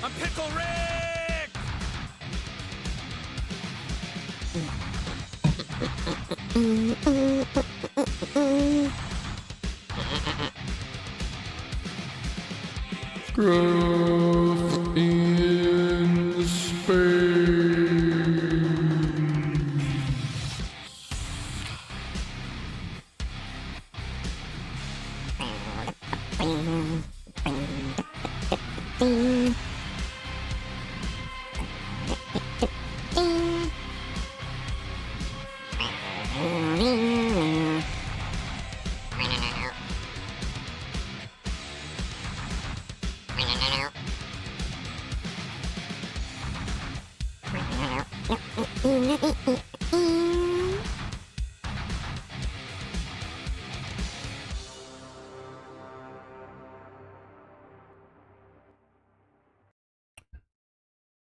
I'm Pickle Rick! Scruff in space.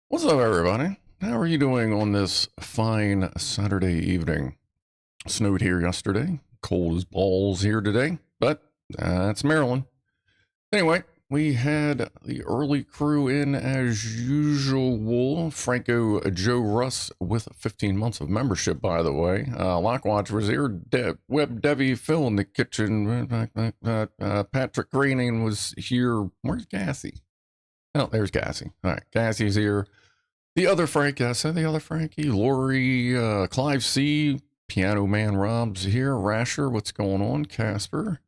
What's up, everybody? How are you doing on this fine Saturday evening? Snowed here yesterday, cold as balls here today, but it's Maryland. Anyway, we had the early crew in as usual. Franco Joe Russ with 15 months of membership, by the way. Lockwatch was here. Web Devi Phil in the kitchen. Patrick Greening was here. Where's Gassy? Oh, there's Gassy. All right, Gassy's here. The other Frank, I said the other Frankie, Lori, Clive C, Pianoman Rob's here, Rasher, what's going on, Casper,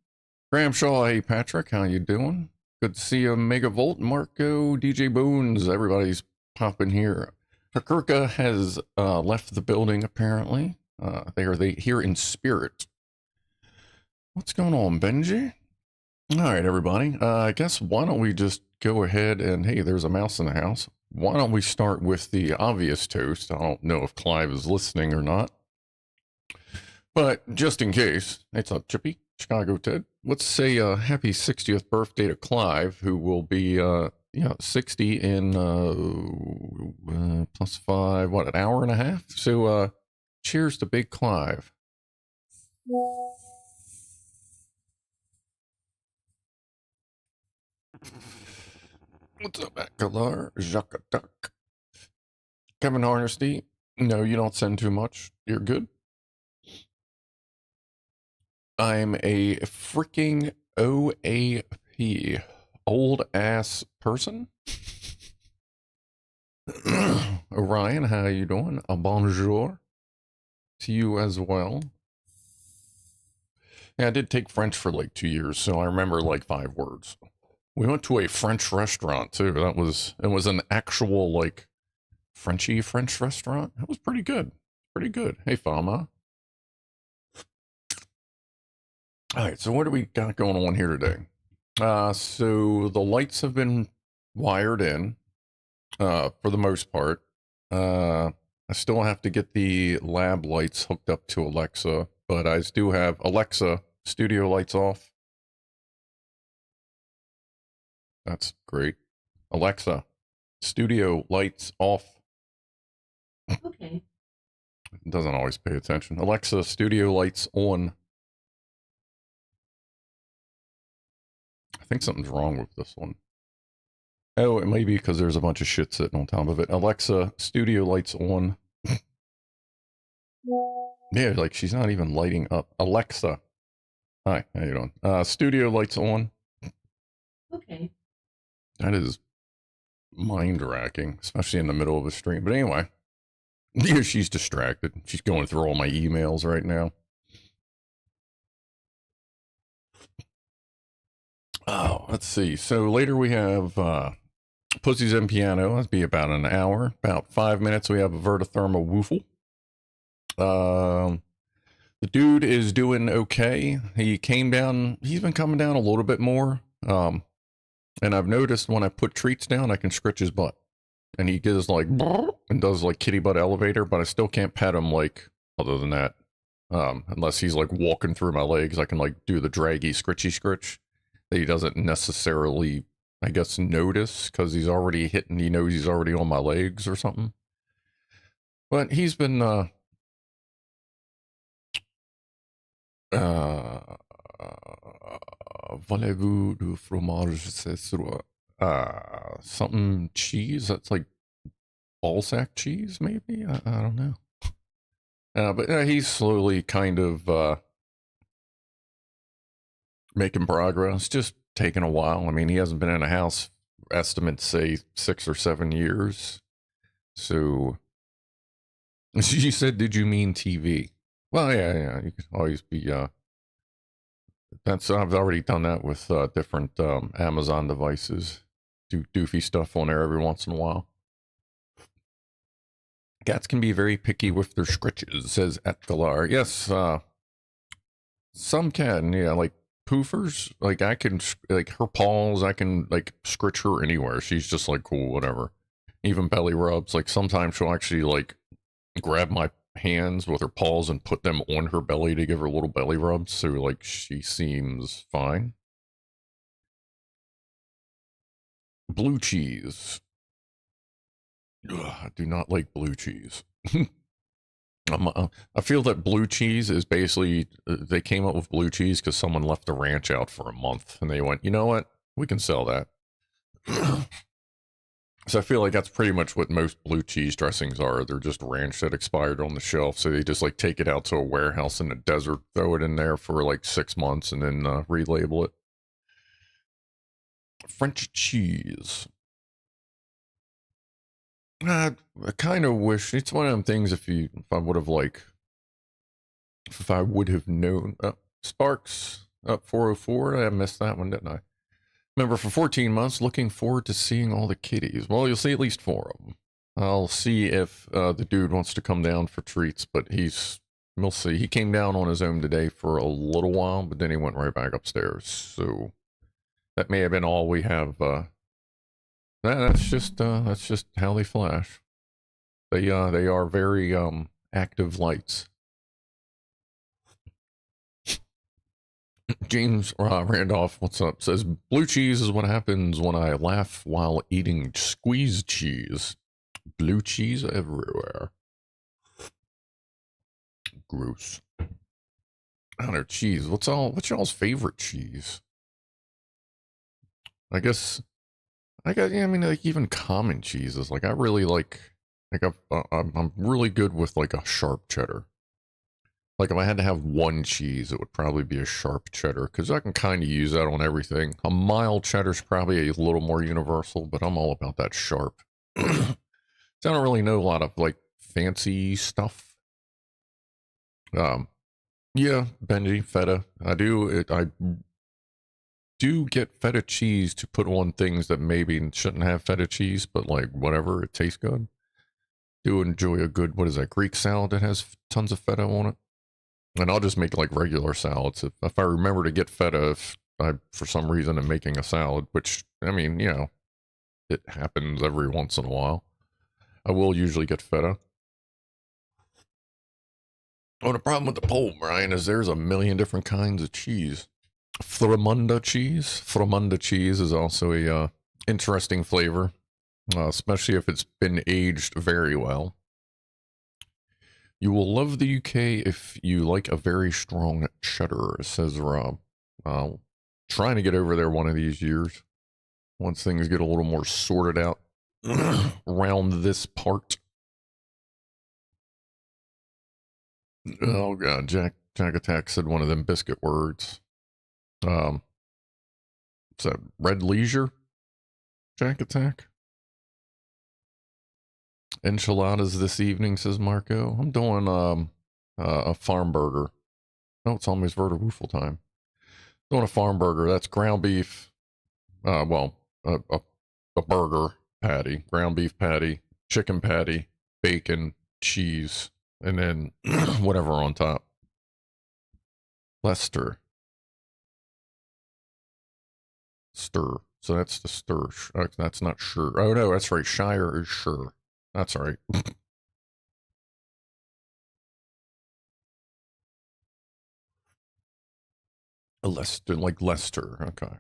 Graham Shaw, hey Patrick, how you doing? Good to see you, Megavolt, Marco, DJ Bones, everybody's popping here. Takurka has left the building apparently. They are here in spirit. What's going on, Benji? All right, everybody. I guess why don't we just go ahead and, hey, there's a mouse in the house. Why don't we start with the obvious toast? I don't know if Clive is listening or not. But just in case, it's up, Chippy, Chicago Ted. Let's say happy 60th birthday to Clive, who will be 60 in plus 5, what, an hour and a half? So cheers to Big Clive. What's up, Akalar? Jacques Duck. Kevin Harnesty. No, you don't send too much. You're good. I'm a freaking OAP. Old ass person. Orion, how you doing? A bonjour to you as well. Yeah, I did take French for like 2 years, so I remember like 5 words. We went to a French restaurant too. It was an actual like Frenchy French restaurant. It was pretty good. Pretty good. Hey Fama. Alright, so what do we got going on here today? So the lights have been wired in, for the most part. I still have to get the lab lights hooked up to Alexa, but I do have Alexa, studio lights off. That's great. Alexa, studio lights off. Okay. It doesn't always pay attention. Alexa, studio lights on. I think something's wrong with this one. Oh, it may be because there's a bunch of shit sitting on top of it. Alexa, studio lights on. Yeah, like she's not even lighting up. Alexa. Hi, how you doing? Studio lights on. Okay. That is mind-racking, especially in the middle of a stream. But anyway, yeah, she's distracted. She's going through all my emails right now. Oh, let's see. So later we have Pussies and Piano. That'll be about an hour. About 5 minutes, we have a VertoThermoWhoofle. The dude is doing okay. He came down. He's been coming down a little bit more. And I've noticed when I put treats down, I can scratch his butt. And he gives like, and does like kitty butt elevator, but I still can't pet him like, other than that. Unless he's like walking through my legs, I can like do the draggy scritchy scritch that he doesn't necessarily, I guess, notice because he's already hitting, he knows he's already on my legs or something. But he's been, voulez-vous du fromage, c'est sur, something cheese? That's like ballsack cheese, maybe? I don't know. But he's slowly kind of making progress, just taking a while. I mean, he hasn't been in a house, estimates say 6 or 7 years. So, she said, did you mean TV? Well, yeah, you could always be, I've already done that with different Amazon devices. Do doofy stuff on there every once in a while. Cats can be very picky with their scritches, says Atgalar. Yes, some can, yeah, like poofers. Like I can, like her paws, I can like scritch her anywhere. She's just like, cool, whatever. Even belly rubs. Like sometimes she'll actually like grab my hands with her paws and put them on her belly to give her little belly rubs. So like she seems fine. Blue cheese. Ugh, I do not like blue cheese. I feel that blue cheese is basically, they came up with blue cheese because someone left the ranch out for a month and they went, you know what? We can sell that. So I feel like that's pretty much what most blue cheese dressings are. They're just ranch that expired on the shelf. So they just like take it out to a warehouse in the desert, throw it in there for like 6 months and then relabel it. French cheese. I kind of wish, it's one of them things if I would have known. Sparks up 404. I missed that one, didn't I? Remember, for 14 months, looking forward to seeing all the kitties. Well, you'll see at least 4 of them. I'll see if the dude wants to come down for treats, but we'll see. He came down on his own today for a little while, but then he went right back upstairs. So that may have been all we have. That's just how they flash. They are very active lights. James Randolph, what's up? Says blue cheese is what happens when I laugh while eating squeezed cheese. Blue cheese everywhere. Gross. I don't know, cheese. What's y'all's favorite cheese? I mean, like even common cheeses. Like I really like I'm really good with like a sharp cheddar. Like if I had to have one cheese, it would probably be a sharp cheddar because I can kind of use that on everything. A mild cheddar's probably a little more universal, but I'm all about that sharp. So I don't really know a lot of like fancy stuff. Yeah, Benji, feta. I do get feta cheese to put on things that maybe shouldn't have feta cheese, but like whatever, it tastes good. Do enjoy a good, what is that, Greek salad that has tons of feta on it? And I'll just make like regular salads. If I remember to get feta, if I, for some reason, am making a salad, which, I mean, you know, it happens every once in a while. I will usually get feta. Oh, the problem with the poll, Brian, is there's a million different kinds of cheese. Fromunda cheese is also a interesting flavor, especially if it's been aged very well. You will love the UK if you like a very strong cheddar, says Rob. Trying to get over there one of these years, once things get a little more sorted out around this part. Oh god, Jack Attack said one of them biscuit words. Is that Red Leisure? Jack Attack? Enchiladas this evening, says Marco. I'm doing a farm burger. No, it's almost VertoThermoWhoofle time. Doing a farm burger. That's ground beef. A burger patty, ground beef patty, chicken patty, bacon, cheese, and then whatever on top. Lester. So that's the stir. That's not sure. Oh, no, that's right. Shire is sure. That's right. Leicester, like Leicester. Okay.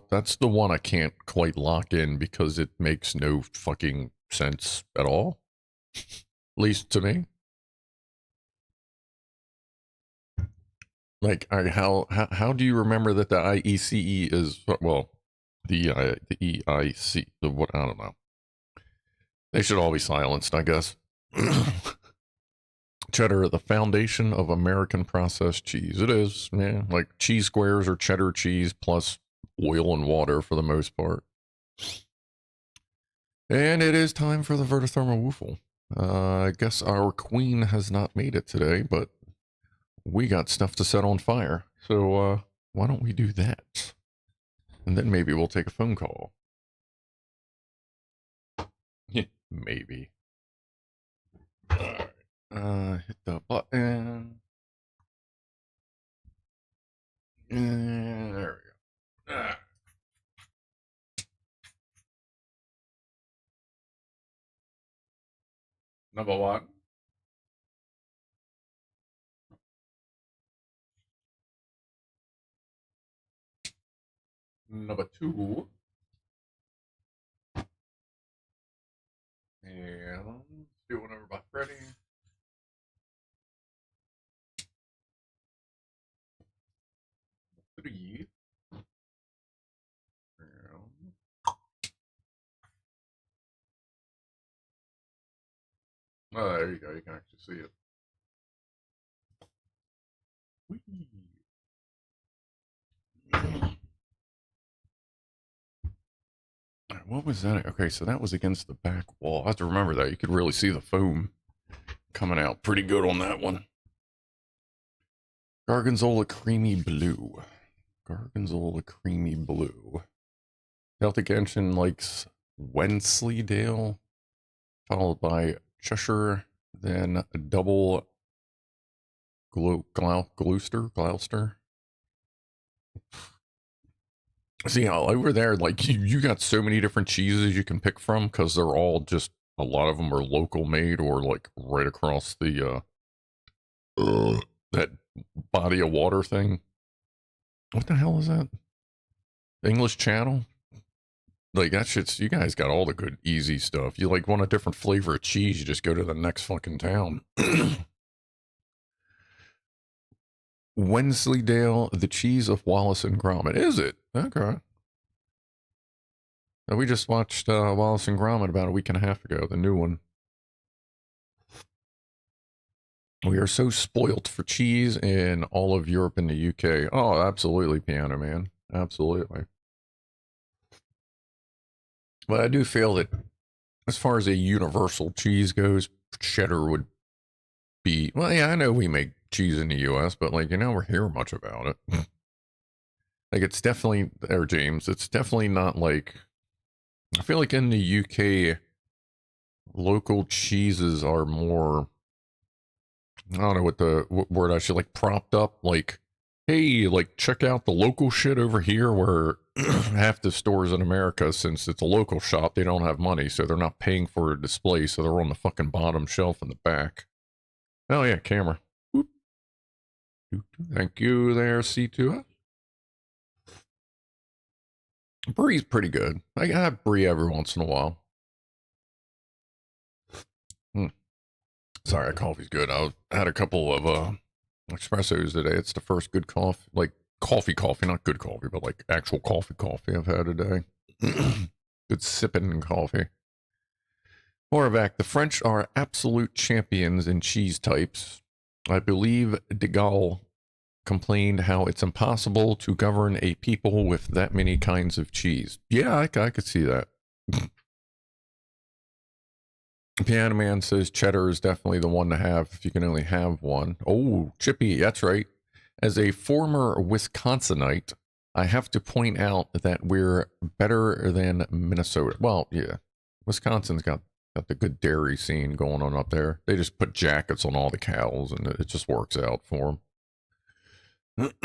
That's the one I can't quite lock in because it makes no fucking sense at all. At least to me. Like, how do you remember that the IECE is, well, the EIC, the what, I don't know. They should all be silenced, I guess. Cheddar, the foundation of American processed cheese. It is, yeah. Like cheese squares or cheddar cheese plus oil and water for the most part. And it is time for the VertoThermoWhoofle. I guess our queen has not made it today, but we got stuff to set on fire. So why don't we do that? And then maybe we'll take a phone call. Maybe. Alright. Hit the button. And there we go. Number one. Number two. And let's do whenever about ready. Three. Oh, there you go. You can actually see it. Whee. What was that? Okay, so that was against the back wall. I have to remember that. You could really see the foam coming out pretty good on that one. Gargonzola Creamy Blue. Gargonzola Creamy Blue. Celtic Engine likes Wensleydale, followed by Cheshire, then a double Gloucester. See how over there, like you got so many different cheeses you can pick from because they're all just, a lot of them are local made or like right across the that body of water thing. What the hell is that? English Channel? Like that shit's, you guys got all the good easy stuff. You like want a different flavor of cheese, you just go to the next fucking town. Wensleydale, the cheese of Wallace and Gromit. Is it? Okay. We just watched Wallace and Gromit about a week and a half ago, the new one. We are so spoilt for cheese in all of Europe and the UK. Oh, absolutely, Pianoman. Absolutely. But I do feel that as far as a universal cheese goes, cheddar would be, well, yeah, I know we make cheese in the US, but like, you never hear much about it. Like it's definitely, or James, it's definitely not like, I feel like in the UK, local cheeses are more, I don't know what word I should, like propped up, like, hey, like check out the local shit over here, where half the stores in America, since it's a local shop, they don't have money, so they're not paying for a display, so they're on the fucking bottom shelf in the back. Oh yeah, camera. Whoop. Thank you there, C2. Brie's pretty good. I have Brie every once in a while. Sorry, coffee's good. I had a couple of espressos today. It's the first good coffee, like coffee, not good coffee, but like actual coffee I've had today. Good sipping coffee. Horvath, the French are absolute champions in cheese types. I believe de Gaulle complained how it's impossible to govern a people with that many kinds of cheese. Yeah, I could see that. Pianoman says cheddar is definitely the one to have if you can only have one. Oh, Chippy, that's right. As a former Wisconsinite, I have to point out that we're better than Minnesota. Well, yeah, Wisconsin's got the good dairy scene going on up there. They just put jackets on all the cows, and it just works out for them.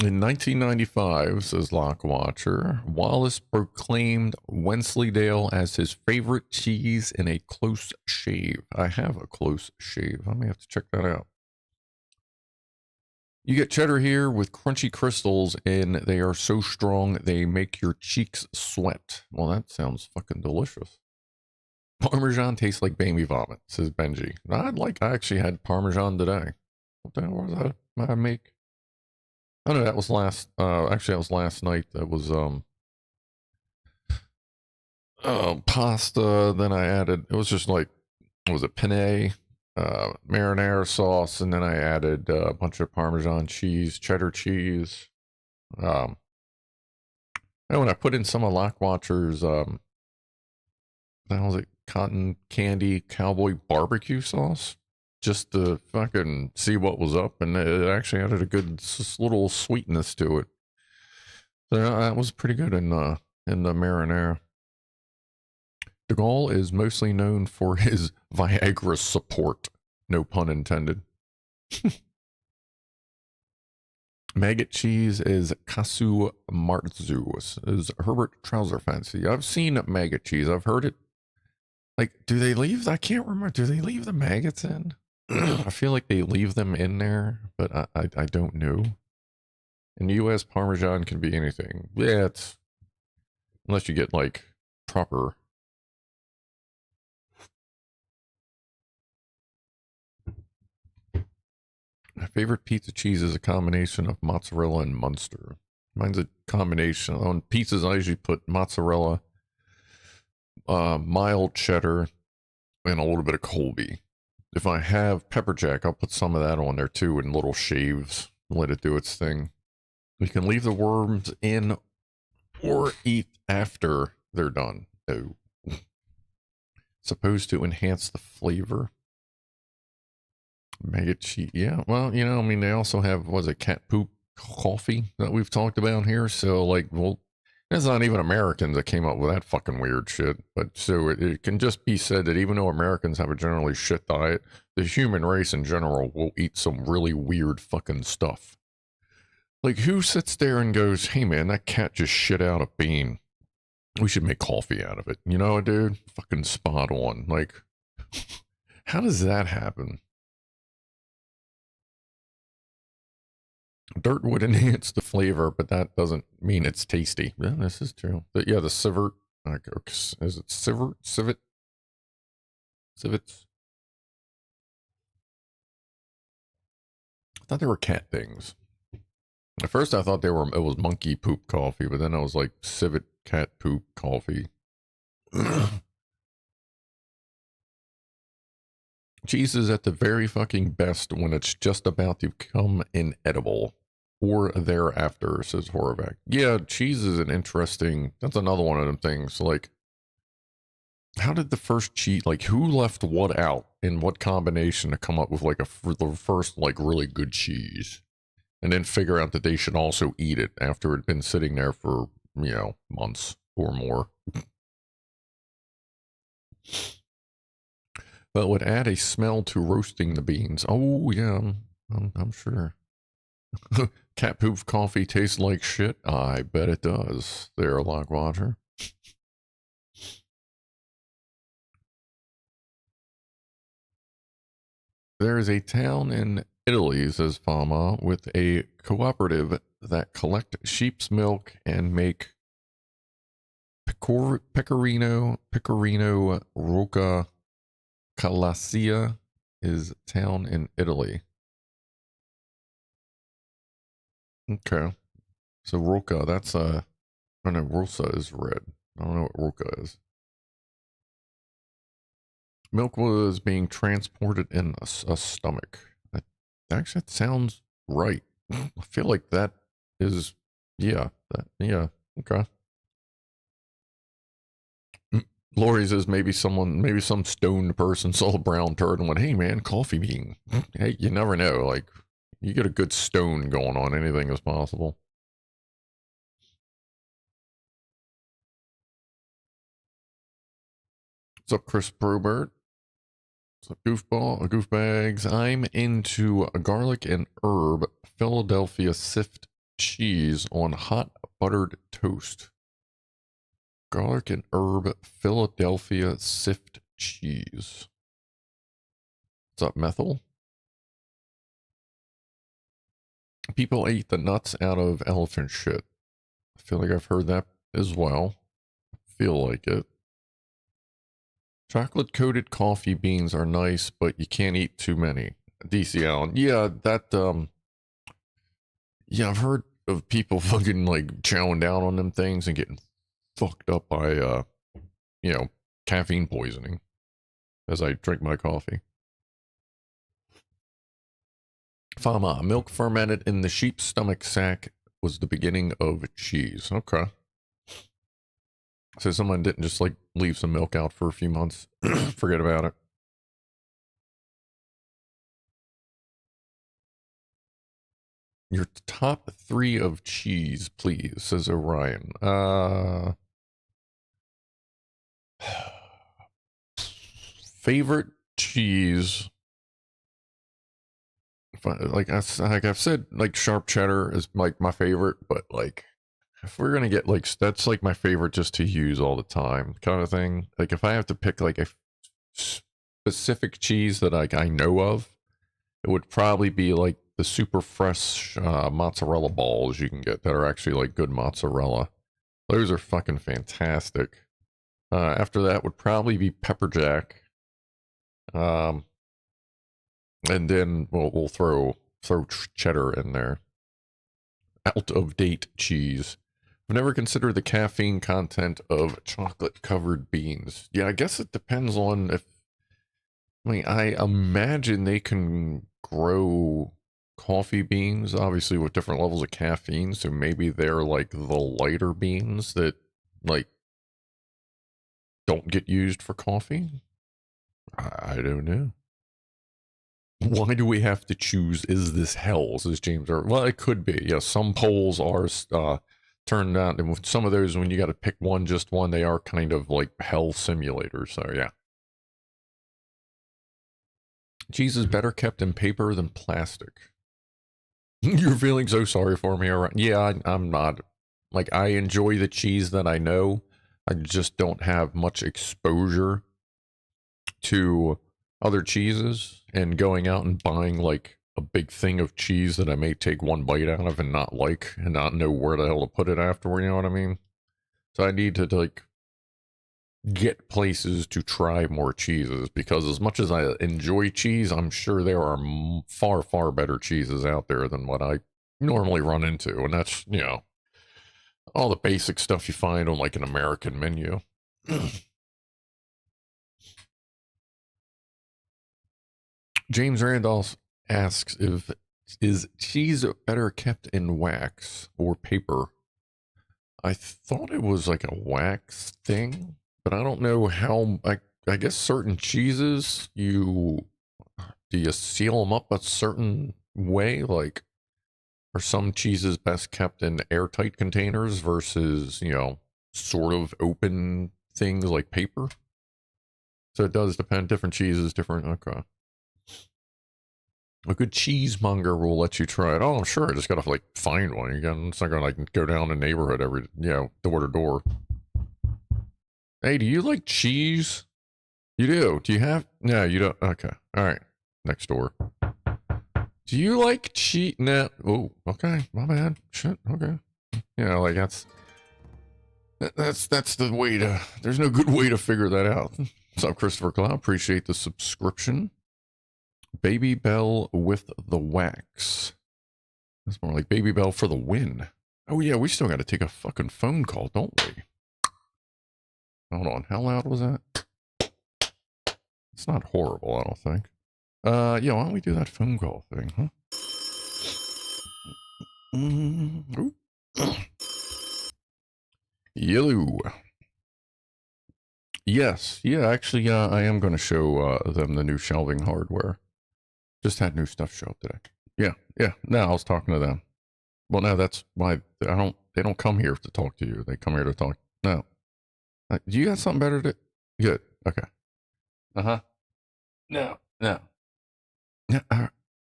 In 1995, says Lockwatcher, Wallace proclaimed Wensleydale as his favorite cheese in a close shave. I have a close shave. I may have to check that out. You get cheddar here with crunchy crystals, and they are so strong they make your cheeks sweat. Well, that sounds fucking delicious. Parmesan tastes like baby vomit, says Benji. I actually had Parmesan today. What the hell was that I make? Oh no, that was last, actually that was last night. That was, pasta. Then I added, it was just like, what was it, penne, marinara sauce. And then I added a bunch of Parmesan cheese, cheddar cheese. And when I put in some of Lockwatcher's, that was it, cotton candy cowboy barbecue sauce, just to fucking see what was up, and it actually added a good little sweetness to it. So that was pretty good in the marinara. De Gaulle is mostly known for his Viagra support, no pun intended. Maggot cheese is Casu Marzu, is Herbert Trouser Fancy. I've seen maggot cheese. I've heard it. Like, do they leave? I can't remember. Do they leave the maggots in? I feel like they leave them in there, but I don't know. In the U.S., Parmesan can be anything. Yeah, it's unless you get like proper. My favorite pizza cheese is a combination of mozzarella and Munster. Mine's a combination. On pizzas, I usually put mozzarella, mild cheddar, and a little bit of Colby. If I have pepper jack, I'll put some of that on there too in little shaves. Let it do its thing. You can leave the worms in or eat after they're done. No. Supposed to enhance the flavor. Maggot cheese. Yeah, well, you know, I mean, they also have, was it cat poop coffee that we've talked about here? So, like, well, it's not even Americans that came up with that fucking weird shit. But so it can just be said that even though Americans have a generally shit diet, the human race in general will eat some really weird fucking stuff. Like, who sits there and goes, hey man, that cat just shit out a bean. We should make coffee out of it. You know, dude? Fucking spot on. Like, how does that happen? Dirt would enhance the flavor, but that doesn't mean it's tasty. Yeah, this is true. But yeah, the civet, is it civet? Civets? I thought they were cat things. At first I thought it was monkey poop coffee, but then I was like, civet cat poop coffee. Cheese is at the very fucking best when it's just about to become inedible. Or thereafter, says Horvath. Yeah, cheese is an interesting, that's another one of them things. Like, how did the first cheese, like, who left what out in what combination to come up with, like, the first, like, really good cheese? And then figure out that they should also eat it after it had been sitting there for, you know, months or more. But would add a smell to roasting the beans. Oh, yeah, I'm sure. Cat poop coffee tastes like shit? I bet it does. There, Lockwatcher. There is a town in Italy, says Fama, with a cooperative that collect sheep's milk and make pecorino Rocca Calasia is town in Italy. Okay. So Rocca, that's I don't know, Rosa is red. I don't know what Rocca is. Milk was being transported in a stomach. Actually, that sounds right. I feel like that is, yeah, yeah, okay. Lori says maybe some stoned person saw a brown turd and went, hey man, coffee bean. Hey, you never know. Like, you get a good stone going on, anything is possible. What's up, Chris Probert? What's up, Goofbags? I'm into a garlic and herb Philadelphia sift cheese on hot buttered toast. Garlic and herb Philadelphia sift cheese. What's up, Methyl? People eat the nuts out of elephant shit. I feel like I've heard that as well. Feel like it. Chocolate coated coffee beans are nice, but you can't eat too many. DC Allen. Yeah, that, yeah, I've heard of people fucking like chowing down on them things and getting fucked up by, you know, caffeine poisoning as I drink my coffee. Fama, milk fermented in the sheep's stomach sac was the beginning of cheese. Okay. So someone didn't just like leave some milk out for a few months. Forget about it. Your top 3 of cheese, please, says Orion. Favorite cheese. Like I've said, like sharp cheddar is like my favorite, but like if we're gonna get like that's like my favorite just to use all the time kind of thing. Like if I have to pick like a specific cheese that like I know of, it would probably be like the super fresh mozzarella balls you can get that are actually like good mozzarella. Those are fucking fantastic. After that would probably be pepper jack. And then we'll throw cheddar in there. Out of date cheese. I've never considered the caffeine content of chocolate covered beans. Yeah, I guess it depends on if. I mean, I imagine they can grow coffee beans, obviously with different levels of caffeine. So maybe they're like the lighter beans that like don't get used for coffee. I don't know. Why do we have to choose? Is this hell? Says James. Well, it could be. Yeah, some polls are turned out, and with some of those, when you got to pick one, just one, they are kind of like hell simulators. So yeah, cheese is better kept in paper than plastic. You're feeling so sorry for me, alright? Yeah, I'm not. Like, I enjoy the cheese that I know. I just don't have much exposure to other cheeses, and going out and buying like a big thing of cheese that I may take one bite out of and not like and not know where the hell to put it afterward, you know what I mean? So I need to like get places to try more cheeses, because as much as I enjoy cheese, I'm sure there are far, far better cheeses out there than what I normally run into. And that's, you know, all the basic stuff you find on like an American menu. James Randolph asks if is cheese better kept in wax or paper? I thought it was like a wax thing, but I don't know how. I guess certain cheeses do you seal them up a certain way? Like, are some cheeses best kept in airtight containers versus, you know, sort of open things like paper? So it does depend. Different cheeses, different. Okay. A good cheesemonger will let you try it. Oh, I'm sure. I just gotta like find one. It's not gonna like go down the neighborhood every, you know, door to door. Hey, do you like cheese? You do. Do you have? No, you don't. Okay. All right. Next door. Do you like cheese? No. Oh, okay. My bad. Shit. Okay. Yeah, like that's the way to. There's no good way to figure that out. What's up, Christopher Cloud? Appreciate the subscription. Baby Bell with the wax. That's more like Baby Bell for the win. Oh yeah, we still got to take a fucking phone call, don't we? Hold on, how loud was that? It's not horrible, I don't think. Yeah, why don't we do that phone call thing, huh? Yellow. Yes, yeah, actually, I am going to show them the new shelving hardware. Just had new stuff show up today. Yeah. No, I was talking to them. Well, no, that's why they don't come here to talk to you. They come here to talk. No. Do you got something better to? Good. Okay. Uh-huh. No. Yeah.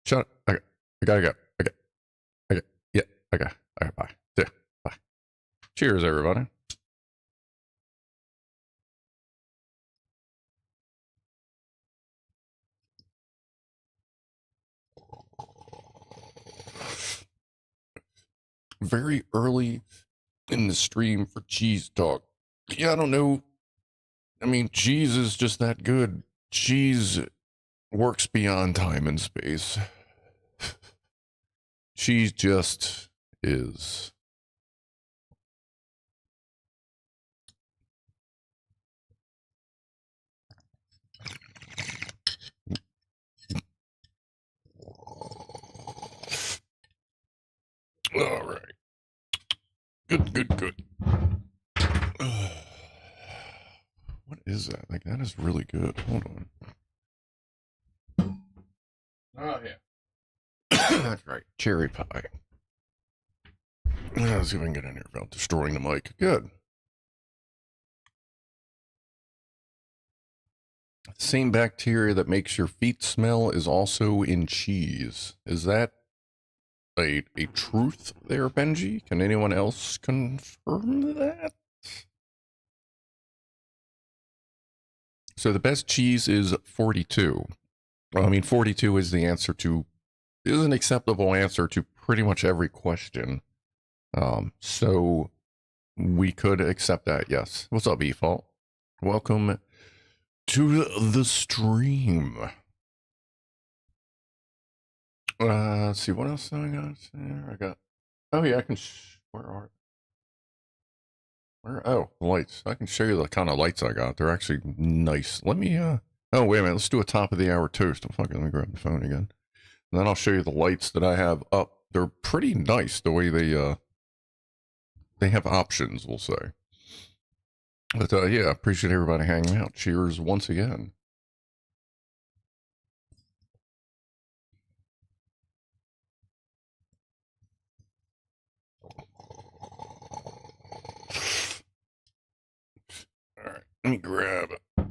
Shut up. Okay. I gotta go. Okay. Yeah. Okay. All right, bye. Yeah, bye. Cheers, everybody. Very early in the stream for cheese talk. Yeah, I don't know. I mean, cheese is just that good. Cheese works beyond time and space. Cheese just is. All right. Good, good, good. What is that? Like, that is really good. Hold on. Oh, yeah. That's right. Cherry pie. Let's see if I can get in here without destroying the mic. Good. Same bacteria that makes your feet smell is also in cheese. Is that a truth there, Benji? Can anyone else confirm that? So the best cheese is 42. Well, I mean, 42 is the answer to, is an acceptable answer to pretty much every question. So we could accept that, yes. What's up, Efault? Welcome to the stream. Let's see, what else do I got there? I got, oh yeah, I can, where are, where, oh, lights. I can show you the kind of lights I got. They're actually nice. Let me, oh, wait a minute, let's do a top of the hour toast. I'm fucking, let me grab the phone again. And then I'll show you the lights that I have up. They're pretty nice the way they have options, we'll say. But yeah, appreciate everybody hanging out. Cheers once again. All right, let me grab a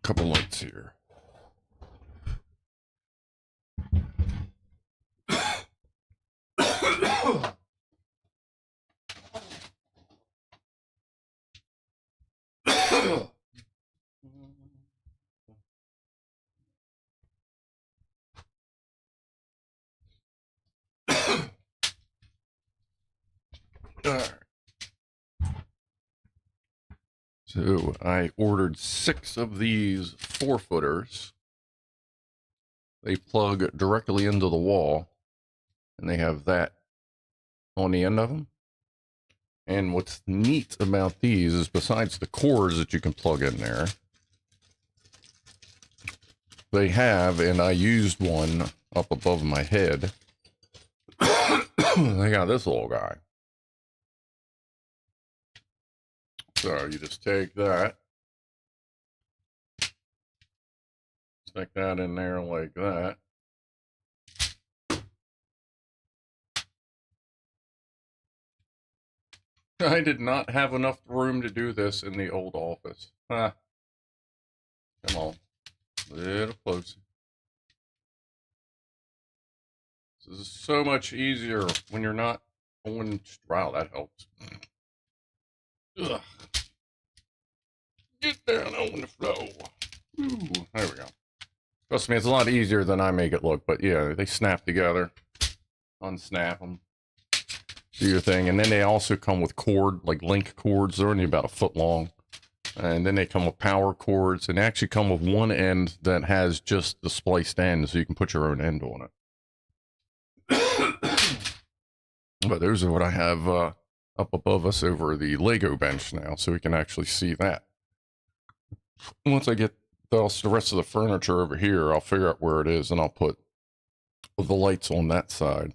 couple lights here. All right. So I ordered 6 of these 4-footers. They plug directly into the wall, and they have that on the end of them. And what's neat about these is besides the cords that you can plug in there, they have, and I used one up above my head, they got this little guy. So you just take that, stick that in there like that. I did not have enough room to do this in the old office. Ah, come on, a little closer. This is so much easier when you're not going. Wow, that helps. Ugh. Get down on the floor. Ooh, there we go. Trust me, it's a lot easier than I make it look, but yeah, they snap together. Unsnap them. Do your thing. And then they also come with cord, like link cords. They're only about a foot long. And then they come with power cords. And they actually come with one end that has just the spliced end, so you can put your own end on it. But those are what I have up above us over the Lego bench now, so we can actually see that. Once I get the rest of the furniture over here, I'll figure out where it is, and I'll put the lights on that side.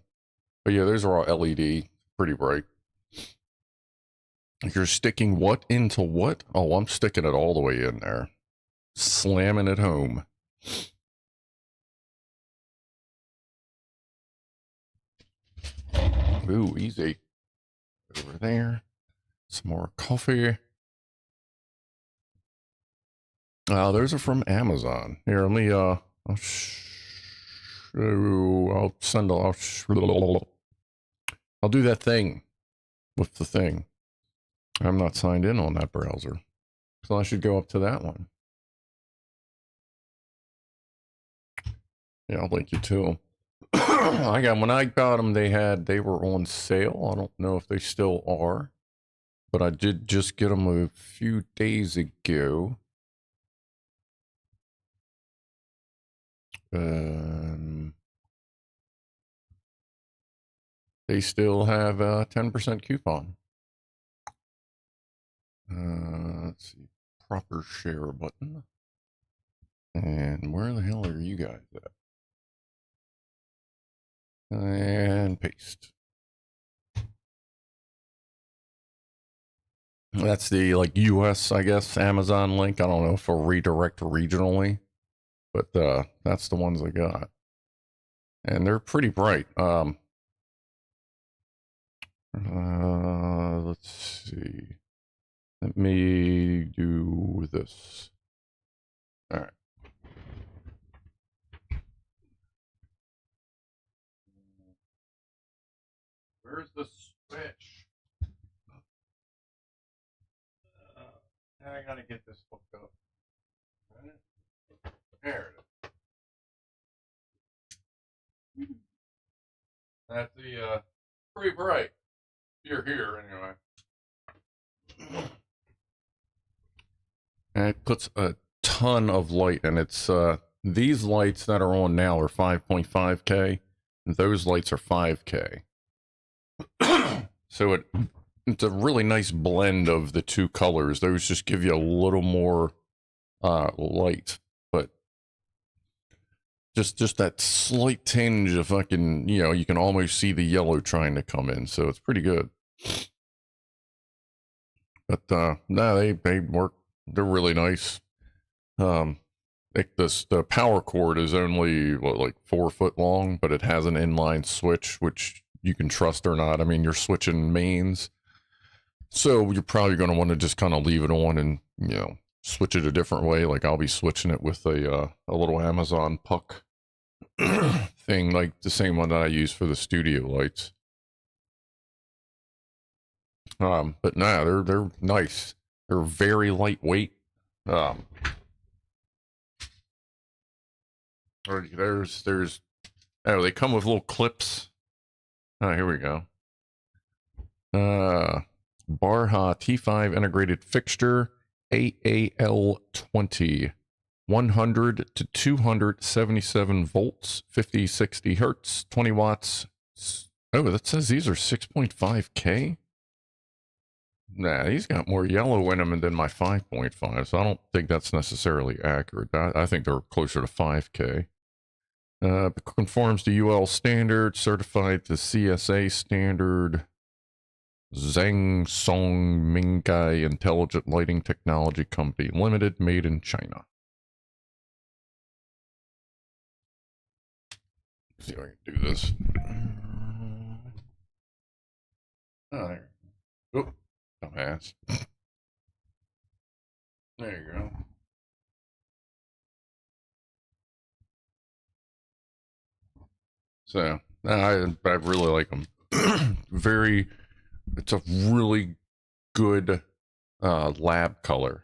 But yeah, those are all LED, pretty bright. You're sticking what into what? Oh, I'm sticking it all the way in there. Slamming it home. Ooh, easy. Over there. Some more coffee. Those are from Amazon. Here, let me, I'll send, I'll I'll do that thing with the thing. I'm not signed in on that browser, so I should go up to that one. Yeah, I'll link you to them. When I got them, they were on sale. I don't know if they still are, but I did just get them a few days ago. They still have a 10% coupon. Let's see, proper share button. And where the hell are you guys at? And paste. That's the like US, I guess, Amazon link. I don't know if it'll redirect regionally, but that's the ones I got. And they're pretty bright. Let's see. Let me do this. All right. Where's the switch? I gotta get this hooked up. There it is. That's the pretty bright. You're here anyway. And it puts a ton of light, and it's these lights that are on now are 5.5K, and those lights are 5K. So it's a really nice blend of the two colors. Those just give you a little more light, but just that slight tinge of fucking, you can almost see the yellow trying to come in, so it's pretty good. But no, they work. They're really nice. The power cord is only like 4 foot long, but it has an inline switch, which you can trust or not. I mean, you're switching mains, so you're probably going to want to just kind of leave it on and switch it a different way. Like I'll be switching it with a little Amazon puck thing, like the same one that I use for the studio lights. But no, they're nice. They're very lightweight. There's they come with little clips. Oh, here we go. Barha T5 integrated fixture, AAL20, 100 to 277 volts, 50, 60 hertz, 20 watts. Oh, that says these are 6.5K. Nah, he's got more yellow in them than my 5.5, so I don't think that's necessarily accurate. I think they're closer to 5K. Conforms to UL standard, certified to CSA standard. Zhang Song Mingkai Intelligent Lighting Technology Company Limited, made in China. Let's see if I can do this. Oh, there. Oh, dumbass. There you go. So, I really like them. It's a really good lab color.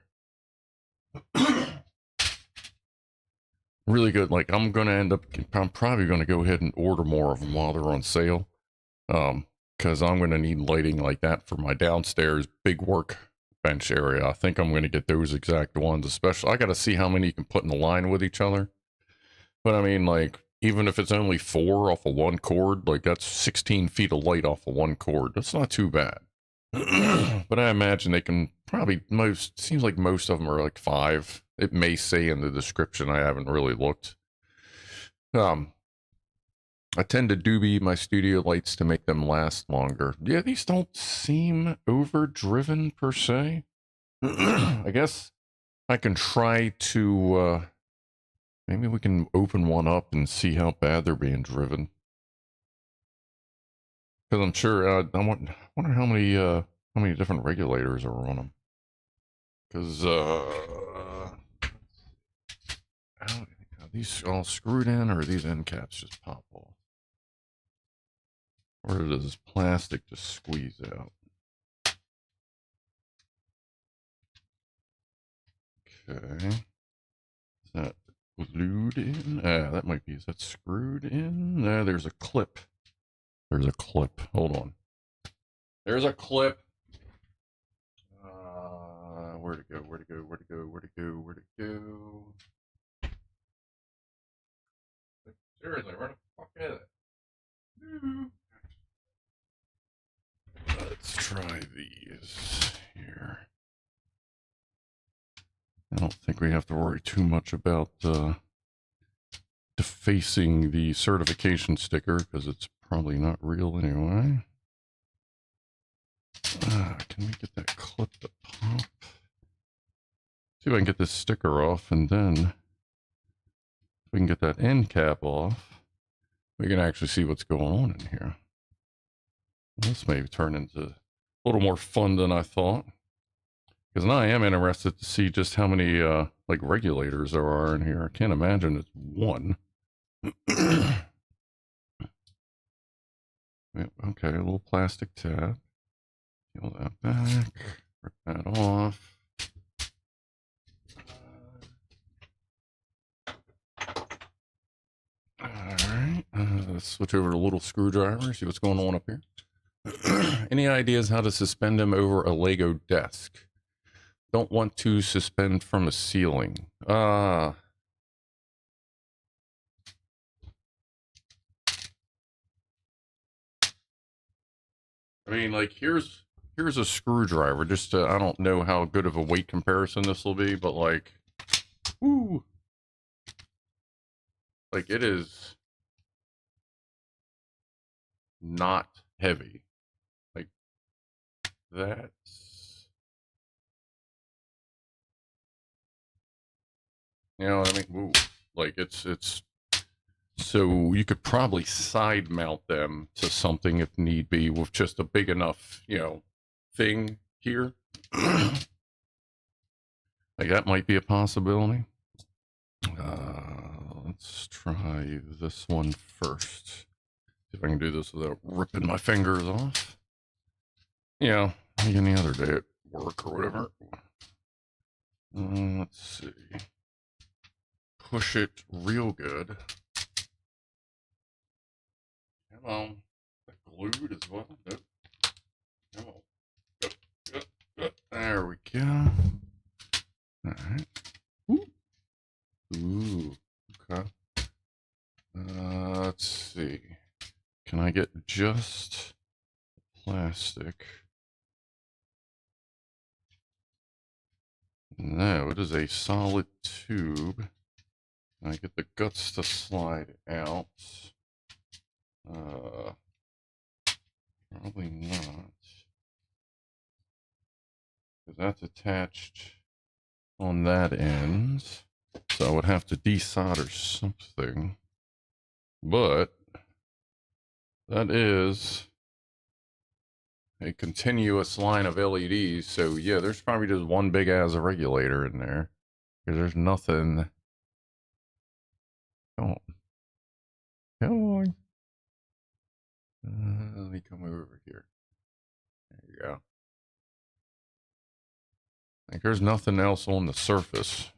Really good. Like I'm probably going to go ahead and order more of them while they're on sale. Because I'm going to need lighting like that for my downstairs big workbench area. I think I'm going to get those exact ones, especially. I got to see how many you can put in the line with each other. But I mean, like, even if it's only 4 off of one cord, like that's 16 feet of light off of one cord. That's not too bad. But I imagine they can probably seems like most of them are like 5. It may say in the description. I haven't really looked. I tend to doobie my studio lights to make them last longer. Yeah, these don't seem overdriven per se. I guess I can try to, maybe we can open one up and see how bad they're being driven. Because I'm sure, I wonder how many different regulators are on them. Because, are these all screwed in, or are these end caps just pop off? Or does this plastic just squeeze out? Okay. Is that glued in? That might be. Is that screwed in? There's a clip. There's a clip. Hold on. There's a clip. Where'd it go? Where'd it go? Where'd it go? Where'd it go? Where'd it go? Seriously, where the fuck is it? Let's try these here. I don't think we have to worry too much about defacing the certification sticker because it's probably not real anyway. Can we get that clip to pop? See if I can get this sticker off, and then if we can get that end cap off, we can actually see what's going on in here. This may turn into a little more fun than I thought. Because now I am interested to see just how many like regulators there are in here. I can't imagine it's one. Okay, a little plastic tab. Peel that back. Rip that off. Alright, let's switch over to a little screwdriver, see what's going on up here. Any ideas how to suspend him over a Lego desk? Don't want to suspend from a ceiling. I mean, like, here's a screwdriver. Just I don't know how good of a weight comparison this will be, but like, woo, like it is not heavy. Like that's, you know what I mean? Woo. Like it's so you could probably side mount them to something if need be with just a big enough, you know, thing here. Like that might be a possibility. Let's try this one first. See if I can do this without ripping my fingers off. Yeah, like any other day at work or whatever. Let's see. Push it real good. Come on. Is that glued as well? Nope. Come on. There we go. Alright. Ooh. Okay. Let's see. Can I get just plastic? No, it is a solid tube. I get the guts to slide out. Probably not. Because that's attached on that end. So I would have to desolder something. But that is a continuous line of LEDs. So yeah, there's probably just one big ass regulator in there. Because there's nothing. Come on. Come on. Let me come over here. There you go. Like there's nothing else on the surface.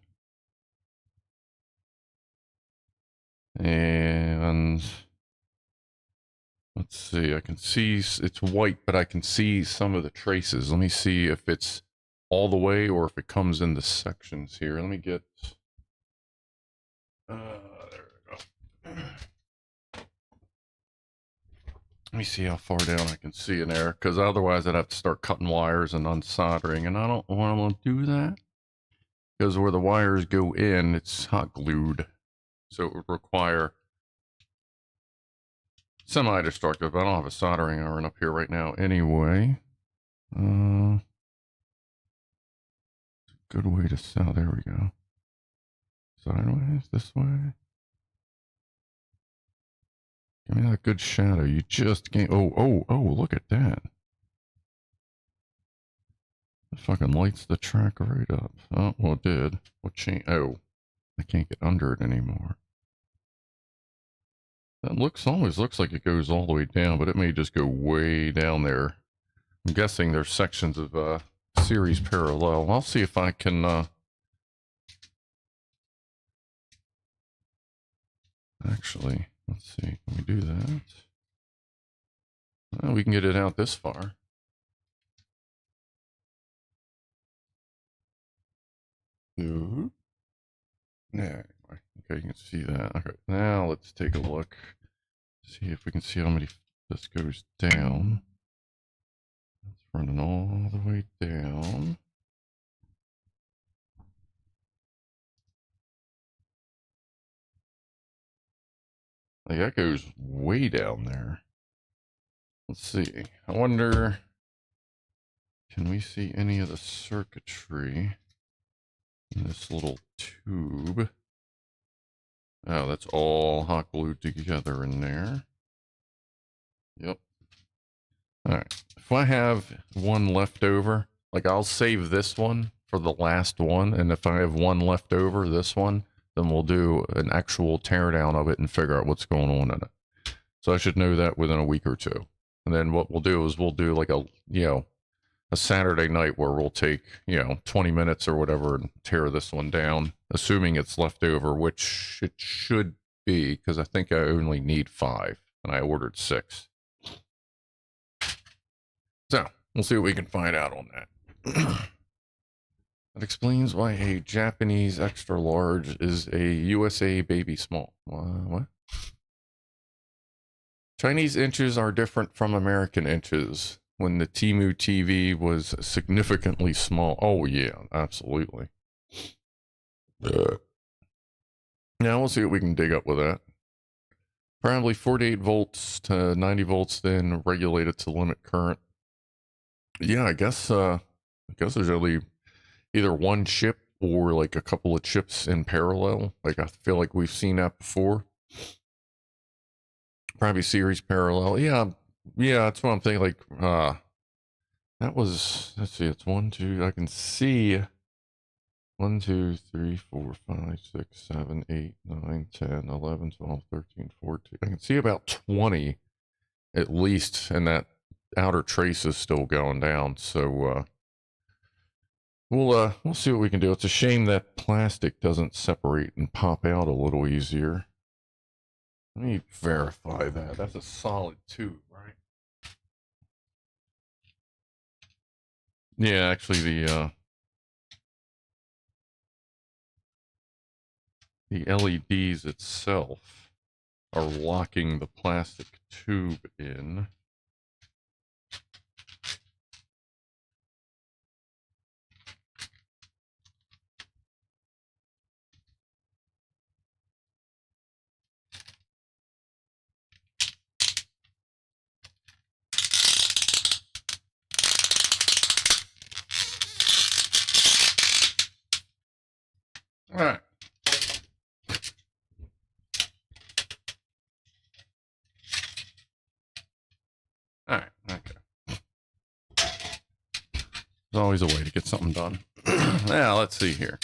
And let's see, I can see it's white, but I can see some of the traces. Let me see if it's all the way or if it comes in the sections here. Let me get, there we go. Let me see how far down I can see in there, because otherwise I'd have to start cutting wires and unsoldering, and I don't want to do that, because where the wires go in, it's hot glued, so it would require semi-destructive. I don't have a soldering iron up here right now anyway. It's a good way to solder. There we go. Sideways, this way. Give me that good shadow. You just can't. Oh, look at that. It fucking lights the track right up. Oh, well, it did. What change? Oh, I can't get under it anymore. That always looks like it goes all the way down, but it may just go way down there. I'm guessing there's sections of series parallel. I'll see if I can actually, let's see, can we do that? Well, we can get it out this far. Ooh. Yeah, okay, you can see that. Okay, now let's take a look. See if we can see how many this goes down. It's running all the way down. Like that goes way down there. Let's see. I wonder, can we see any of the circuitry in this little tube? Oh, that's all hot glued together in there. Yep. All right. If I have one left over, like I'll save this one for the last one. And if I have one left over, this one, then we'll do an actual teardown of it and figure out what's going on in it. So I should know that within a week or two. And then what we'll do is we'll do like a Saturday night where we'll take, 20 minutes or whatever and tear this one down, assuming it's left over, which it should be, because I think I only need 5 and I ordered 6. So we'll see what we can find out on that. That explains why a Japanese extra large is a USA baby small. What? Chinese inches are different from American inches. When the Temu TV was significantly small. Oh yeah, absolutely. Now we'll see what we can dig up with that. Probably 48 volts to 90 volts, then regulate it to limit current. Yeah, I guess there's only either one chip or like a couple of chips in parallel. Like I feel like we've seen that before. Probably series parallel. Yeah, that's what I'm thinking. Like that was, let's see, it's 1, 2, I can see 1, 2, 3, 4, 5, 6, 7, 8, 9, 10, 11, 12, 13, 14. I can see about 20 at least, and that outer trace is still going down. So we'll see what we can do. It's a shame that plastic doesn't separate and pop out a little easier. Let me verify that. That's a solid tube, right? Yeah, actually the LEDs itself are locking the plastic tube in. All right. All right. Okay. There's always a way to get something done. Now, let's see here.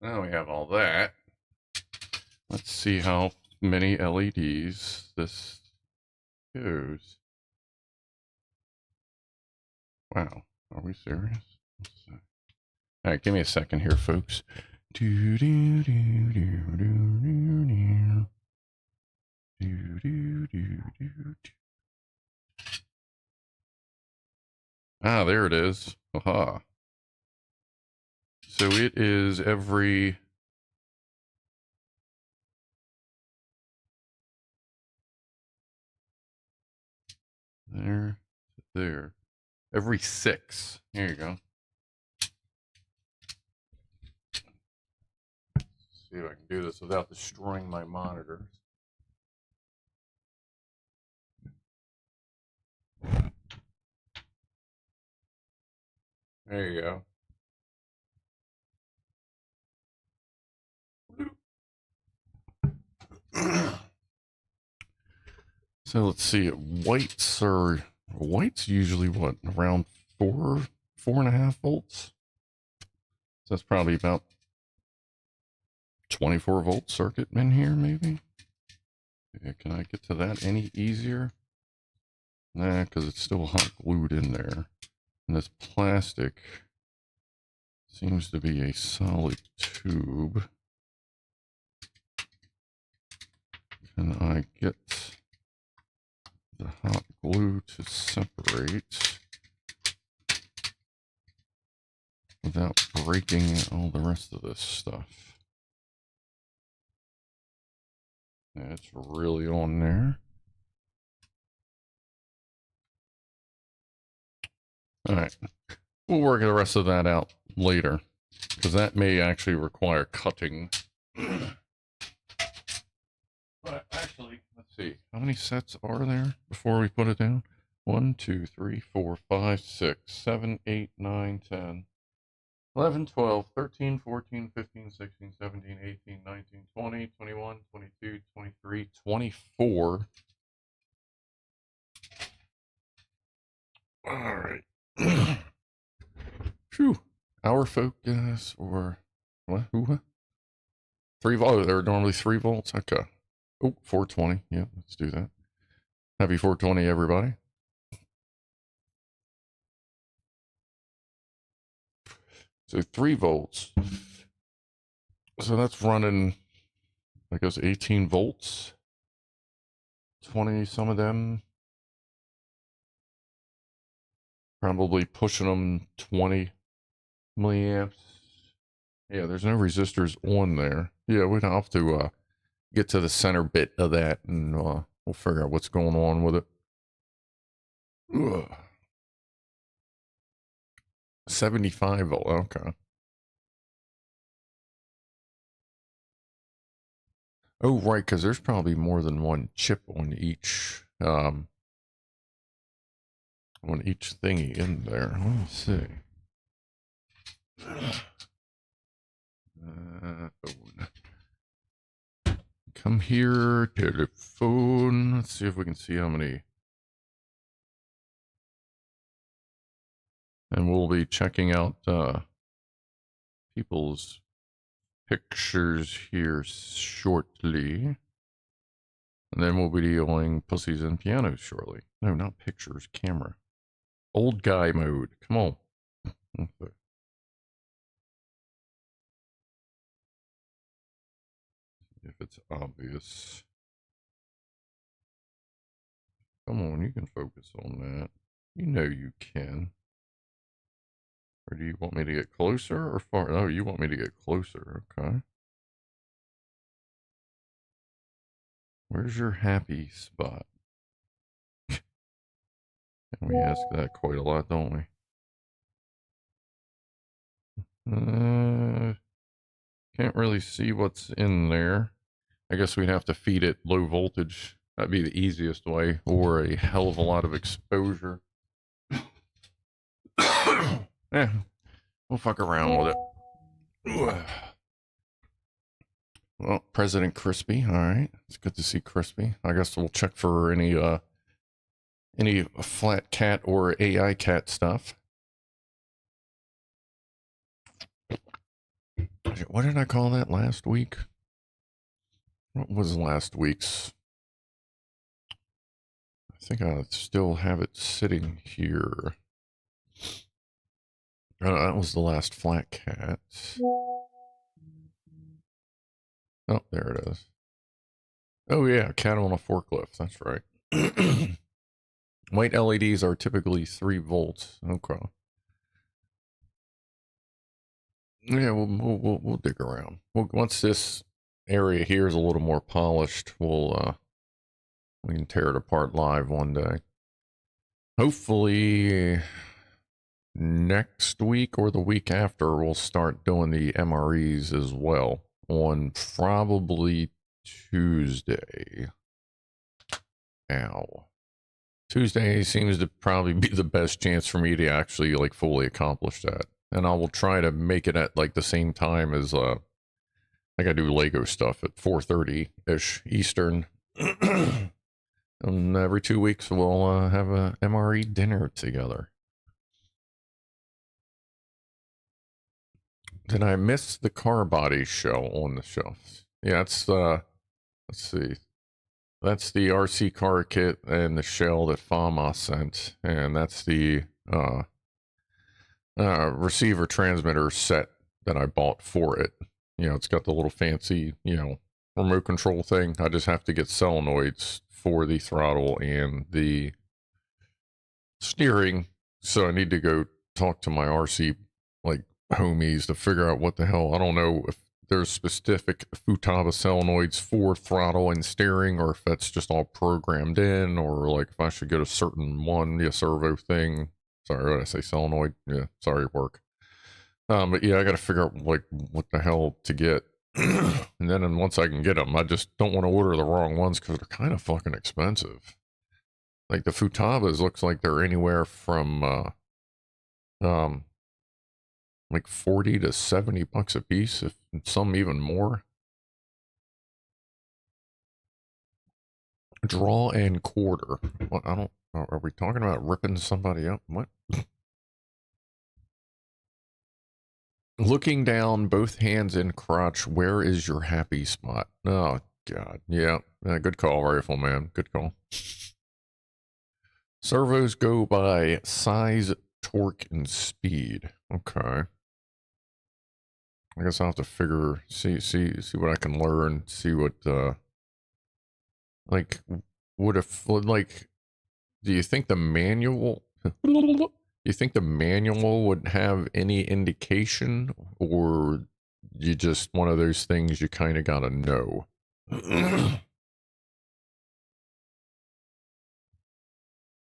Now we have all that. Let's see how many LEDs this goes. Wow. Are we serious? All right, give me a second here, folks. Ah, there it is. Aha. So it is every... There. Every 6. Here you go. See if I can do this without destroying my monitors. There you go. So let's see. White's usually what, around 4.5 volts. So that's probably about 24 volt circuit in here, maybe. Yeah, can I get to that any easier? Nah, because it's still hot glued in there. And this plastic seems to be a solid tube. Can I get the hot glue to separate without breaking all the rest of this stuff? Yeah, it's really on there. All right, we'll work the rest of that out later, because that may actually require cutting. But actually, let's see, how many sets are there before we put it down? 1, 2, 3, 4, 5, 6, 7, 8, 9, 10, 11, 12, 13, 14, 15, 16, 17, 18, 19, 20, 21, 22, 23, 24. All right. Phew. Our focus, or what? Who? 3 volts. They're normally 3 volts. Okay. Oh, 420. Yeah, let's do that. Happy 420, everybody. So 3 volts. So that's running, I guess, 18 volts. 20, some of them. Probably pushing them 20 milliamps. Yeah, there's no resistors on there. Yeah, we'd have to get to the center bit of that, and we'll figure out what's going on with it. Ugh. 75 volt, okay. Oh, right, because there's probably more than one chip on each thingy in there. Let me see. Phone. Come here, telephone. Let's see if we can see how many. And we'll be checking out people's pictures here shortly. And then we'll be doing pussies and pianos shortly. No, not pictures, camera. Old guy mode. Come on. Okay. If it's obvious. Come on, you can focus on that. You know you can. Or do you want me to get closer or far? Oh, you want me to get closer. Okay. Where's your happy spot? And we ask that quite a lot, don't we? Can't really see what's in there. I guess we'd have to feed it low voltage. That'd be the easiest way, or a hell of a lot of exposure. Yeah, we'll fuck around with it. Well, President Crispy. All right, it's good to see Crispy. I guess we'll check for any flat cat or AI cat stuff. What did I call that last week? What was last week's? I think I still have it sitting here. Oh, that was the last flat cat. Oh, there it is. Oh yeah, cat on a forklift. That's right. White LEDs are typically 3 volts. Okay. Yeah, we'll dig around. Once this area here is a little more polished, we can tear it apart live one day. Hopefully next week or the week after, we'll start doing the MREs as well on probably Tuesday. Ow. Tuesday seems to probably be the best chance for me to actually like fully accomplish that. And I will try to make it at like the same time as like I do Lego stuff at 4:30-ish Eastern. And every 2 weeks we'll have a MRE dinner together. Did I miss the car body show on the show? Yeah, it's let's see. That's the RC car kit and the shell that Fama sent, and that's the receiver transmitter set that I bought for it. You know, it's got the little fancy, you know, remote control thing. I just have to get solenoids for the throttle and the steering. So I need to go talk to my RC like homies to figure out what the hell. I don't know if there's specific Futaba solenoids for throttle and steering, or if that's just all programmed in, or like if I should get a certain one, the servo thing. Sorry, what did I say? Solenoid? Yeah, sorry, work. But yeah, I got to figure out like what the hell to get. And then once I can get them, I just don't want to order the wrong ones because they're kind of fucking expensive. Like the Futabas looks like they're anywhere from like 40 to 70 bucks a piece, if some even more. Draw and quarter. What? I don't. Are we talking about ripping somebody up? What? Looking down, both hands in crotch. Where is your happy spot? Oh God. Yeah. Good call, Rifleman. Good call. Servos go by size, torque, and speed. Okay. I guess I'll have to figure, see what I can learn, see what, like, what if, like, do you think the manual, do you think the manual would have any indication, or you just one of those things you kind of gotta know? I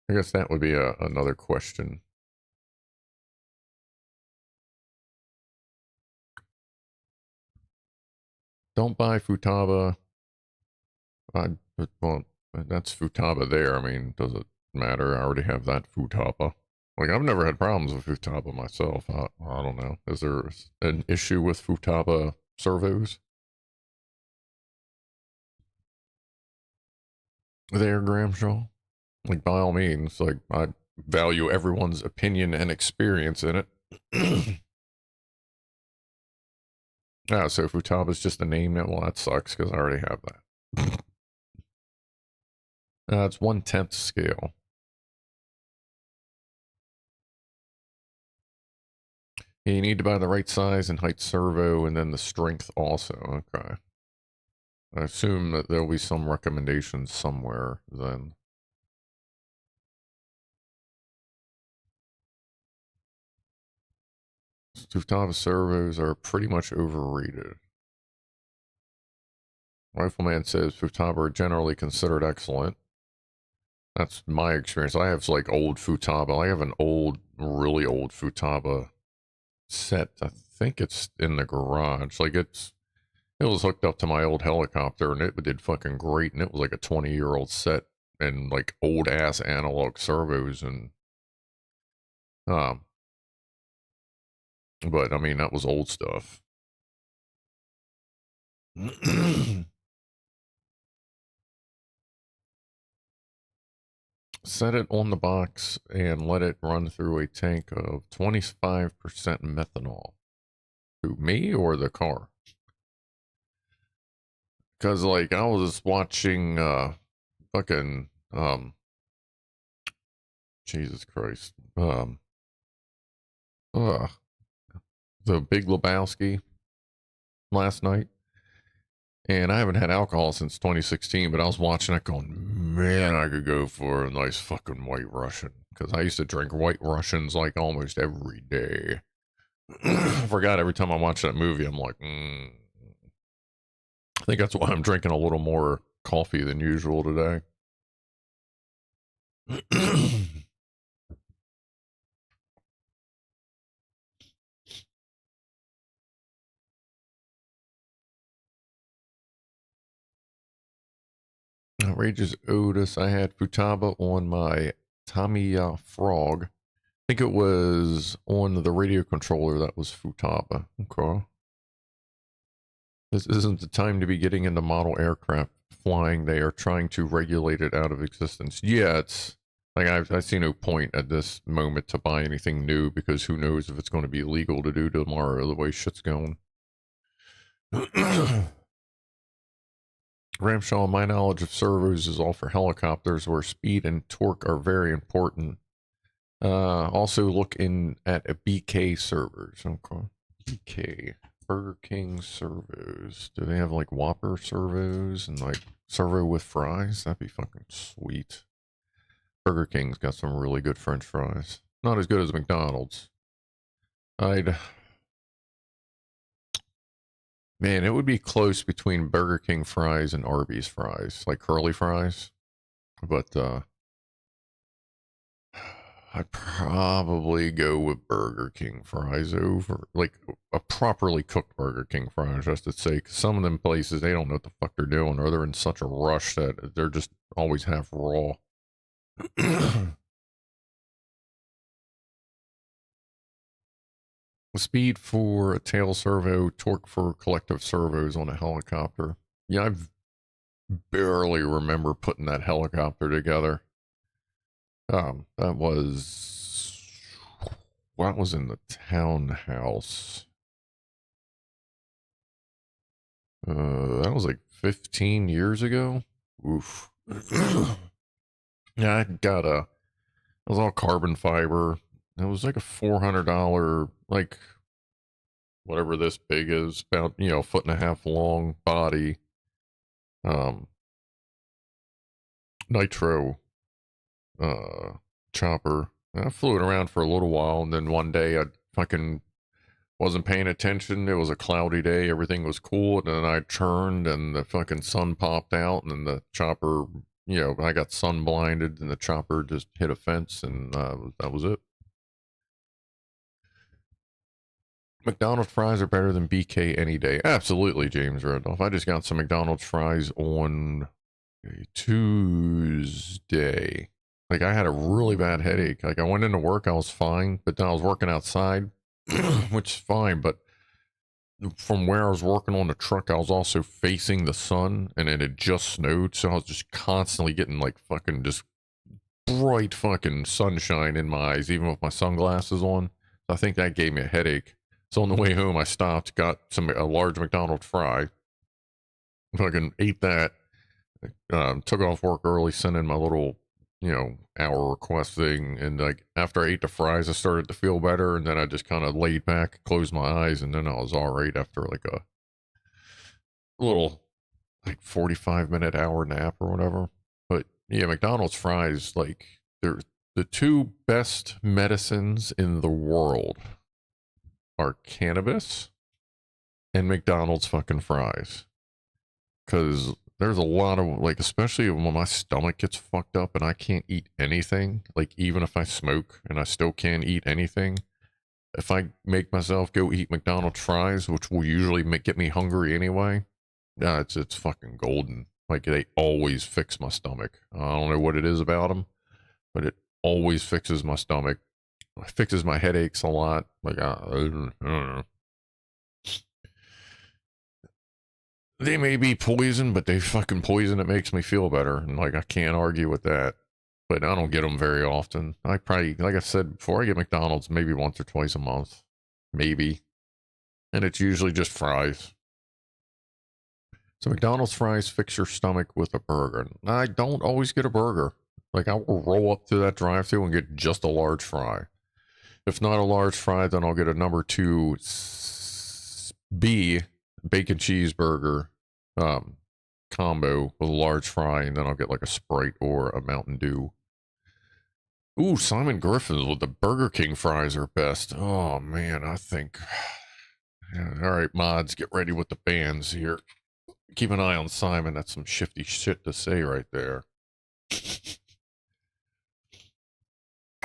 guess that would be another question. Don't buy Futaba. Well, that's Futaba there. I mean, does it matter? I already have that Futaba. Like, I've never had problems with Futaba myself. I don't know. Is there an issue with Futaba servos? There, Gramshaw? Like, by all means, like, I value everyone's opinion and experience in it. Ah, so Futaba's just a name now? Well, that sucks, because I already have that. It's 1/10 scale. You need to buy the right size and height servo, and then the strength also. Okay. I assume that there'll be some recommendations somewhere then. Futaba servos are pretty much overrated. Rifleman says Futaba are generally considered excellent. That's my experience. I have like old Futaba. I have an old, really old Futaba set. I think it's in the garage. Like it was hooked up to my old helicopter and it did fucking great. And it was like a 20-year-old set and like old ass analog servos and but I mean that was old stuff. Set it on the box and let it run through a tank of 25% methanol. Who, me or the car? Because, like, I was watching, fucking, Jesus Christ, the Big Lebowski last night. And I haven't had alcohol since 2016, but I was watching it going, man, I could go for a nice fucking White Russian. Because I used to drink White Russians like almost every day. I forgot every time I watch that movie, I'm like, I think that's why I'm drinking a little more coffee than usual today. Outrageous Otis. I had Futaba on my Tamiya Frog. I think it was on the radio controller that was Futaba. Okay. This isn't the time to be getting into model aircraft flying. They are trying to regulate it out of existence. Yeah, it's like I see no point at this moment to buy anything new because who knows if it's going to be legal to do tomorrow the way shit's going. Ramshaw, my knowledge of servos is all for helicopters where speed and torque are very important. Also look in at a BK servers. Okay. BK. Burger King servos. Do they have like Whopper servos and like servo with fries? That'd be fucking sweet. Burger King's got some really good French fries. Not as good as McDonald's. Man, it would be close between Burger King fries and Arby's fries, like curly fries. But I'd probably go with Burger King fries over, like, a properly cooked Burger King fries, just to say, 'cause some of them places, they don't know what the fuck they're doing, or they're in such a rush that they're just always half raw. Speed for a tail servo, torque for collective servos on a helicopter. Yeah, I barely remember putting that helicopter together. That was in the townhouse. That was like 15 years ago. Oof. Yeah, it was all carbon fiber. It was like a $400, like, whatever this big is, about, a foot and a half long body. Nitro, chopper. I flew it around for a little while, and then one day I fucking wasn't paying attention. It was a cloudy day. Everything was cool. And then I turned and the fucking sun popped out, and then the chopper, I got sun blinded, and the chopper just hit a fence, and that was it. McDonald's fries are better than BK any day. Absolutely, James Randolph. I just got some McDonald's fries on Tuesday. Like, I had a really bad headache. Like, I went into work, I was fine, but then I was working outside, which is fine, but from where I was working on the truck, I was also facing the sun, and it had just snowed, so I was just constantly getting, like, fucking just bright fucking sunshine in my eyes, even with my sunglasses on. So I think that gave me a headache. So on the way home, I stopped, got a large McDonald's fry, fucking ate that, took off work early, sent in my little, hour request thing, and like after I ate the fries, I started to feel better, and then I just kind of laid back, closed my eyes, and then I was all right after like a little, like 45-minute hour nap or whatever. But yeah, McDonald's fries, like, they're the two best medicines in the world are Cannabis and McDonald's fucking fries. Because there's a lot of, like, especially when my stomach gets fucked up and I can't eat anything, like, even if I smoke and I still can't eat anything, if I make myself go eat McDonald's fries, which will usually get me hungry anyway, it's fucking golden. Like, they always fix my stomach. I don't know what it is about them, but it always fixes my stomach. It fixes my headaches a lot. Like, I don't know. They may be poison, but they fucking poison it makes me feel better. And like, I can't argue with that. But I don't get them very often. I probably, like I said before, I get McDonald's maybe once or twice a month. Maybe. And it's usually just fries. So McDonald's fries fix your stomach with a burger. I don't always get a burger. Like, I will roll up to that drive-thru and get just a large fry. If not a large fry, then I'll get a number 2 B bacon cheeseburger combo with a large fry, and then I'll get like a Sprite or a Mountain Dew. Ooh, Simon Griffin's with the Burger King fries are best. Oh man, I think. Yeah, all right, mods, get ready with the bands here. Keep an eye on Simon. That's some shifty shit to say right there.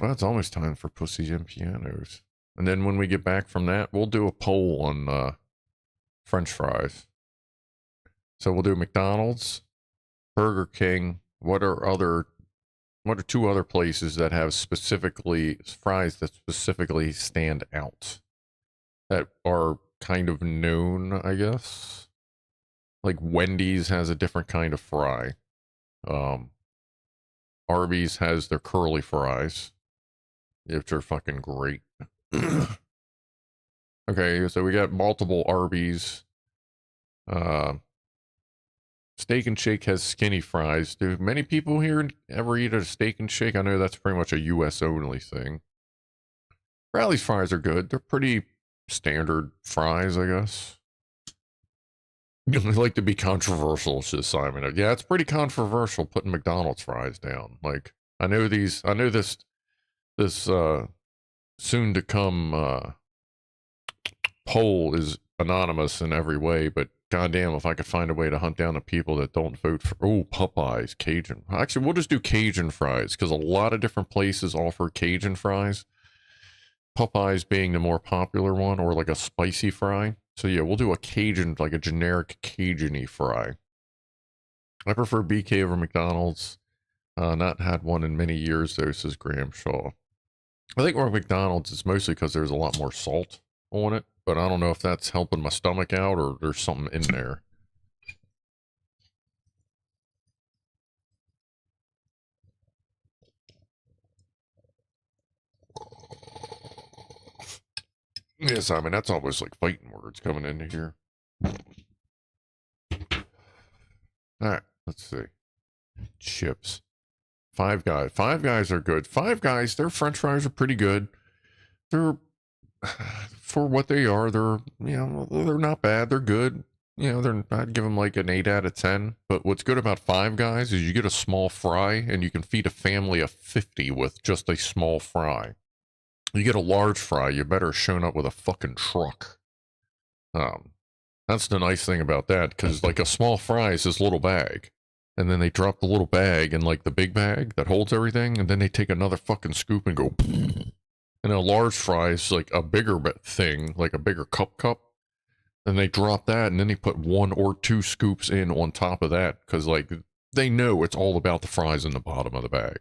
Well, it's almost time for Pussies and Pianos. And then when we get back from that, we'll do a poll on French fries. So we'll do McDonald's, Burger King. What are 2 other places that have specifically fries that specifically stand out, that are kind of known, I guess? Like Wendy's has a different kind of fry. Arby's has their curly fries, which are fucking great. Okay, so we got multiple Arby's. Steak and Shake has skinny fries. Do many people here ever eat a Steak and Shake? I know that's pretty much a U.S. only thing. Rally's fries are good. They're pretty standard fries, I guess. I like to be controversial, says Simon. Yeah, it's pretty controversial putting McDonald's fries down. Like, I know this soon to come poll is anonymous in every way, but goddamn, if I could find a way to hunt down the people that don't vote for, Popeyes, Cajun. Actually, we'll just do Cajun fries because a lot of different places offer Cajun fries. Popeyes being the more popular one, or like a spicy fry. So yeah, we'll do a Cajun, like a generic Cajun-y fry. I prefer BK over McDonald's. Not had one in many years though, says Graham Shaw. I think more McDonald's is mostly because there's a lot more salt on it, but I don't know if that's helping my stomach out or there's something in there. Yes, I mean, that's almost like fighting words coming into here. All right, let's see. Chips. Five Guys. Five Guys are good. Five Guys, their french fries are pretty good. They're, for what they are, they're not bad. They're good. I'd give them like an 8 out of 10. But what's good about Five Guys is you get a small fry and you can feed a family of 50 with just a small fry. You get a large fry, you better shown up with a fucking truck. That's the nice thing about that, because like a small fry is this little bag. And then they drop the little bag in like the big bag that holds everything, and then they take another fucking scoop and go. And a large fry is like a bigger thing, like a bigger cup. And they drop that, and then they put 1 or 2 scoops in on top of that, because like they know it's all about the fries in the bottom of the bag.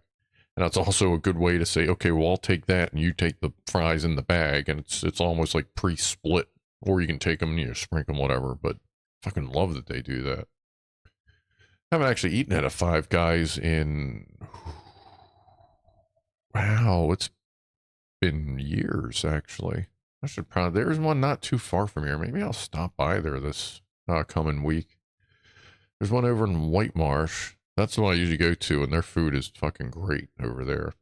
And that's also a good way to say, okay, well, I'll take that, and you take the fries in the bag, and it's almost like pre-split. Or you can take them and sprinkle them, whatever. But I fucking love that they do that. I haven't actually eaten at a Five Guys in... Wow, it's been years, actually. I should probably... There's one not too far from here. Maybe I'll stop by there this coming week. There's one over in White Marsh. That's the one I usually go to, and their food is fucking great over there.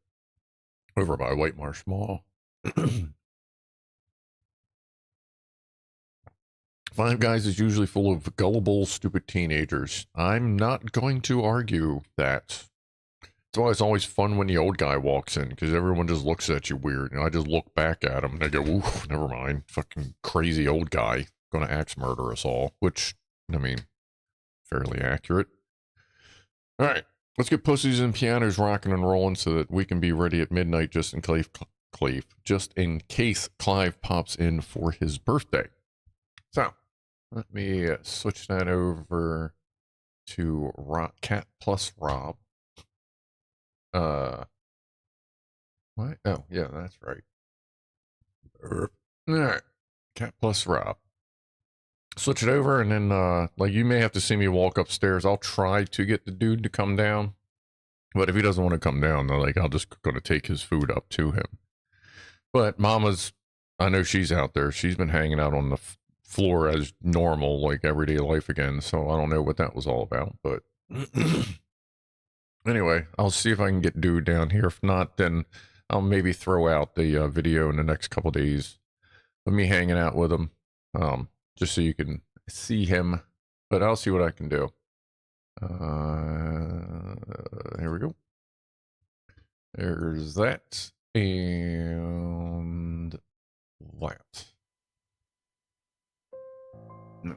Over by White Marsh Mall. Five Guys is usually full of gullible, stupid teenagers. I'm not going to argue that. It's always fun when the old guy walks in, because everyone just looks at you weird. I just look back at him, and I go, oof, never mind. Fucking crazy old guy. Gonna axe murder us all. Which, I mean, fairly accurate. Alright, let's get Pussies and Pianos rocking and rolling so that we can be ready at midnight just in case Clive pops in for his birthday. So, let me switch that over to Cat plus Rob. What? Oh, yeah, that's right. Alright, Cat plus Rob. Switch it over, and then, like, you may have to see me walk upstairs. I'll try to get the dude to come down. But if he doesn't want to come down, then, like, I'll just going to take his food up to him. But Mama's, I know she's out there. She's been hanging out on the floor as normal, like, everyday life again. So I don't know what that was all about. But anyway, I'll see if I can get dude down here. If not, then I'll maybe throw out the video in the next couple days of me hanging out with him. Just so you can see him, but I'll see what I can do. Here we go. There's that, and that. No.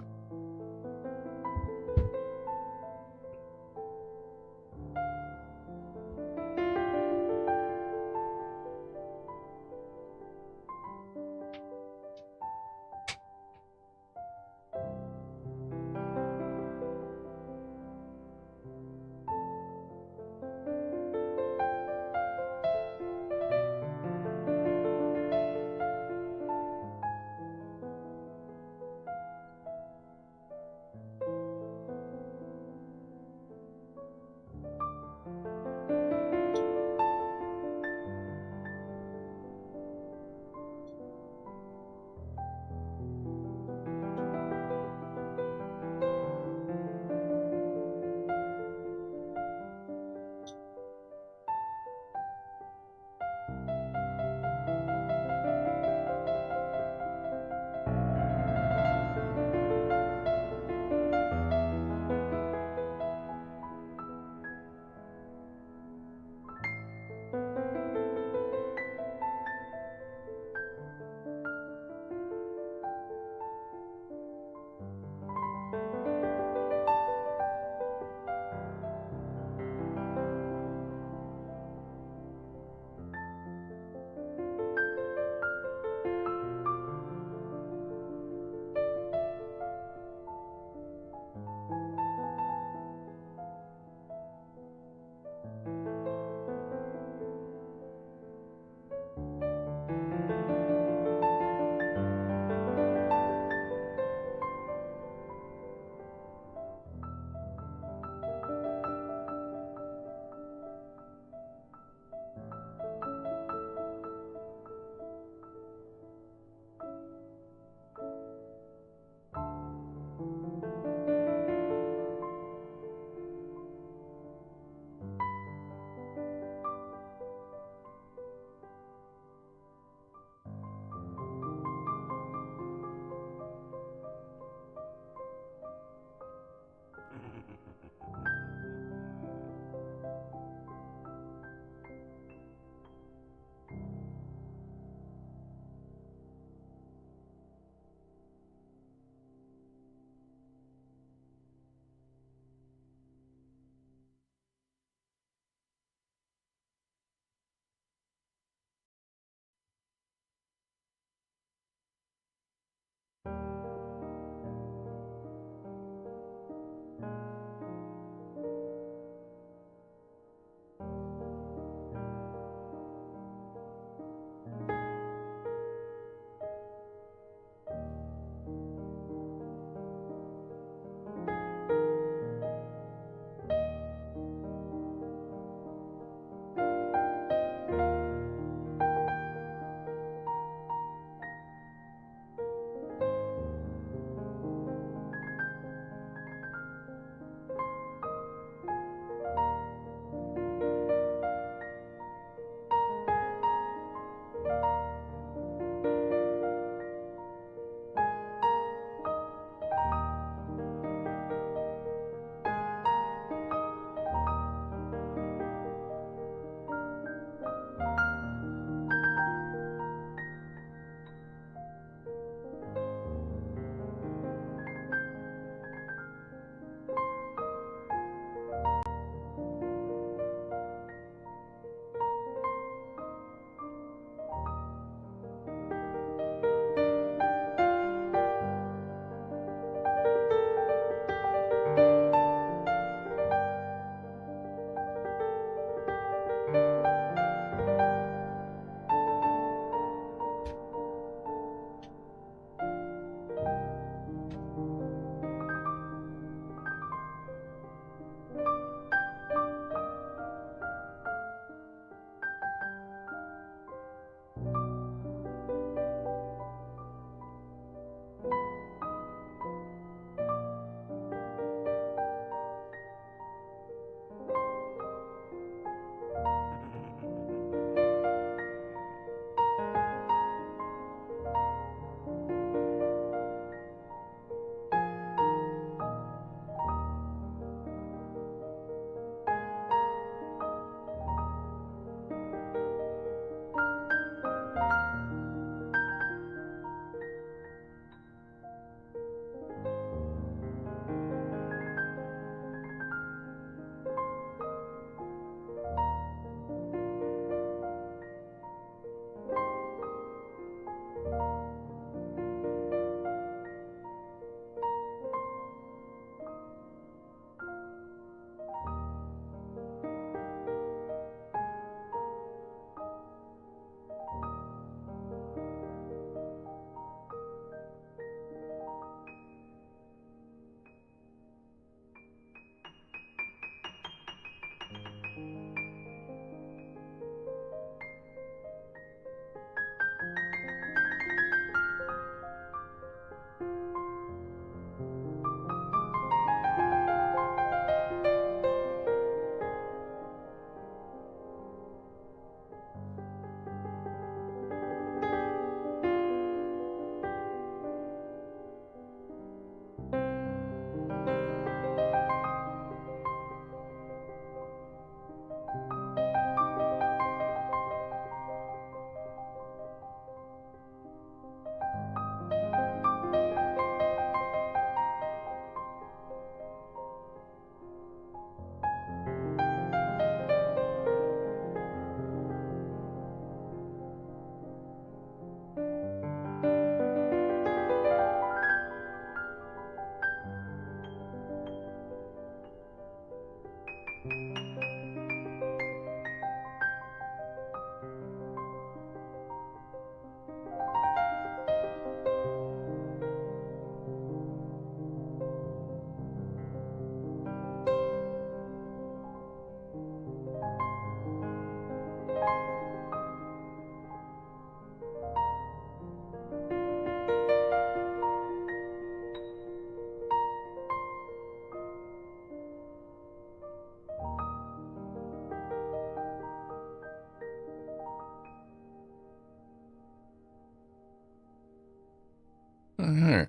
Alright.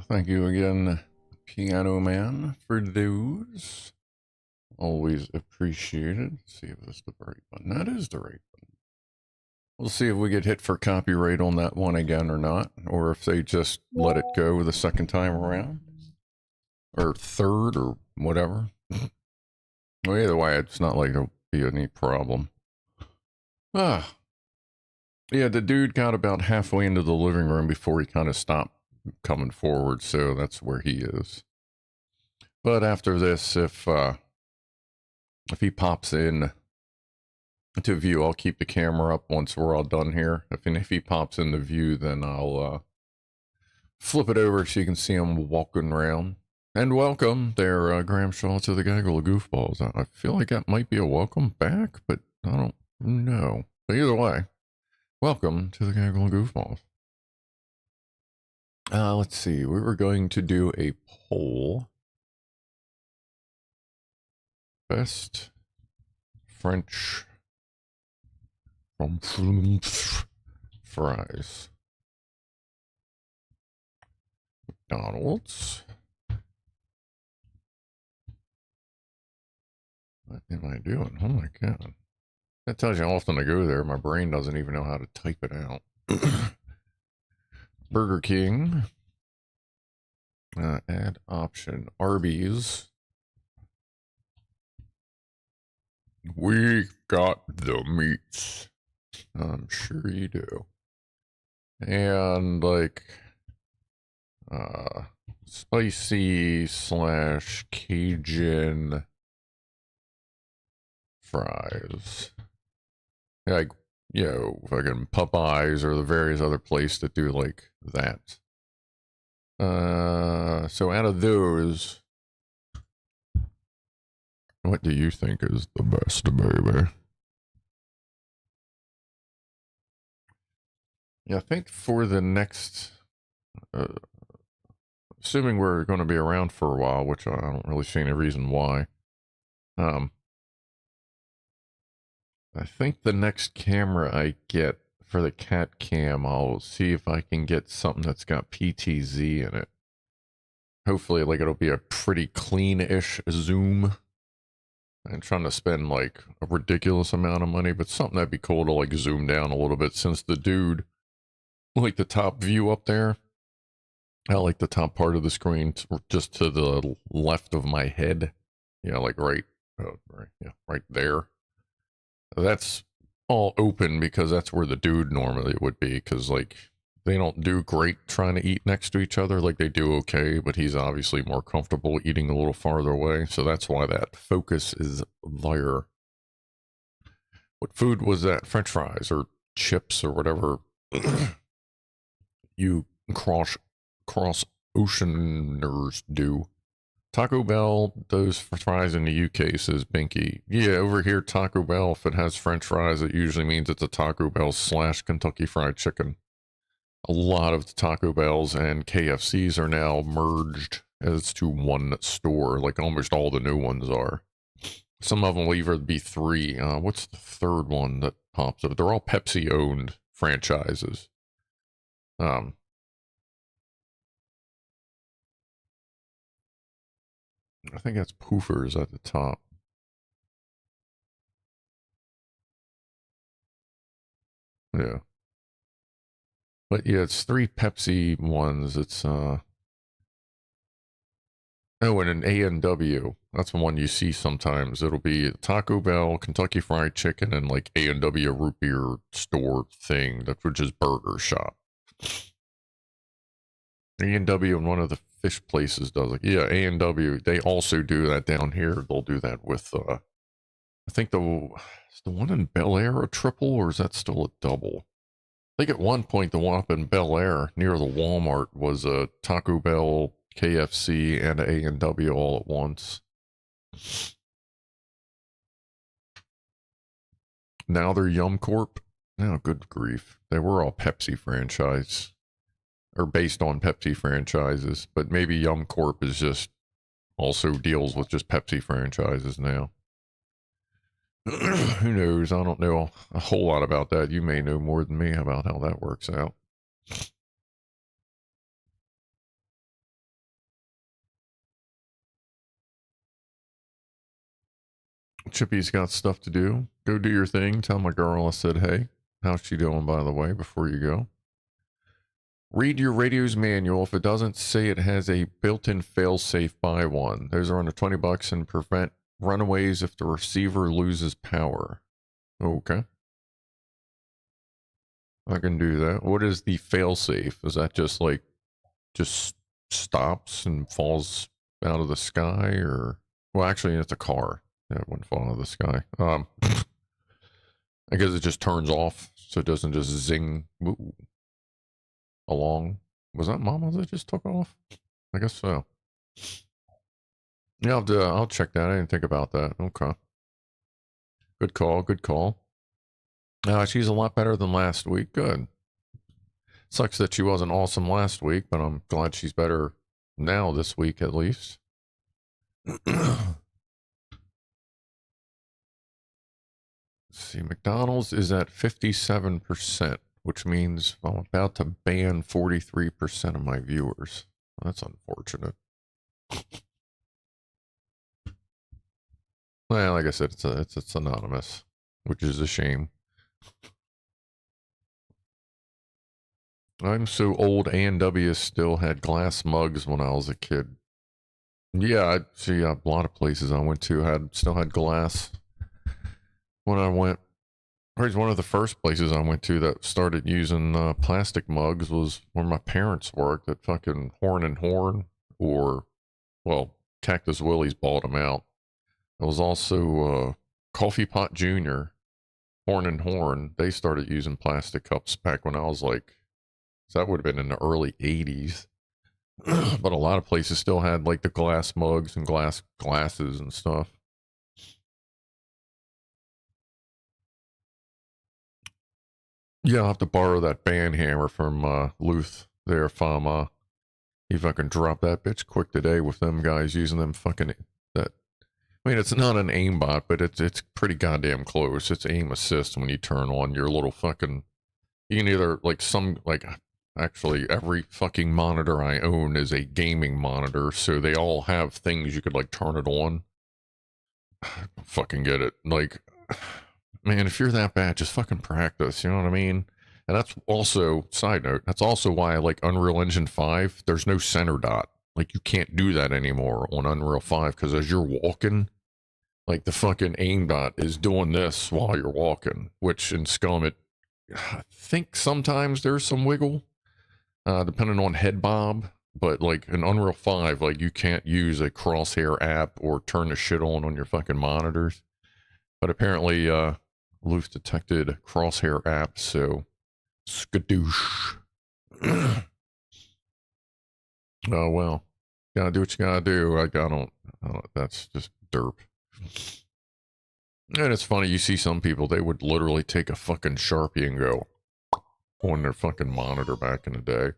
Thank you again, Pianoman, for those. Always appreciated. Let's see if that's the right one. That is the right one. We'll see if we get hit for copyright on that one again or not, or if they just let it go the second time around, or third, or whatever. Well, either way, it's not like there'll be any problem. Ah. Yeah, the dude got about halfway into the living room before he kind of stopped coming forward, so that's where he is. But after this, if he pops in to view, I'll keep the camera up once we're all done here. If he pops in the view, then I'll flip it over so you can see him walking around. And welcome there, Gramshaw, to the Gaggle of Goofballs. I feel like that might be a welcome back, but I don't know. But either way, welcome to the Gaggle of Goofballs. Let's see. We were going to do a poll. Best French fries. McDonald's. What am I doing? Oh my god. That tells you how often I go there. My brain doesn't even know how to type it out. Burger King. Add option. Arby's. We got the meats. I'm sure you do. And like spicy / Cajun fries. Like, you know, fucking Popeyes or the various other places that do like that. So out of those, what do you think is the best, baby? Yeah, I think for the next, assuming we're going to be around for a while, which I don't really see any reason why, I think the next camera I get for the CatCam, I'll see if I can get something that's got PTZ in it. Hopefully, like, it'll be a pretty clean-ish zoom. I'm trying to spend, like, a ridiculous amount of money, but something that'd be cool to, like, zoom down a little bit, since the dude, like, the top view up there, I like the top part of the screen, just to the left of my head. Yeah, like, right there. That's all open because that's where the dude normally would be, because, like, they don't do great trying to eat next to each other. Like, they do okay, but he's obviously more comfortable eating a little farther away, so that's why that focus is there. What food was that? French fries or chips or whatever you cross oceaners do. Taco Bell, those fries in the UK, says Binky. Yeah, over here, Taco Bell, if it has French fries, it usually means it's a Taco Bell / Kentucky Fried Chicken. A lot of the Taco Bells and KFCs are now merged as to one store, like almost all the new ones are. Some of them will even be 3. What's the third one that pops up? They're all Pepsi-owned franchises. I think that's Poofers at the top. Yeah. But yeah, it's 3 Pepsi ones. It's, oh, and an A&W. That's the one you see sometimes. It'll be Taco Bell, Kentucky Fried Chicken, and like A&W root beer store thing, which is Burger Shop. A&W and one of the fish places does it. Yeah, A&W, they also do that down here. They'll do that with, I think is the one in Bel Air a triple, or is that still a double? I think at one point the one up in Bel Air near the Walmart was a Taco Bell, KFC, and A&W all at once. Now they're Yum Corp. Oh, good grief. They were all Pepsi franchise. Or based on Pepsi franchises. But maybe Yum Corp is just also deals with just Pepsi franchises now. Who knows? I don't know a whole lot about that. You may know more than me about how that works out. Chippy's got stuff to do. Go do your thing. Tell my girl I said, hey. How's she doing, by the way, before you go? Read your radio's manual. If it doesn't say it has a built-in fail-safe, buy one. Those are under $20 and prevent runaways if the receiver loses power. Okay. I can do that. What is the fail-safe? Is that just like, just stops and falls out of the sky, or? Well, actually, it's a car. Yeah, it wouldn't fall out of the sky. I guess it just turns off, so it doesn't just zing along. Was that Mama that just took off? I guess so. Yeah, I'll check that. I didn't think about that. Okay. Good call. Good call. She's a lot better than last week. Good. Sucks that she wasn't awesome last week, but I'm glad she's better now this week at least. Let's see, McDonald's is at 57%, which means I'm about to ban 43% of my viewers. Well, that's unfortunate. Well, like I said, it's anonymous, which is a shame. I'm so old. A&W still had glass mugs when I was a kid. Yeah, I see a lot of places I went to still had glass. When I went, one of the first places I went to that started using plastic mugs was where my parents worked at fucking Horn and Horn, or, well, Cactus Willie's bought them out. It was also Coffee Pot Jr., Horn and Horn. They started using plastic cups back when I was like, so that would have been in the early 80s. But a lot of places still had like the glass mugs and glasses and stuff. Yeah, I'll have to borrow that band hammer from Luth there if if I can drop that bitch quick today with them guys using them fucking that. I mean, it's not an aimbot, but it's pretty goddamn close. It's aim assist when you turn on your little fucking. You can either actually every fucking monitor I own is a gaming monitor, so they all have things you could like turn it on. Fucking get it, like. Man, if you're that bad, just fucking practice, you know what I mean? And that's also, side note, that's also why I like Unreal Engine 5, there's no center dot. Like, you can't do that anymore on Unreal 5, because as you're walking, like, the fucking aim dot is doing this while you're walking, which in Scum, I think sometimes there's some wiggle, depending on head bob, but, like, in Unreal 5, like, you can't use a crosshair app or turn the shit on your fucking monitors. But apparently, Luth detected crosshair app, so skadoosh. Oh well, gotta do what you gotta do. I don't. That's just derp. And it's funny, you see some people, they would literally take a fucking Sharpie and go on their fucking monitor back in the day.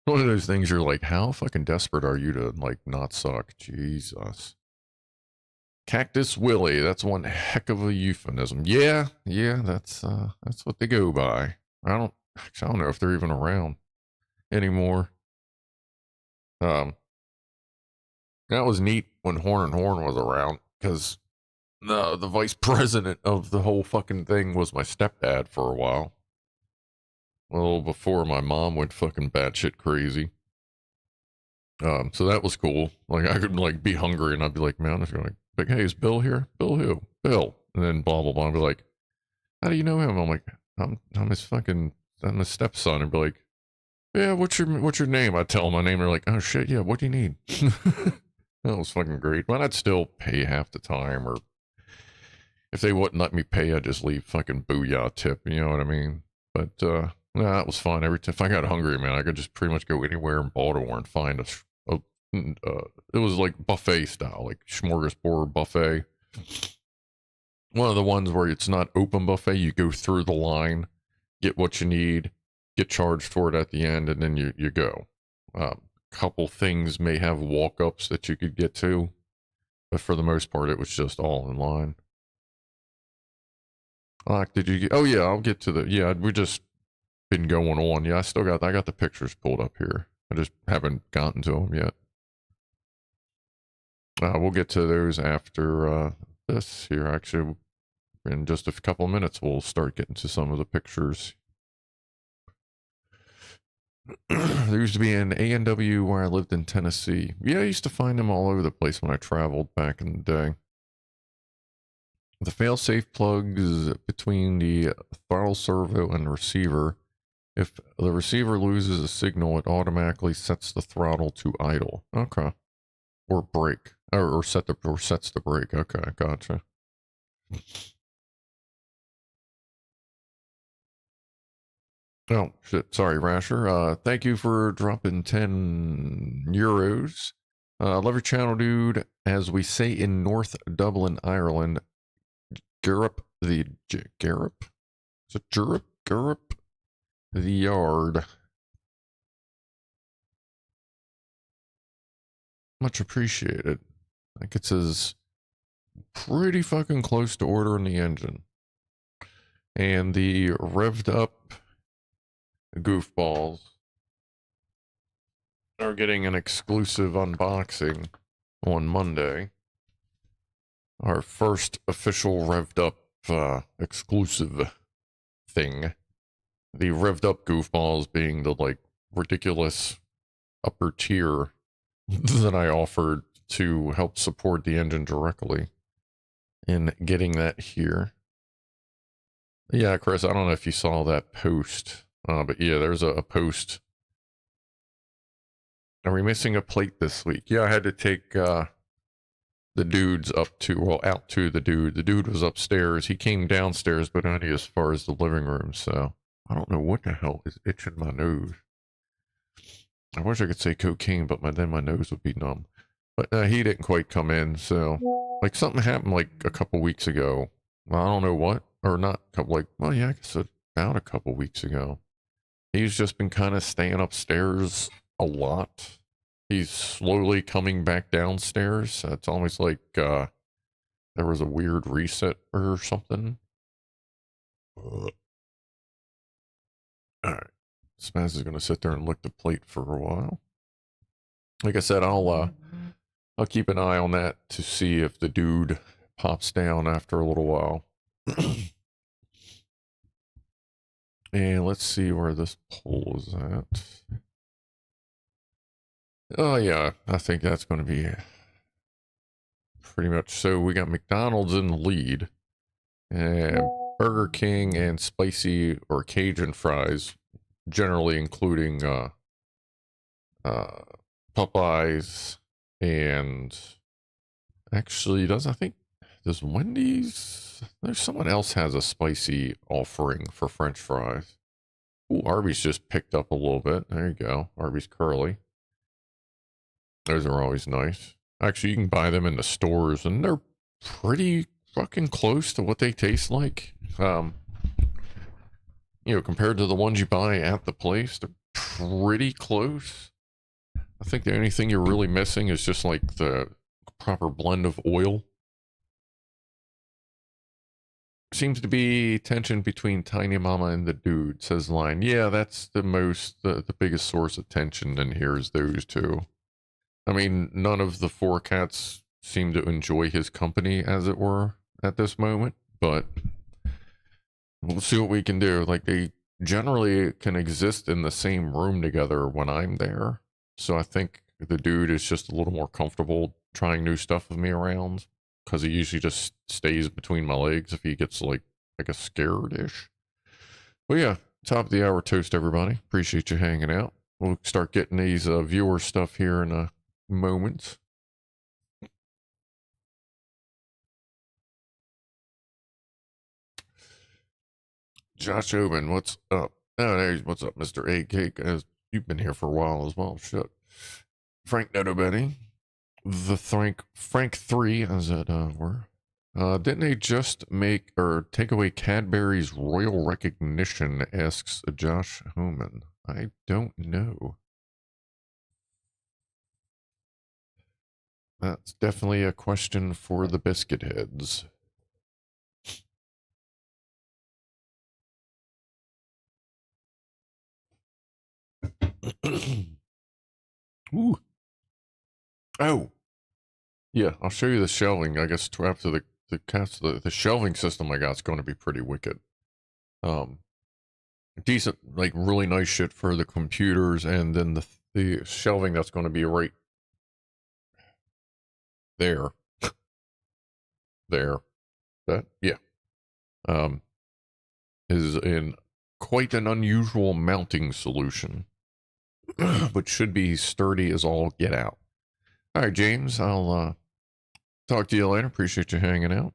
One of those things you're like, how fucking desperate are you to like not suck? Jesus. Cactus Willie, that's one heck of a euphemism. Yeah, that's what they go by. I don't know if they're even around anymore. That was neat when Horn and Horn was around, because the vice president of the whole fucking thing was my stepdad for a while. Well, before my mom went fucking batshit crazy. So that was cool. Like, I could like be hungry and I'd be like, man, if you're like, hey, is Bill here? Bill who? Bill. And then blah, blah, blah. I'd be like, how do you know him? I'm like, I'm his stepson. And be like, yeah, what's your name? I tell him my name. They're like, oh shit, yeah, what do you need? That was fucking great. But I'd still pay half the time, or if they wouldn't let me pay, I'd just leave fucking booyah tip, you know what I mean? But, nah, that was fun. If I got hungry, man, I could just pretty much go anywhere in Baltimore and find it was like buffet style, like smorgasbord buffet. One of the ones where it's not open buffet, you go through the line, get what you need, get charged for it at the end, and then you go. Couple things may have walk-ups that you could get to, but for the most part, it was just all in line. Did you get, oh yeah, I'll get to we just been going on. Yeah, I got the pictures pulled up here. I just haven't gotten to them yet. We'll get to those after this here. Actually, in just a couple of minutes, we'll start getting to some of the pictures. There used to be an A&W where I lived in Tennessee. Yeah, I used to find them all over the place when I traveled back in the day. The fail-safe plugs between the throttle servo and the receiver. If the receiver loses a signal, it automatically sets the throttle to idle. Okay. Or brake. Or sets the brake. Okay, gotcha. Oh, shit. Sorry, Rasher. Thank you for dropping 10 euros. Love your channel, dude. As we say in North Dublin, Ireland, Garrup the... Garrup? Is it Garrup? Garrup the yard. Much appreciated. I think it says pretty fucking close to ordering the engine. And the revved up Goofballs are getting an exclusive unboxing on Monday. Our first official revved up exclusive thing. The revved up Goofballs being the like ridiculous upper tier that I offered to help support the engine directly in getting that here. Yeah, Chris, I don't know if you saw that post, but yeah, there's a post. Are we missing a plate this week? Yeah, I had to take the dudes up to, well, out to the dude. The dude was upstairs. He came downstairs, but only as far as the living room, so I don't know what the hell is itching my nose. I wish I could say cocaine, but then my nose would be numb. But he didn't quite come in, so like something happened like a couple weeks ago. I don't know what, or not a couple, like, well, yeah, I guess about a couple weeks ago. He's just been kind of staying upstairs a lot. He's slowly coming back downstairs. It's almost like there was a weird reset or something. All right. Spaz is going to sit there and lick the plate for a while. Like I said, I'll keep an eye on that to see if the dude pops down after a little while. And let's see where this poll is at. Oh yeah, I think that's going to be pretty much so. We got McDonald's in the lead, and Burger King and spicy or Cajun fries, generally including Popeyes, and actually I think does Wendy's, there's someone else has a spicy offering for French fries. Ooh, Arby's just picked up a little bit. There you go, Arby's curly. Those are always nice. Actually, you can buy them in the stores, and they're pretty fucking close to what they taste like. You know, compared to the ones you buy at the place, they're pretty close. I think the only thing you're really missing is just like the proper blend of oil. Seems to be tension between Tiny Mama and the dude, says Line. Yeah, that's the biggest source of tension in here is those two. I mean, none of the four cats seem to enjoy his company, as it were, at this moment, but we'll see what we can do. Like, they generally can exist in the same room together when I'm there, so I think the dude is just a little more comfortable trying new stuff with me around, because he usually just stays between my legs if he gets, like I guess, scared-ish. But yeah, top of the hour toast, everybody. Appreciate you hanging out. We'll start getting these viewer stuff here in a moment. Josh Oben, what's up? Oh, there's what's up, Mr. A Cake. As you've been here for a while as well. Shit. Frank Neto Benny. The Frank 3, as it were. Didn't they just make or take away Cadbury's royal recognition? Asks Josh Homan. I don't know. That's definitely a question for the biscuit heads. Ooh. Oh. Yeah, I'll show you the shelving, I guess, after the the shelving system I got is going to be pretty wicked. Decent, like really nice shit for the computers, and then the shelving that's going to be right there. There. That, yeah. Is in quite an unusual mounting solution, but should be sturdy as all get out. All right, James, I'll talk to you later. Appreciate you hanging out.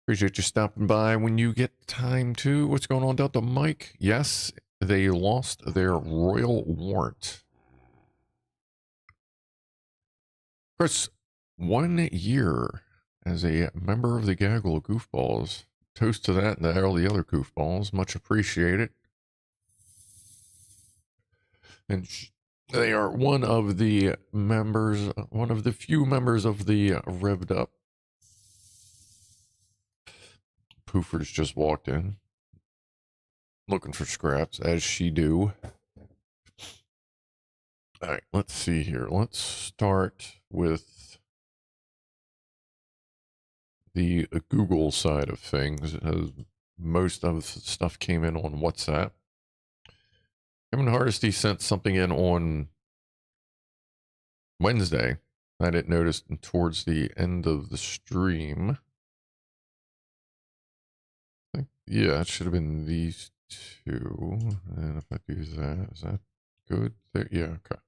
Appreciate you stopping by when you get time to. What's going on, Delta Mike? Yes, they lost their royal warrant. Chris, 1 year as a member of the Gaggle Goofballs. Toast to that and all the other Goofballs. Much appreciated. And they are one of the members, one of the few members of the Revved Up. Poofers just walked in, looking for scraps, as she do. All right, let's see here. Let's start with the Google side of things. Most of the stuff came in on WhatsApp. Kevin Hardesty sent something in on Wednesday. I didn't notice towards the end of the stream. Yeah, it should have been these two. And if I do that, is that good? There, yeah, okay.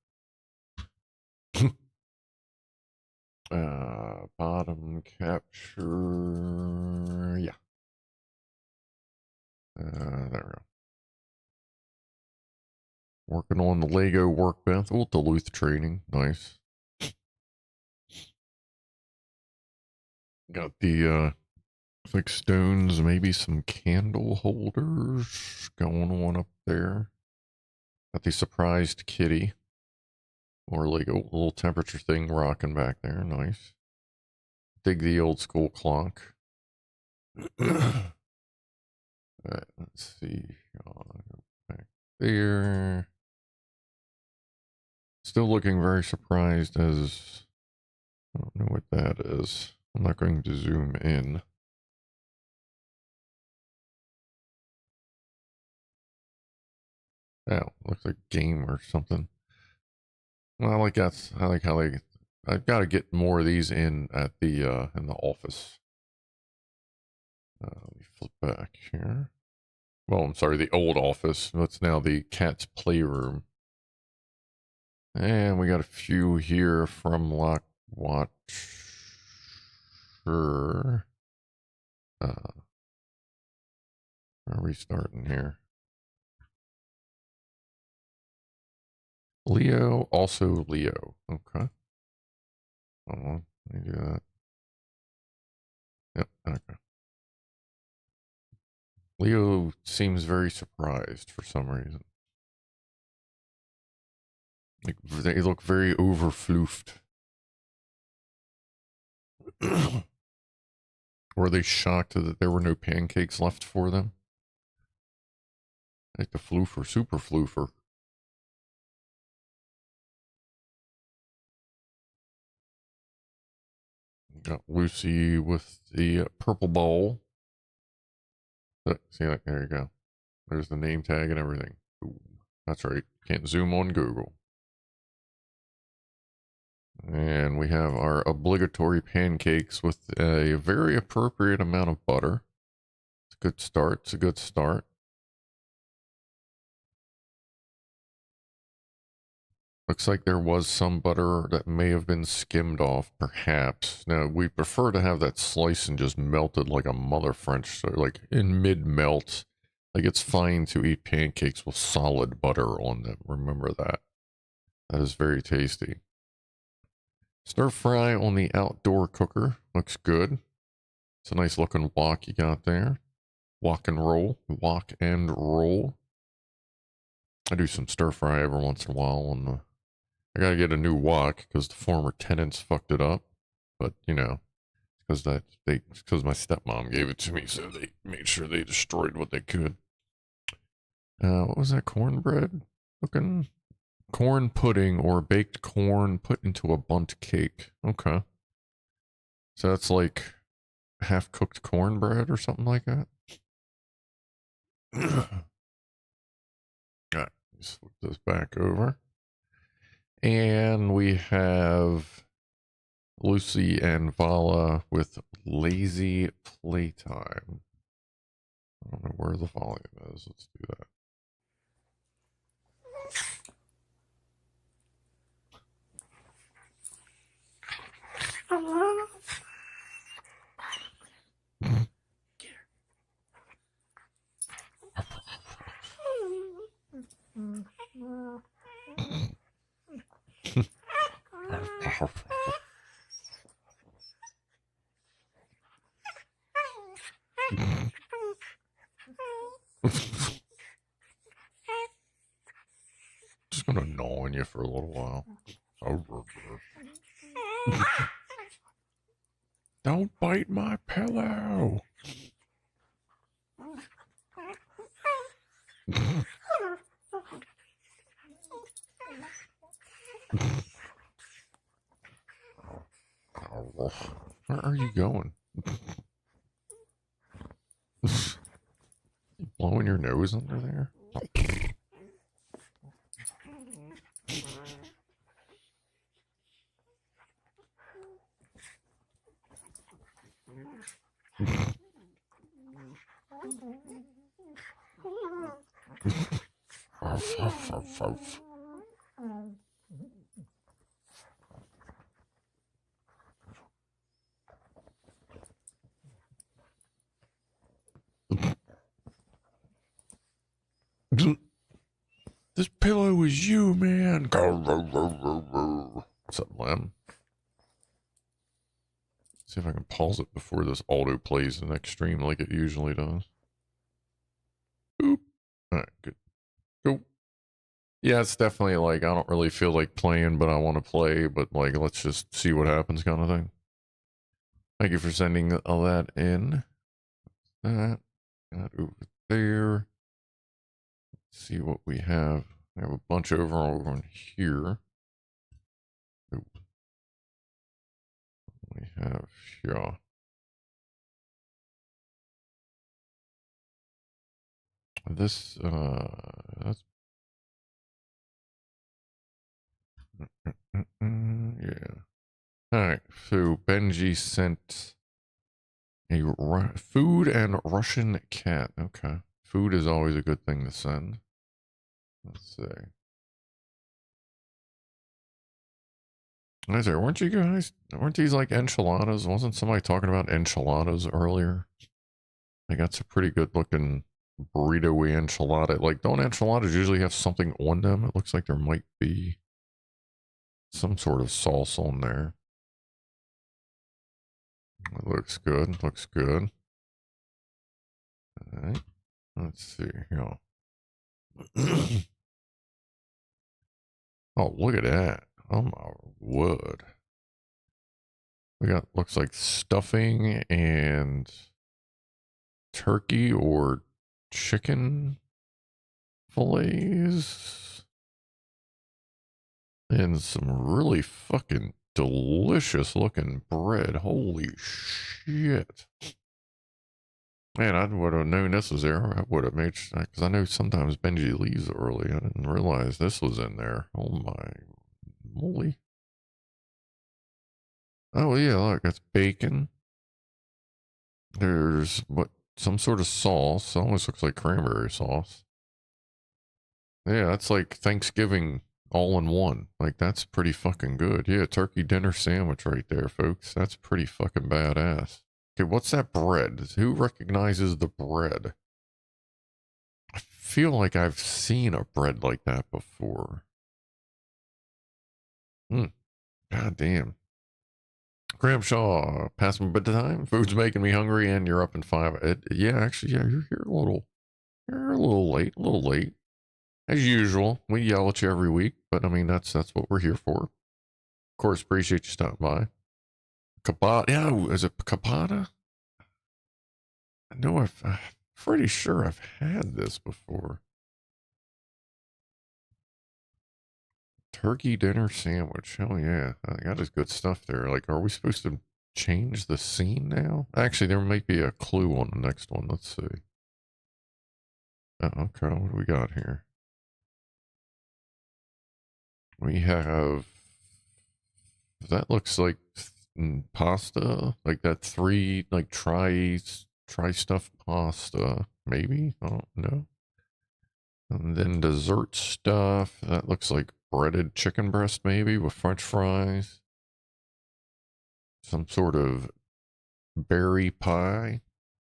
Bottom capture. Yeah. There we go. Working on the Lego workbench. Oh, Duluth training. Nice. Got the like stones, maybe some candle holders going on up there. Got the surprised kitty. Or like a little temperature thing rocking back there. Nice. Dig the old school clock. Alright, let's see. Back there. Still looking very surprised as I don't know what that is. I'm not going to zoom in. Oh, looks like game or something. Well, I like that. I like how I've got to get more of these in at the in the office. Let me flip back here. Well, I'm sorry, the old office. That's now the cat's playroom. And we got a few here from Lock Watcher. Are we starting here? Leo, also Leo. Okay. Hold on. Let me do that. Yep, okay. Leo seems very surprised for some reason. Like, they look very overfloofed. Were they shocked that there were no pancakes left for them? Like the floofer, super floofer. Got Lucy with the purple bowl. See, there you go. There's the name tag and everything. Ooh, that's right. Can't zoom on Google. And we have our obligatory pancakes with a very appropriate amount of butter. It's a good start. It's a good start. Looks like there was some butter that may have been skimmed off, perhaps. Now, we prefer to have that slice and just melted like a mother French, so like in mid-melt. Like, it's fine to eat pancakes with solid butter on them. Remember that. That is very tasty. Stir fry on the outdoor cooker. Looks good. It's a nice looking wok you got there. Wok and roll. Wok and roll. I do some stir fry every once in a while on the... I gotta get a new wok because the former tenants fucked it up. But, you know, because my stepmom gave it to me, so they made sure they destroyed what they could. What was that cornbread looking? Corn pudding or baked corn put into a bundt cake. Okay. So that's like half-cooked cornbread or something like that. All right, let's flip this back over. And we have Lucy and Vala with Lazy Playtime. I don't know where the volume is. Let's do that. Just gonna gnaw on you for a little while. Don't bite my pillow. Where are you going? You blowing your nose under there? This pillow is you, man. What's up, Lem? See if I can pause it before this auto plays the next stream like it usually does. Boop. Alright, good. Go. Yeah, it's definitely like, I don't really feel like playing, but I want to play, but like, let's just see what happens kind of thing. Thank you for sending all that in. That over there. Let's see what we have. We have a bunch over in here. Oop. We have here. This, that's, yeah. Alright, so Benji sent a food and Russian cat. Okay. Food is always a good thing to send. Let's see. I say, weren't these like enchiladas? Wasn't somebody talking about enchiladas earlier? Like, that's a pretty good looking burrito-y enchilada. Like, don't enchiladas usually have something on them? It looks like there might be some sort of sauce on there. It looks good. Looks good. All right. Let's see here. Oh, look at that. Oh my word. We got, looks like stuffing and turkey or chicken fillets. And some really fucking delicious looking bread. Holy shit. Man, I would have known this was there. I would have made sure, because I know sometimes Benji leaves early. I didn't realize this was in there. Oh my moly. Oh yeah, look, that's bacon. There's some sort of sauce. It almost looks like cranberry sauce. Yeah, that's like Thanksgiving all in one. Like, that's pretty fucking good. Yeah, turkey dinner sandwich right there, folks. That's pretty fucking badass. Okay, what's that bread? Who recognizes the bread? I feel like I've seen a bread like that before. God damn. Gramshaw, past my bedtime. Food's making me hungry, and you're up in 5. Yeah, actually, yeah, you're a little late, a little late. As usual, we yell at you every week, but I mean, that's what we're here for. Of course, appreciate you stopping by. Kabata, yeah, is it Kabata? I know I'm pretty sure I've had this before. Turkey dinner sandwich. Hell yeah. I got this good stuff there. Like, are we supposed to change the scene now? Actually, there might be a clue on the next one. Let's see. Oh, okay, what do we got here? We have... That looks like pasta. Like that three, like tri-stuffed pasta. Maybe? I don't know. And then dessert stuff. That looks like breaded chicken breast maybe with french fries. Some sort of berry pie.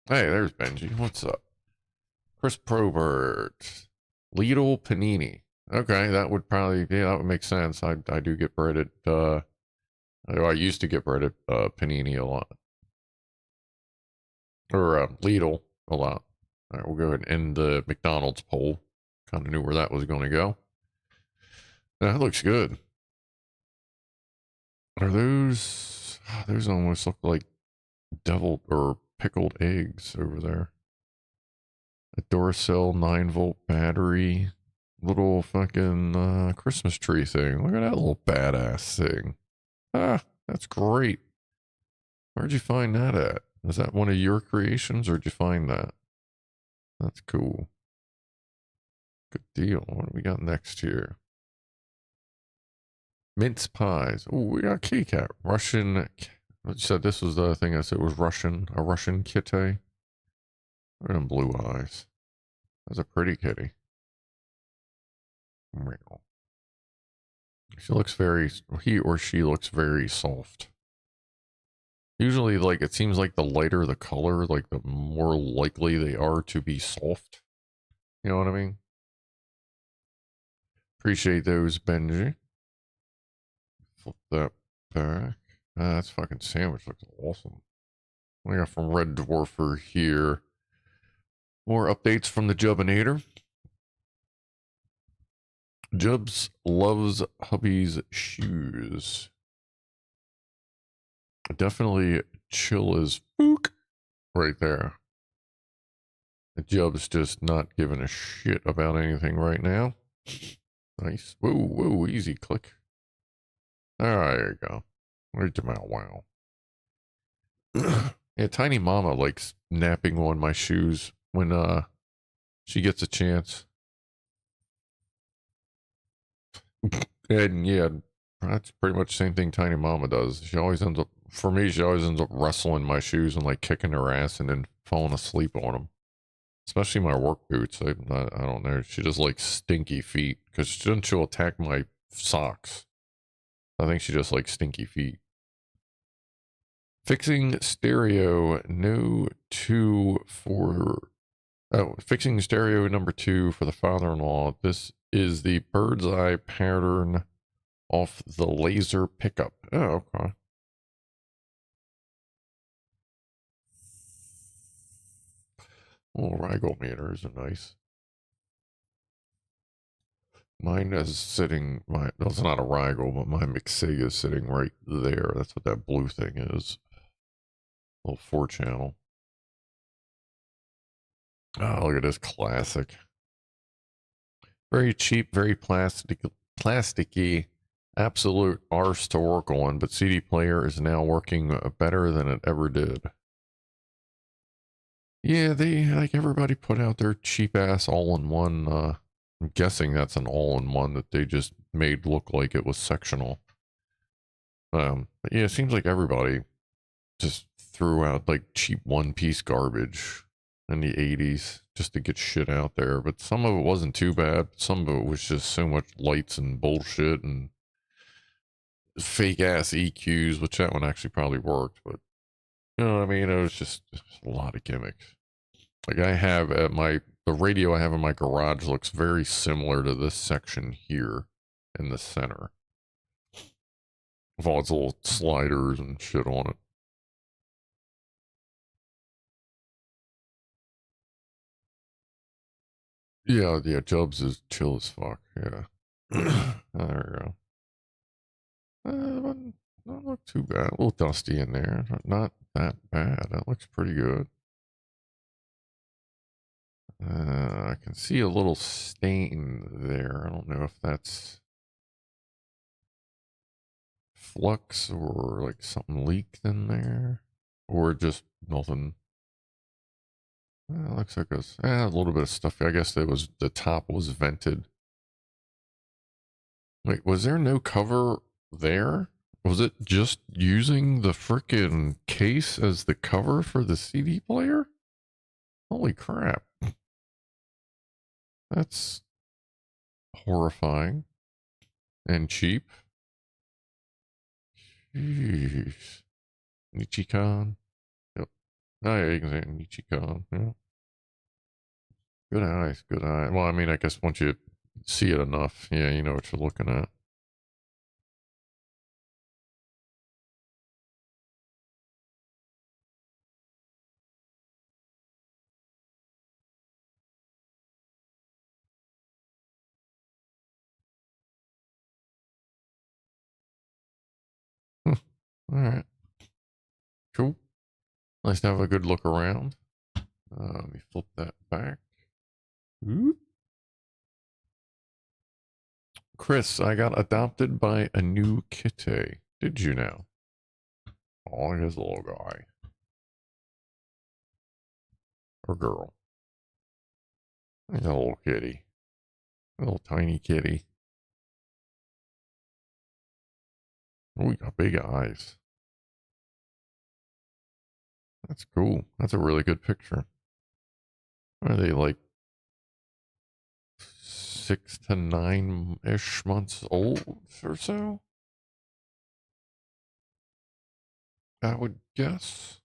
Hey, there's Benji. What's up? Chris Probert. Lidl panini. Okay, that would probably, yeah, that would make sense. I do get breaded, I used to get breaded panini a lot. Or Lidl a lot. All right, we'll go ahead and end the McDonald's poll. Kind of knew where that was going to go. That looks good. Are those... Those almost look like deviled or pickled eggs over there. A Duracell 9-volt battery. Little fucking Christmas tree thing. Look at that little badass thing. Ah, that's great. Where'd you find that at? Is that one of your creations or did you find that? That's cool. Good deal. What do we got next here? Mince pies. Oh, we got kitty cat. Russian. You said this was the thing I said was Russian. A Russian kitty. Look at them blue eyes. That's a pretty kitty. She looks very, he or she looks very soft. Usually, like, it seems like the lighter the color, like, the more likely they are to be soft. You know what I mean? Appreciate those, Benji. Flip that back. Ah, that's fucking sandwich. Looks awesome. We got from Red Dwarfer here. More updates from the Jubinator. Jubs loves hubby's shoes. Definitely chill as spook right there. Jub's just not giving a shit about anything right now. Nice. Whoa, whoa, easy click. There you go. Right to my wow. Yeah, Tiny Mama likes napping on my shoes when she gets a chance. And yeah, that's pretty much the same thing Tiny Mama does. She always ends up, for me, she always ends up wrestling my shoes and like kicking her ass and then falling asleep on them. Especially my work boots. I don't know. She just likes stinky feet because she'll attack my socks. I think she just likes stinky feet. Fixing stereo, no 2 for... Oh, fixing stereo number 2 for the father-in-law. This is the bird's eye pattern off the laser pickup. Oh, okay. Little Raggle meters are nice. Mine is sitting, no, it's not a Raggle, but my McSig is sitting right there. That's what that blue thing is. Little 4-channel. Oh, look at this classic. Very cheap, very plasticky. Absolute arse to work on, but CD player is now working better than it ever did. Yeah, they, like everybody put out their cheap ass all-in-one, I'm guessing that's an all-in-one that they just made look like it was sectional. But yeah, it seems like everybody just threw out like cheap one-piece garbage in the 80s just to get shit out there. But some of it wasn't too bad. Some of it was just so much lights and bullshit and fake ass EQs, which that one actually probably worked. But you know what I mean? It was just a lot of gimmicks. Like I have at the radio I have in my garage looks very similar to this section here in the center. With all its little sliders and shit on it. Yeah, yeah, Jubs is chill as fuck, yeah. There we go. Not look too bad. A little dusty in there. Not that bad. That looks pretty good. I can see a little stain there. I don't know if that's flux or like something leaked in there, or just nothing. Looks like a little bit of stuff. I guess the top was vented. Wait, was there no cover there? Was it just using the frickin' case as the cover for the CD player? Holy crap. That's horrifying and cheap. Jeez. Nichicon. Yep. Oh yeah, you can say Nichicon. Yeah. Good eyes, good eye. Well, I mean, I guess once you see it enough, yeah, you know what you're looking at. All right. Cool. Nice to have a good look around. Let me flip that back. Ooh. Chris, I got adopted by a new kitty. Did you know? Oh, here's a little guy. Or girl. He's a little kitty. A little tiny kitty. Oh, he got big eyes. That's cool. That's a really good picture. Are they like 6 to 9-ish months old or so? I would guess.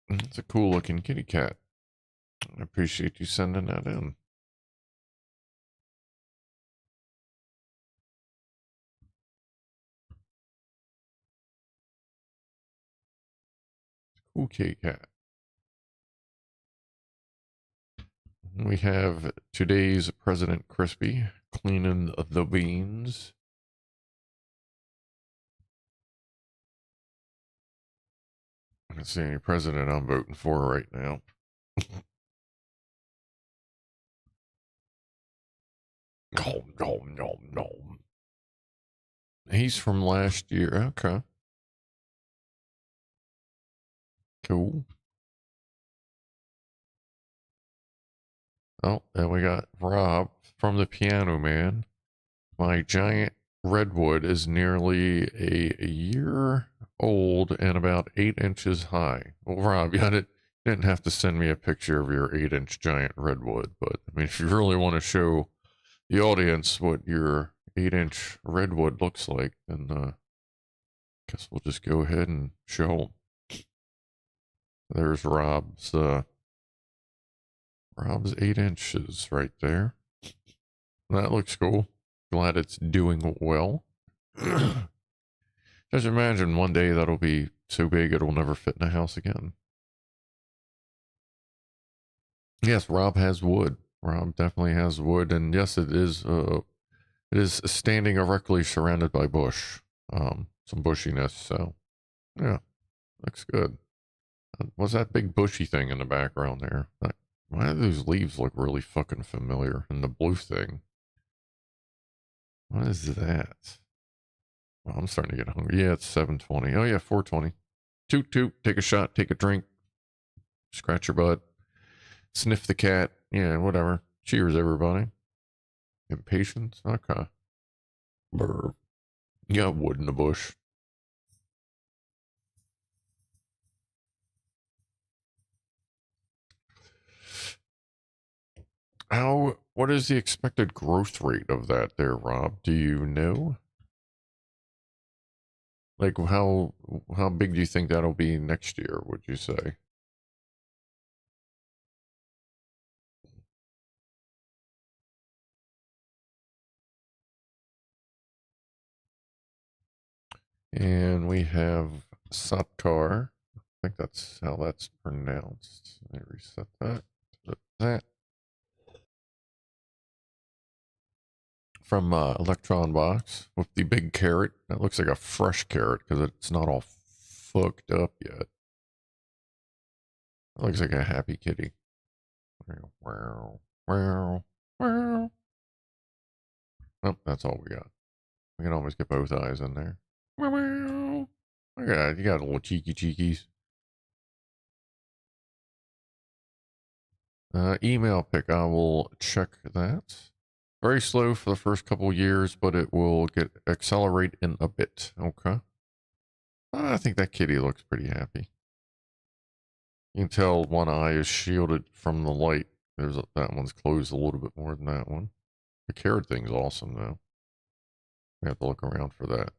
It's a cool looking kitty cat. I appreciate you sending that in. Cool kitty cat. We have today's President Crispy cleaning the beans. I don't see any president I'm voting for right now. Nom, nom, nom, nom. He's from last year. Okay. Cool. Oh, and we got Rob from the Pianoman. My giant redwood is nearly a year old and about 8 inches high. Well, Rob, you didn't have to send me a picture of your 8-inch giant redwood, but I mean, if you really want to show the audience what your 8-inch redwood looks like, then guess we'll just go ahead and show 'em. There's Rob's 8 inches right there. That looks cool. Glad it's doing well. Just imagine one day that'll be so big it'll never fit in a house again. Yes, Rob has wood. Rob definitely has wood, and yes, it is standing erectly surrounded by bush. Some bushiness, so yeah, looks good. What's that big bushy thing in the background there? Why do those leaves look really fucking familiar? And the blue thing. What is that? Oh, I'm starting to get hungry. Yeah, it's 7:20. Oh yeah, 4:20. Toot toot. Take a shot. Take a drink. Scratch your butt. Sniff the cat. Yeah, whatever. Cheers, everybody. Impatience. Okay. Brr. You got wood in the bush. What is the expected growth rate of that there, Rob? Do you know? Like how big do you think that'll be next year, would you say? And we have Satkar. I think that's how that's pronounced. Let me reset that. That. From Electron Box with the big carrot. That looks like a fresh carrot because it's not all fucked up yet. It looks like a happy kitty. Wow, wow, wow. Oh, that's all we got. We can almost get both eyes in there. Meow, meow. Look at that. You got little cheekies. Email pick. I will check that. Very slow for the first couple years, but it will accelerate in a bit. Okay. I think that kitty looks pretty happy. You can tell one eye is shielded from the light. That one's closed a little bit more than that one. The carrot thing's awesome though. We have to look around for that.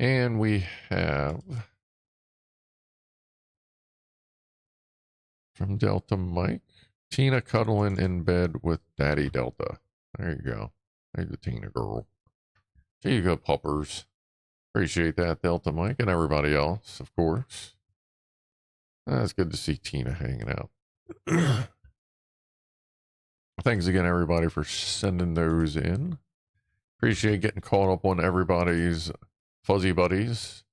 And we have from Delta Mike, Tina cuddling in bed with Daddy Delta. There you go. There's the Tina girl. There you go, puppers. Appreciate that, Delta Mike, and everybody else, of course. It's good to see Tina hanging out. Thanks again, everybody, for sending those in. Appreciate getting caught up on everybody's fuzzy buddies.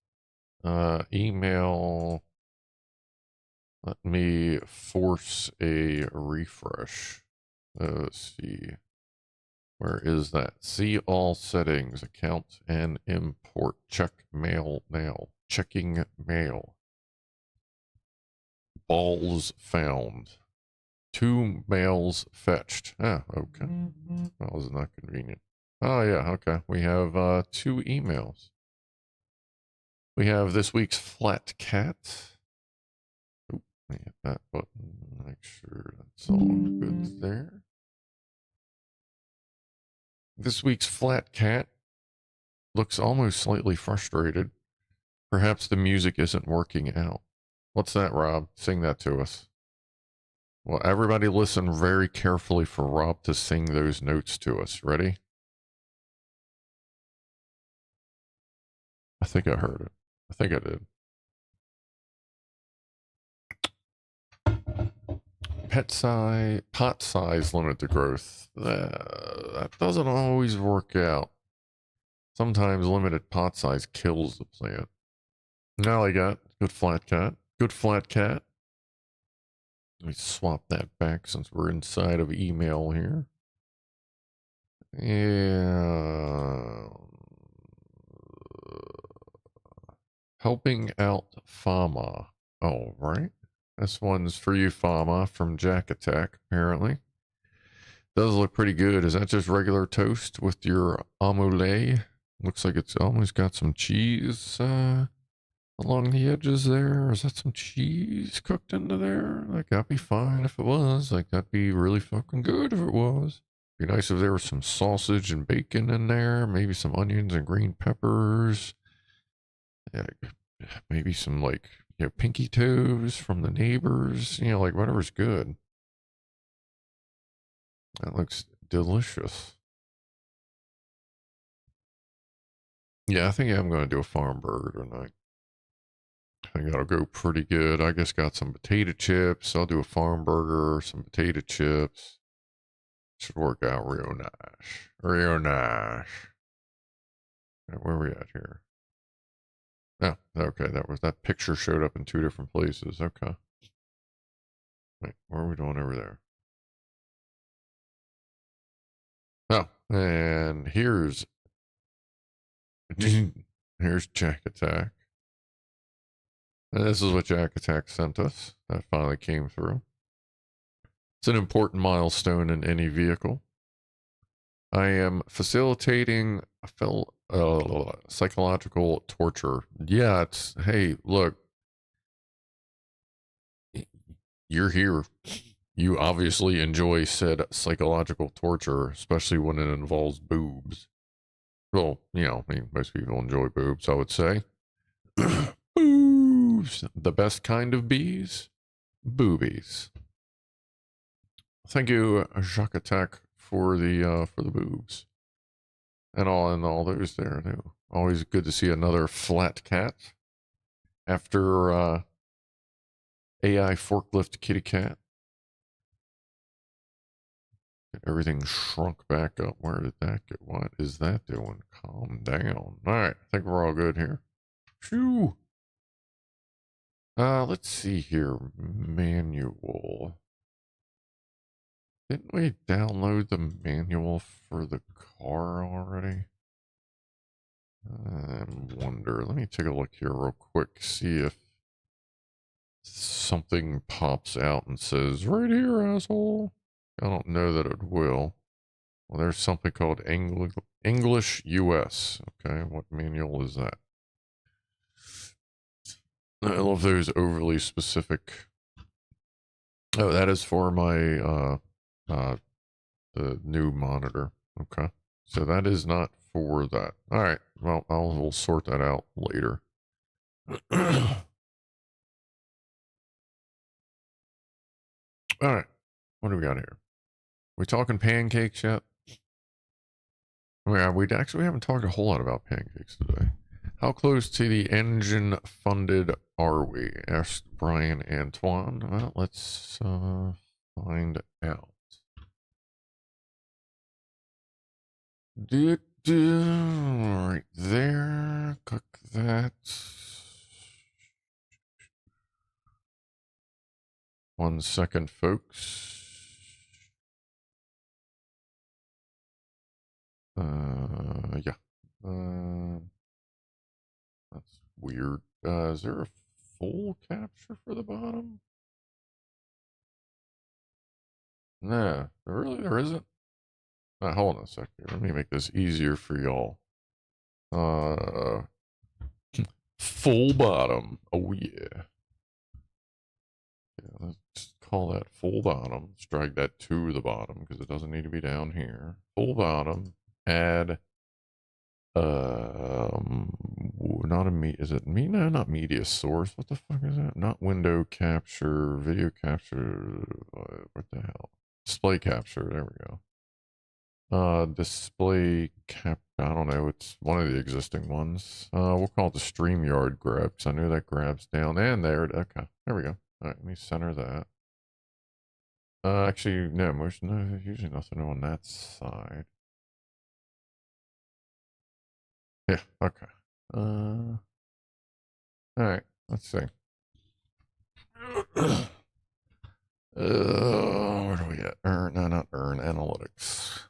Email. Let me force a refresh. Let's see. Where is that? See all settings, account and import. Check mail now. Checking mail. Balls found. 2 mails fetched. Ah, okay. That was not convenient. Oh, yeah, okay. We have 2 emails. We have this week's Flat Cat. Oop, let me hit that button. Make sure that's all good there. This week's Flat Cat looks almost slightly frustrated. Perhaps the music isn't working out. What's that, Rob? Sing that to us. Well, everybody listen very carefully for Rob to sing those notes to us. Ready? I think I heard it. I think I did. Pot size limit to growth. That doesn't always work out. Sometimes limited pot size kills the plant. Now I got good flat cat. Good flat cat. Let me swap that back since we're inside of email here. Yeah. Helping out Fama. Oh, right. This one's for you, Fama, from Jack Attack, apparently. Does look pretty good. Is that just regular toast with your omelette? Looks like it's almost got some cheese along the edges there. Is that some cheese cooked into there? Like, that'd be fine if it was. Like, that'd be really fucking good if it was. Be nice if there was some sausage and bacon in there. Maybe some onions and green peppers. Yeah, maybe some, like, you know, pinky toes from the neighbors. You know, like, whatever's good. That looks delicious. Yeah, I think I'm going to do a farm burger tonight. I think that'll go pretty good. I just got some potato chips. I'll do a farm burger, some potato chips. Should work out real nice. Real nice. Where are we at here? Oh, okay. That picture showed up in 2 different places. Okay. Wait, what are we doing over there? Oh, and here's Jack Attack. And this is what Jack Attack sent us. That finally came through. It's an important milestone in any vehicle. I am facilitating psychological torture. Yeah, hey, look, you're here. You obviously enjoy said psychological torture, especially when it involves boobs. Well, you know, I mean, most people enjoy boobs, I would say. Boobs. The best kind of bees? Boobies. Thank you, Jacques Attack, for the boobs. And all those there too. Always good to see another flat cat. After AI forklift kitty cat. Get everything shrunk back up. Where did that get? What is that doing? Calm down. Alright, I think we're all good here. Phew. Let's see here. Manual. Didn't we download the manual for the car already? I wonder. Let me take a look here real quick, see if something pops out and says, right here, asshole. I don't know that it will. Well, there's something called English US. Okay, what manual is that? I love those overly specific. Oh, that is for my the new monitor. Okay, so that is not for that. All right, well, we'll sort that out later. All right, what do we got here? We talking pancakes yet? Oh, yeah, we haven't talked a whole lot about pancakes today. How close to the engine funded are we? Asked Brian Antoine. Well, let's find out. Right there. Click that. 1 second, folks. Yeah. That's weird. Is there a full capture for the bottom? Nah, there isn't. Hold on a second. Let me make this easier for y'all. Full bottom. Oh yeah. Let's call that full bottom. Let's drag that to the bottom because it doesn't need to be down here. Full bottom. Add not a is it me? No, not media source. What the fuck is that? Not window capture, video capture. What the hell? Display capture. There we go. Display cap. I don't know. It's one of the existing ones. We'll call it the StreamYard grab because I know that grabs down and there. Okay, there we go. All right, let me center that. Actually, no, there's usually nothing on that side. Yeah, okay. All right, let's see. Where do we at? Not earn analytics.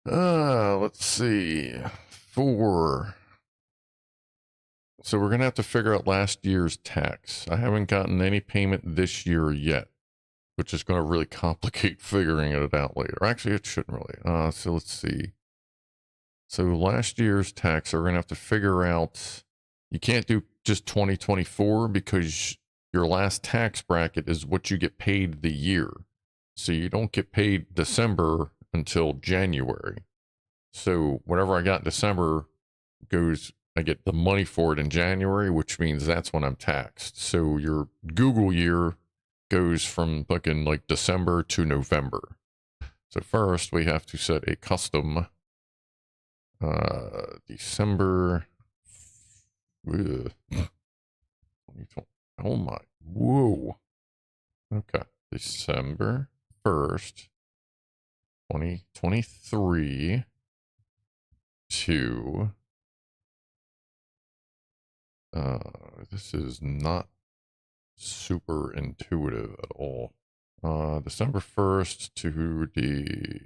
Let's see. So we're gonna have to figure out last year's tax. I haven't gotten any payment this year yet, which is gonna really complicate figuring it out later. Actually, it shouldn't really. So let's see. So last year's tax, we're gonna have to figure out. You can't do just 2024 because your last tax bracket is what you get paid the year. So you don't get paid December until January. So whatever I got in December I get the money for it in January, which means that's when I'm taxed. So your Google year goes from fucking like December to November. So first we have to set a custom December. Oh my, whoa. Okay, December 1st, 2023 to this is not super intuitive at all. December 1st to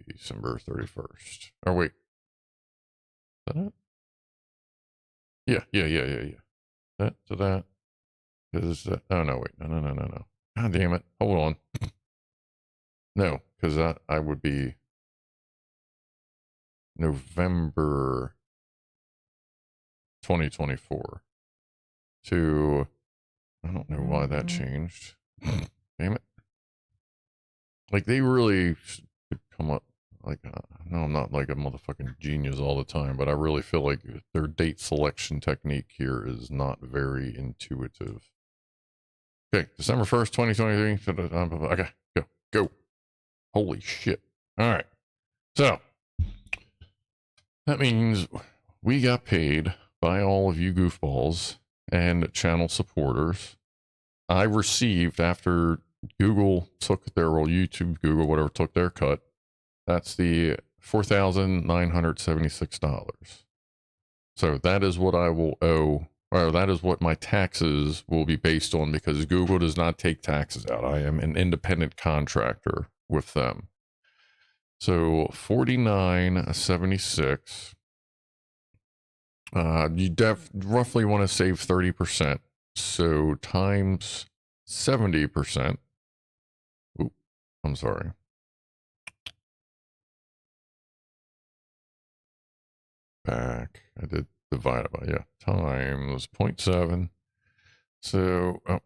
December 31st. Oh wait. Is that it? Yeah. That to that. Is oh no, wait. No. God damn it. Hold on. No, because I would be November 2024 to, I don't know why that changed. Damn it. Like they really should come up, like, no, I'm not like a motherfucking genius all the time, but I really feel like their date selection technique here is not very intuitive. Okay, December 1st, 2023. Okay, go. Holy shit. All right. So that means we got paid by all of you goofballs and channel supporters. I received after Google took their, or YouTube, Google, whatever, took their cut. That's the $4,976. So that is what I will owe Well, that is what my taxes will be based on because Google does not take taxes out. I am an independent contractor with them. So 49.76. You roughly want to save 30%. So times 70%. Oop, I'm sorry. Back. I did divide it by, yeah, times 0.7. So, oh,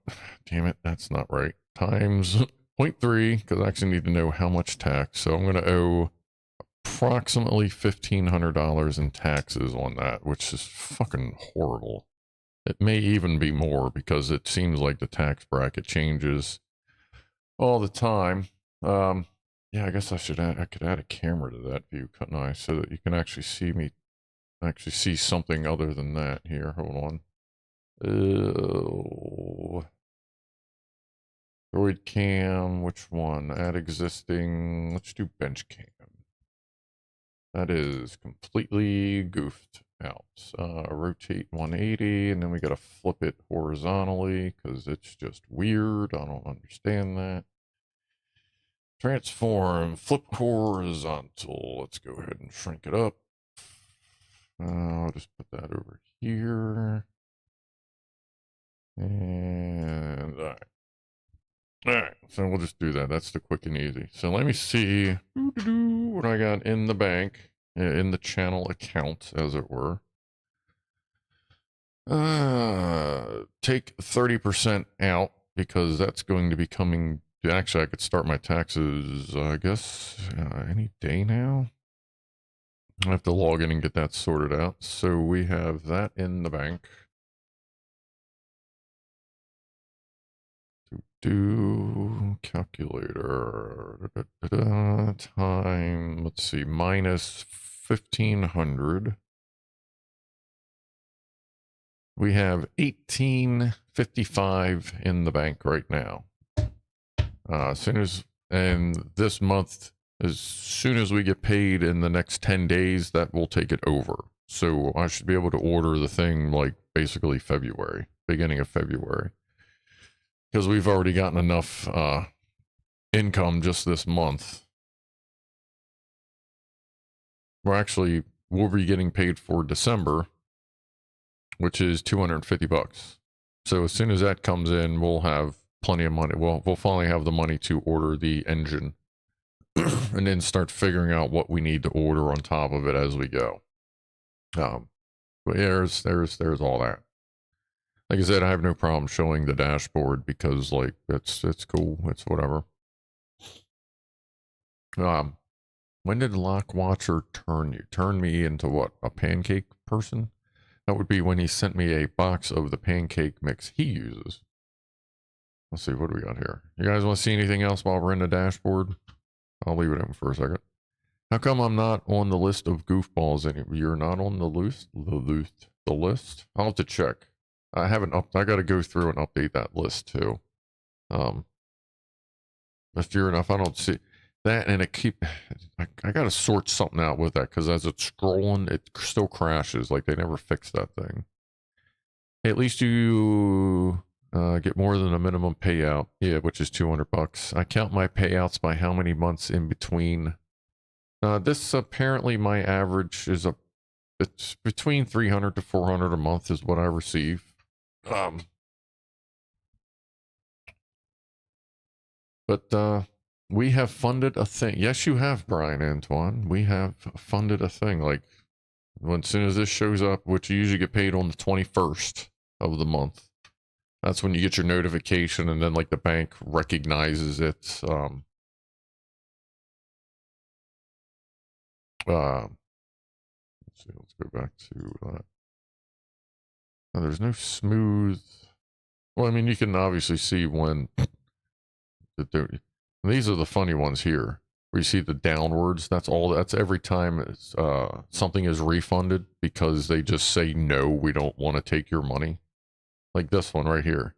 damn it, that's not right. Times 0.3, because I actually need to know how much tax. So I'm going to owe approximately $1,500 in taxes on that, which is fucking horrible. It may even be more because it seems like the tax bracket changes all the time. Yeah, I guess I could add a camera to that view, couldn't I? So that you can actually see me, actually see something other than that here. Hold on. Droid cam, which one? Add existing. Let's do bench cam. That is completely goofed out. Rotate 180, and then we got to flip it horizontally because it's just weird. I don't understand that. Transform, flip horizontal. Let's go ahead and shrink it up. I'll just put that over here. And all right, so we'll just do that. That's the quick and easy. So let me see what I got in the bank, in the channel account, as it were. Take 30% out because that's going to be coming. Actually, I could start my taxes, I guess, any day now. I have to log in and get that sorted out. So we have that in the bank. Do calculator time, let's see, minus 1,500. We have 1855 in the bank right now. And this month, as soon as we get paid in the next 10 days, that will take it over. So I should be able to order the thing like basically February, beginning of February. Because we've already gotten enough income just this month. We'll be getting paid for December, which is $250. So as soon as that comes in, we'll have plenty of money. We'll finally have the money to order the engine and then start figuring out what we need to order on top of it as we go. But there's all that. Like I said, I have no problem showing the dashboard because, like, it's cool. It's whatever. When did Lock Watcher turn you? Turn me into what? A pancake person? That would be when he sent me a box of the pancake mix he uses. Let's see, what do we got here? You guys want to see anything else while we're in the dashboard? I'll leave it in for a second. How come I'm not on the list of goofballs anymore? You're not on the list? The list? I'll have to check. I haven't I got to go through and update that list too. But sure enough, I don't see that, and I got to sort something out with that because as it's scrolling, it still crashes. Like they never fixed that thing. Hey, at least you get more than a minimum payout. Yeah, which is $200. I count my payouts by how many months in between. This apparently my average is it's between 300 to 400 a month is what I receive. But we have funded a thing. Yes, you have, Brian Antoine. We have funded a thing. Like, as soon as this shows up, which you usually get paid on the 21st of the month, that's when you get your notification, and then, like, the bank recognizes it. Let's see, let's go back to that. Now, there's no smooth. Well, I mean, you can obviously see when these are the funny ones here, where you see the downwards. That's every time something is refunded because they just say, no, we don't want to take your money. Like this one right here.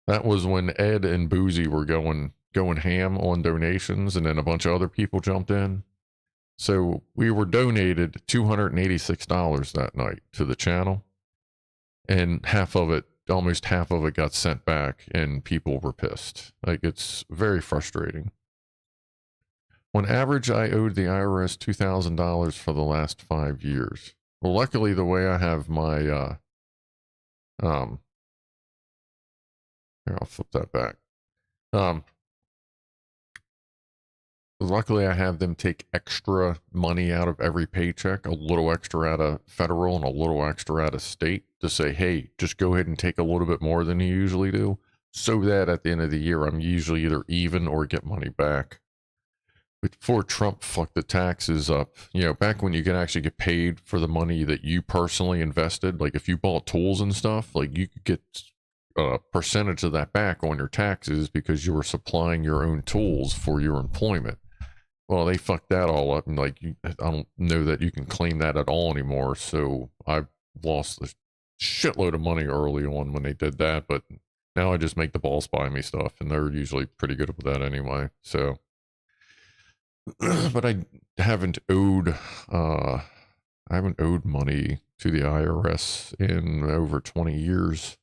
That was when Ed and Boozy were going ham on donations, and then a bunch of other people jumped in. So we were donated $286 that night to the channel. and almost half of it got sent back, and people were pissed. Like, it's very frustrating. On average, I owed the IRS $2,000 for the last 5 years. Well, luckily, the way I have my, here, I'll flip that back. Luckily, I have them take extra money out of every paycheck, a little extra out of federal and a little extra out of state, to say, hey, just go ahead and take a little bit more than you usually do, so that at the end of the year, I'm usually either even or get money back. Before Trump fucked the taxes up, you know, back when you could actually get paid for the money that you personally invested, like if you bought tools and stuff, like you could get a percentage of that back on your taxes because you were supplying your own tools for your employment. Well, they fucked that all up, and like, I don't know that you can claim that at all anymore. So I've lost a shitload of money early on when they did that, but now I just make the boss buy me stuff, and they're usually pretty good with that anyway. So, but I haven't owed money to the IRS in over 20 years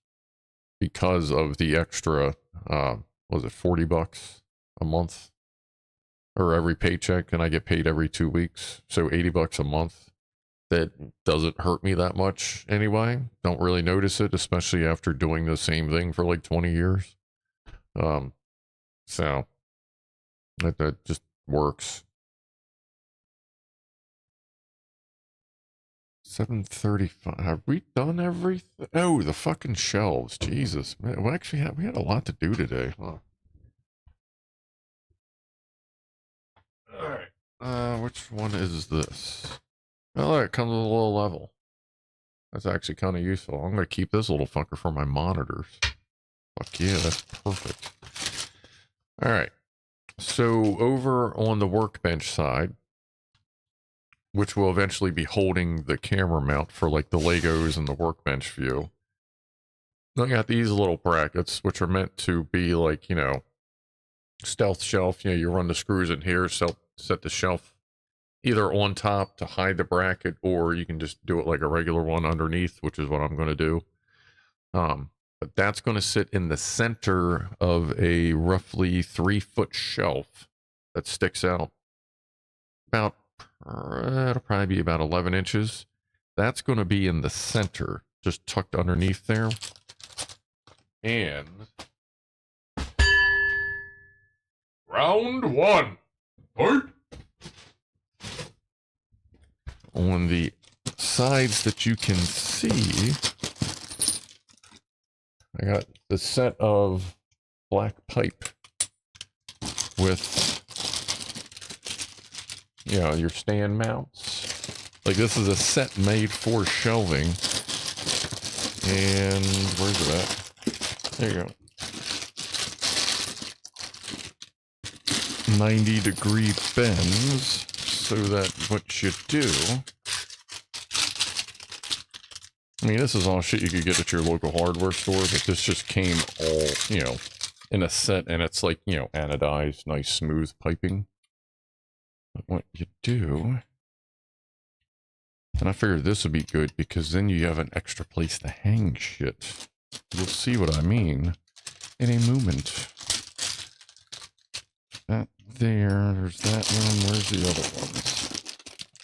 because of the extra, was it $40 a month? Or every paycheck, and I get paid every 2 weeks, so $80 a month. That doesn't hurt me that much anyway. Don't really notice it, especially after doing the same thing for like 20 years. So that just works. 7:35. Have we done everything? Oh, the fucking shelves. Jesus, man. We actually we had a lot to do today, huh? Alright, which one is this? Oh, it comes with a little level. That's actually kind of useful. I'm going to keep this little fucker for my monitors. Fuck yeah, that's perfect. Alright, so over on the workbench side, which will eventually be holding the camera mount for like the Legos and the workbench view, I got these little brackets, which are meant to be like, you know, stealth shelf. You know, you run the screws in here, set the shelf either on top to hide the bracket, or you can just do it like a regular one underneath, which is what I'm going to do. But that's going to sit in the center of a roughly 3-foot shelf that sticks out about, it'll probably be about 11 inches. That's going to be in the center, just tucked underneath there. And round one. Fight. On the sides that you can see, I got the set of black pipe with, you know, your stand mounts. Like, this is a set made for shelving. And where's it at? There you go. 90-degree bends, so that what you do, I mean, this is all shit you could get at your local hardware store, but this just came all, you know, in a set, and it's like, you know, anodized, nice smooth piping. But what you do, and I figured this would be good because then you have an extra place to hang shit. You'll see what I mean in a moment. That there, there's that one, where's the other ones?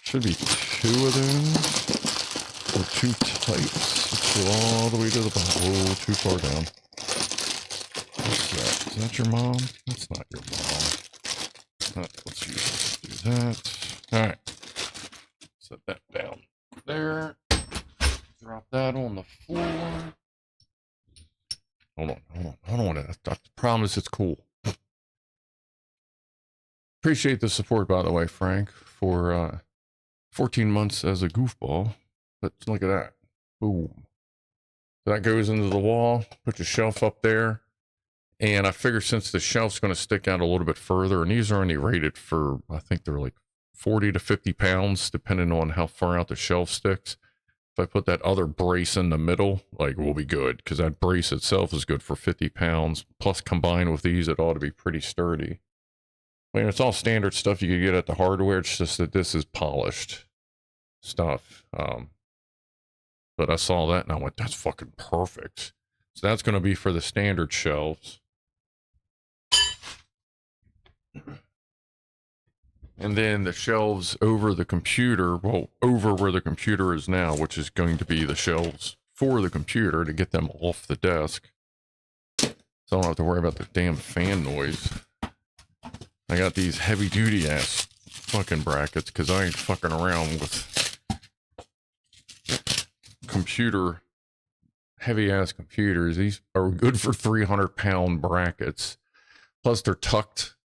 Should be 2 of those, or 2 types. Let's go all the way to the bottom. Oh, too far down. What's that? Is that your mom? That's not your mom. Let's do that. Alright. Set that down there. Drop that on the floor. Hold on. I promise it's cool. Appreciate the support, by the way, Frank, for 14 months as a goofball. But look at that. Boom. So that goes into the wall. Put your shelf up there. And I figure since the shelf's going to stick out a little bit further, and these are only rated for, I think they're like 40 to 50 pounds, depending on how far out the shelf sticks. If I put that other brace in the middle, like, we'll be good, because that brace itself is good for 50 pounds. Plus, combined with these, it ought to be pretty sturdy. I mean, it's all standard stuff you could get at the hardware. It's just that this is polished stuff. But but I saw that and I went, that's fucking perfect. So that's going to be for the standard shelves. And then the shelves over the computer, well, over where the computer is now, which is going to be the shelves for the computer to get them off the desk. So I don't have to worry about the damn fan noise. I got these heavy duty ass fucking brackets because I ain't fucking around with computer, heavy ass computers. These are good for 300-pound brackets. Plus they're tucked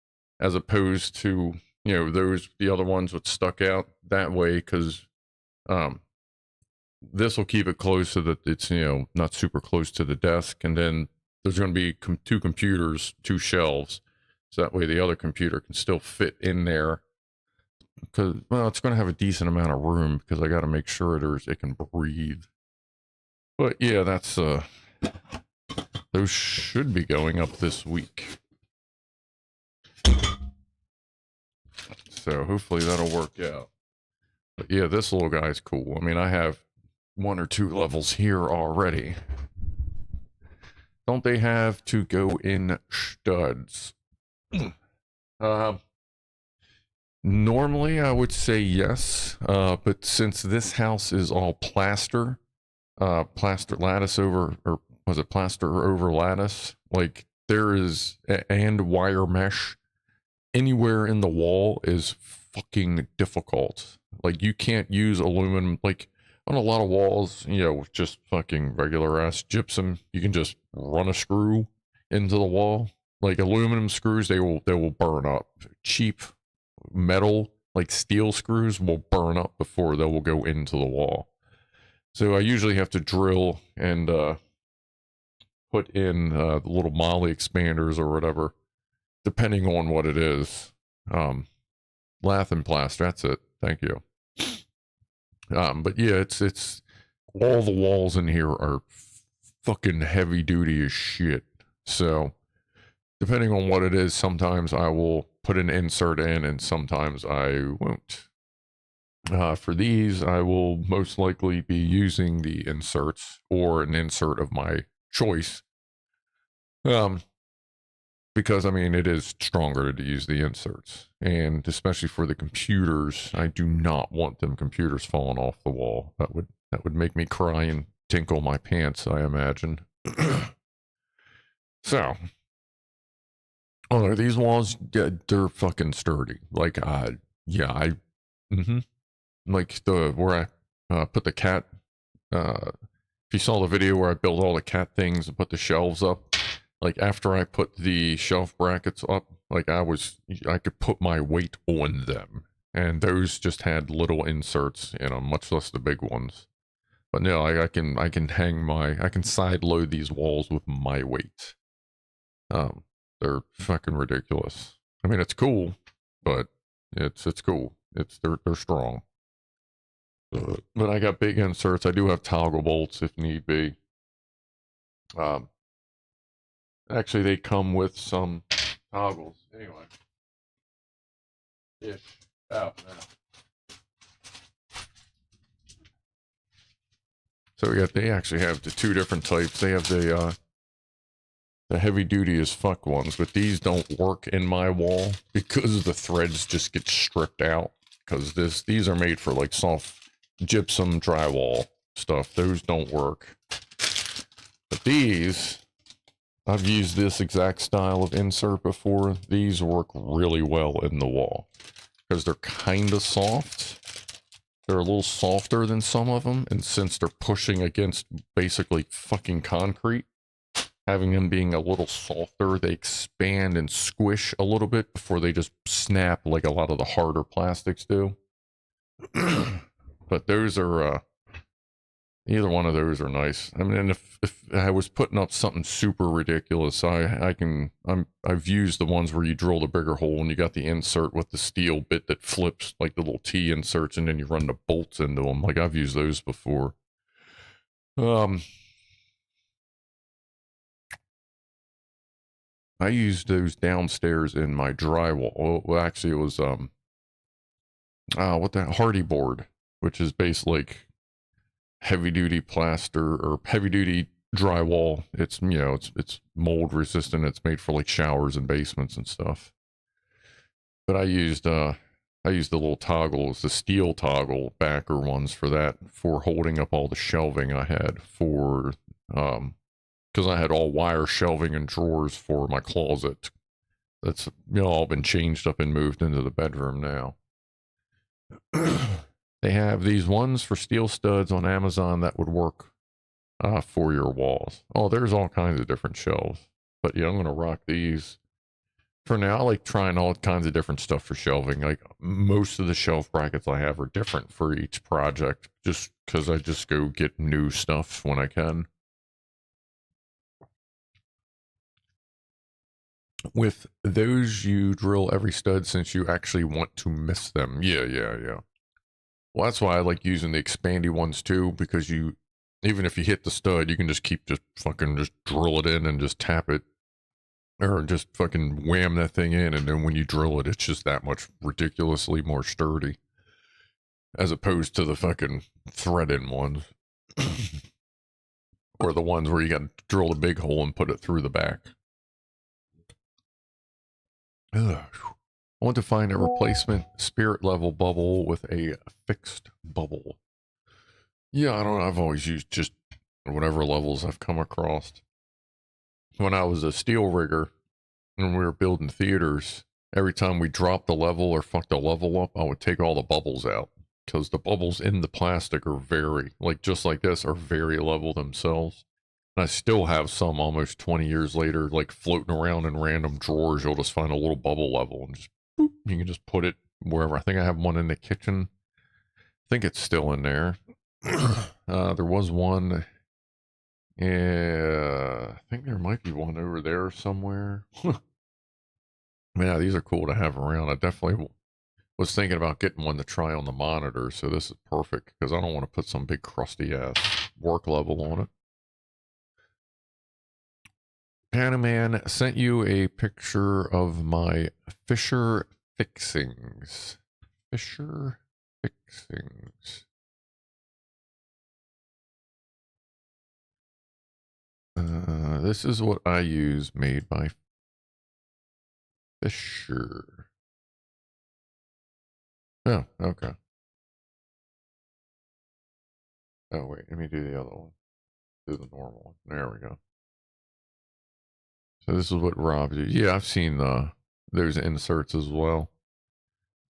as opposed to, you know, the other ones that stuck out that way, because this will keep it close so that it's, you know, not super close to the desk. And then there's going to be two computers, two shelves, so that way the other computer can still fit in there, because, well, it's going to have a decent amount of room because I got to make sure it can breathe. But yeah, that's those should be going up this week. So hopefully that'll work out. But yeah, this little guy's cool. I mean, I have 1 or 2 levels here already. Don't they have to go in studs? Normally I would say yes, but since this house is all plaster lattice over, or was it plaster over lattice? Like there is, and wire mesh anywhere in the wall is fucking difficult. Like you can't use aluminum, like on a lot of walls, you know, just fucking regular ass gypsum, you can just run a screw into the wall. Like aluminum screws, they will burn up. Cheap metal, like steel screws, will burn up before they will go into the wall. So I usually have to drill and put in the little molly expanders or whatever, depending on what it is. Lath and plaster, that's it. Thank you. But yeah, it's all the walls in here are fucking heavy duty as shit. So depending on what it is, sometimes I will put an insert in and sometimes I won't. For these, I will most likely be using the inserts or an insert of my choice. Because I mean, it is stronger to use the inserts, and especially for the computers, I do not want them computers falling off the wall. That would make me cry and tinkle my pants, I imagine. So, oh, these walls, yeah, they're fucking sturdy. Like, yeah, like where I put the cat. If you saw the video where I built all the cat things and put the shelves up. Like after I put the shelf brackets up, like I could put my weight on them, and those just had little inserts in them, much less the big ones. But no, I can I can side load these walls with my weight. They're fucking ridiculous. I mean, it's cool, but it's cool. They're strong. But I got big inserts. I do have toggle bolts if need be. Actually, they come with some toggles. Anyway. Ish. Out now. So yeah, they actually have the 2 different types. They have the heavy duty as fuck ones, but these don't work in my wall because the threads just get stripped out. Because these are made for like soft gypsum drywall stuff. Those don't work. But these, I've used this exact style of insert before. These work really well in the wall because they're kind of soft. They're a little softer than some of them, and since they're pushing against basically fucking concrete, having them being a little softer, they expand and squish a little bit before they just snap like a lot of the harder plastics do. But those are either one of those are nice. I mean, and if I was putting up something super ridiculous, I've used the ones where you drill the bigger hole and you got the insert with the steel bit that flips, like the little T inserts, and then you run the bolts into them. Like I've used those before. I used those downstairs in my drywall. Well, actually, it was what that Hardy board, which is based like heavy duty plaster or heavy duty drywall. It's, you know, it's mold resistant. It's made for like showers and basements and stuff. But I used the little toggles, the steel toggle backer ones for that, for holding up all the shelving I had for, because I had all wire shelving and drawers for my closet. That's, you know, all been changed up and moved into the bedroom now. They have these ones for steel studs on Amazon that would work for your walls. Oh, there's all kinds of different shelves. But yeah, I'm going to rock these. For now, I like trying all kinds of different stuff for shelving. Like most of the shelf brackets I have are different for each project, just because I just go get new stuff when I can. With those, you drill every stud since you actually want to miss them. Yeah. Well, that's why I like using the expandy ones too, because you, even if you hit the stud, you can just fucking drill it in and just tap it. Or just fucking wham that thing in, and then when you drill it, it's just that much ridiculously more sturdy. As opposed to the fucking thread-in ones. Or the ones where you gotta drill a big hole and put it through the back. Ugh. I want to find a replacement spirit level bubble with a fixed bubble. Yeah, I don't know. I've always used just whatever levels I've come across. When I was a steel rigger, when we were building theaters, every time we dropped the level or fucked a level up, I would take all the bubbles out. Because the bubbles in the plastic are very, like just like this, are very level themselves. And I still have some almost 20 years later, like floating around in random drawers. You'll just find a little bubble level and just, boop, you can just put it wherever. I think I have one in the kitchen. I think it's still in there. There was one. Yeah, I think there might be one over there somewhere. Yeah, these are cool to have around. I definitely was thinking about getting one to try on the monitor, so this is perfect because I don't want to put some big crusty ass work level on it. Pianoman sent you a picture of my Fisher fixings. Fisher fixings. This is what I use, made by Fisher. Oh, okay. Oh, wait, let me do the other one. Do the normal one. There we go. So this is what Rob did. Yeah, I've seen those inserts as well.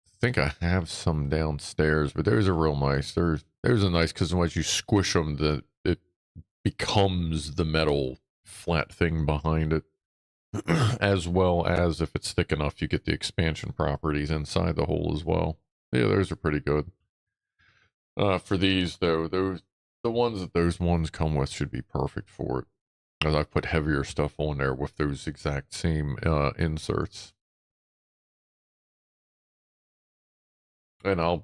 I think I have some downstairs, but those are real nice. There's a nice, because once you squish them, it becomes the metal flat thing behind it. As well as if it's thick enough, you get the expansion properties inside the hole as well. Yeah, those are pretty good. For these though, the ones that those ones come with should be perfect for it. As I put heavier stuff on there with those exact same inserts. And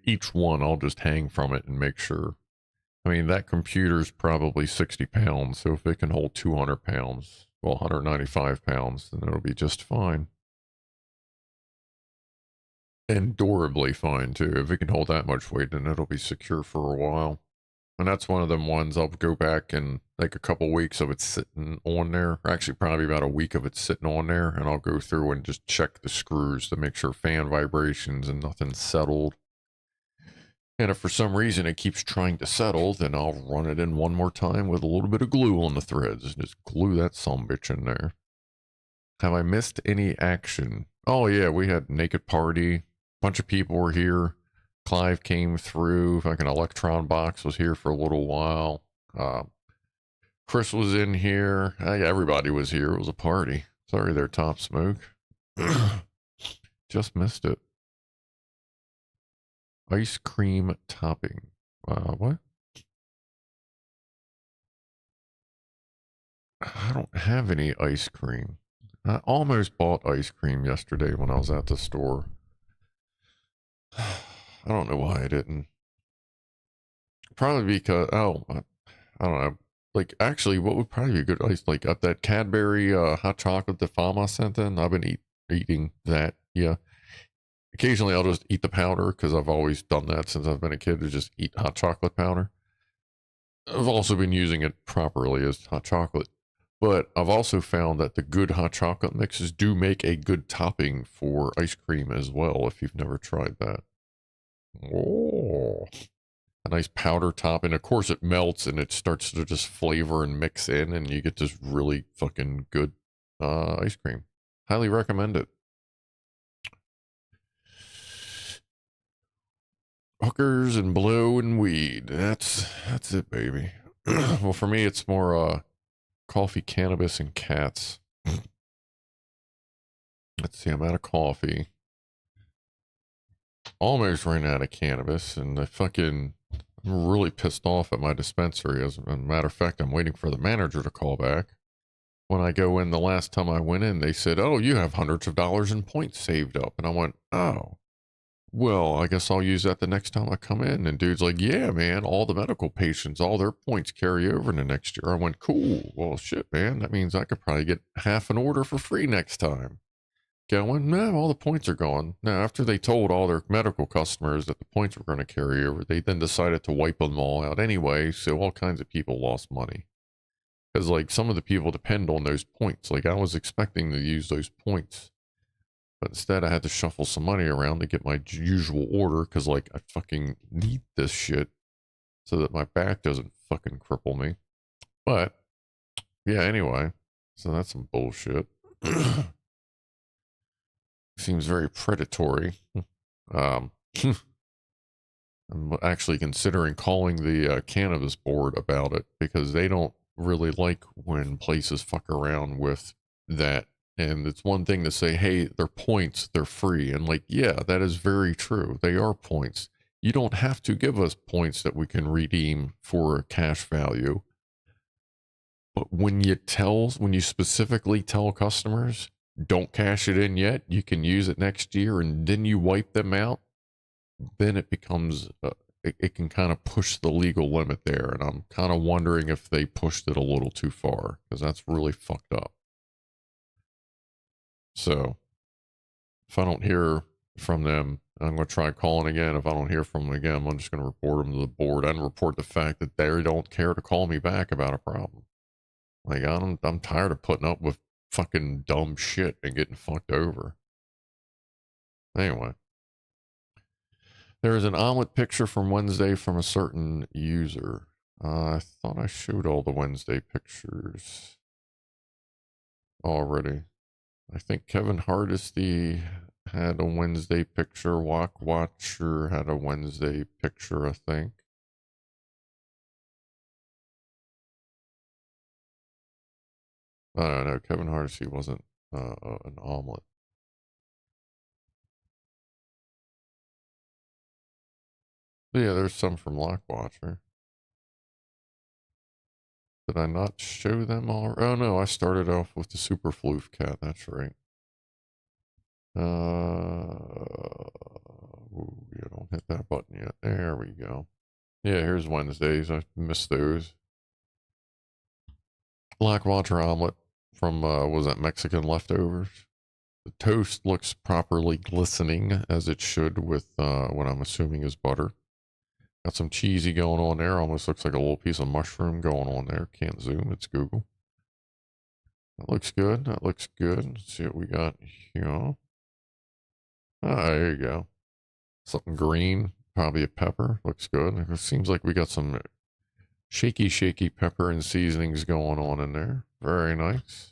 each one I'll just hang from it and make sure. I mean, that computer's probably 60 pounds, so if it can hold 200 pounds, well, 195 pounds, then it'll be just fine. And durably fine, too. If it can hold that much weight, then it'll be secure for a while. And that's one of them ones I'll go back and like a couple weeks of it sitting on there, or actually probably about a week of it sitting on there, and I'll go through and just check the screws to make sure fan vibrations and nothing's settled. And if for some reason it keeps trying to settle, then I'll run it in one more time with a little bit of glue on the threads and just glue that sumbitch in there. Have I missed any action? Oh yeah, we had naked party. Bunch of people were here. Clive came through. Like an electron box was here for a little while. Chris was in here. Everybody was here. It was a party. Sorry there, Top Smoke. Just missed it. Ice cream topping. What? I don't have any ice cream. I almost bought ice cream yesterday when I was at the store. I don't know why I didn't. Probably because, I don't know. Like, actually, what would probably be a good ice, like, up that Cadbury hot chocolate that Fama sent in. I've been eating that, yeah. Occasionally, I'll just eat the powder, because I've always done that since I've been a kid, to just eat hot chocolate powder. I've also been using it properly as hot chocolate. But I've also found that the good hot chocolate mixes do make a good topping for ice cream as well, if you've never tried that. Oh, a nice powder top. And of course, it melts and it starts to just flavor and mix in, and you get this really fucking good ice cream. Highly recommend it. Hookers and blow and weed. That's it, baby. Well, for me, it's more coffee, cannabis, and cats. Let's see, I'm out of coffee. Almost ran out of cannabis, and I'm really pissed off at my dispensary. As a matter of fact, I'm waiting for the manager to call back. When I go in, the last time I went in, they said, "Oh, you have hundreds of dollars in points saved up." And I went, "Oh, well, I guess I'll use that the next time I come in." And dude's like, "Yeah, man, all the medical patients, all their points carry over into next year." I went, "Cool. Well, shit, man. That means I could probably get half an order for free next time." Going, "No, all the points are gone." Now, after they told all their medical customers that the points were going to carry over, they then decided to wipe them all out anyway. So all kinds of people lost money. Because, like, some of the people depend on those points. Like, I was expecting to use those points. But instead, I had to shuffle some money around to get my usual order. Because, like, I fucking need this shit so that my back doesn't fucking cripple me. But, yeah, anyway. So that's some bullshit. Seems very predatory. I'm actually considering calling the cannabis board about it because they don't really like when places fuck around with that. And it's one thing to say, "Hey, they're points, they're free." And like, yeah, that is very true. They are points. You don't have to give us points that we can redeem for a cash value. But when you specifically tell customers, "Don't cash it in yet, you can use it next year," and then you wipe them out, then it becomes, it can kind of push the legal limit there. And I'm kind of wondering if they pushed it a little too far, because that's really fucked up. So if I don't hear from them, I'm going to try calling again. If I don't hear from them again, I'm just going to report them to the board and report the fact that they don't care to call me back about a problem. Like, I'm tired of putting up with fucking dumb shit and getting fucked over. Anyway, there is an omelet picture from Wednesday from a certain user. I thought I showed all the Wednesday pictures already. I think Kevin Hardesty had a Wednesday picture. Walk Watcher had a Wednesday picture, I think. No, Kevin Hardesty wasn't an omelet. But yeah, there's some from Lock Watcher. Did I not show them all? Oh no, I started off with the Super Floof cat. That's right. Ooh, yeah, don't hit that button yet. There we go. Yeah, here's Wednesdays. I missed those. Black Watcher omelet from, was that Mexican leftovers? The toast looks properly glistening as it should with what I'm assuming is butter. Got some cheesy going on there. Almost looks like a little piece of mushroom going on there. Can't zoom. It's Google. That looks good. That looks good. Let's see what we got here. Ah, there you go. Something green. Probably a pepper. Looks good. It seems like we got some shaky pepper and seasonings going on in there. Very nice.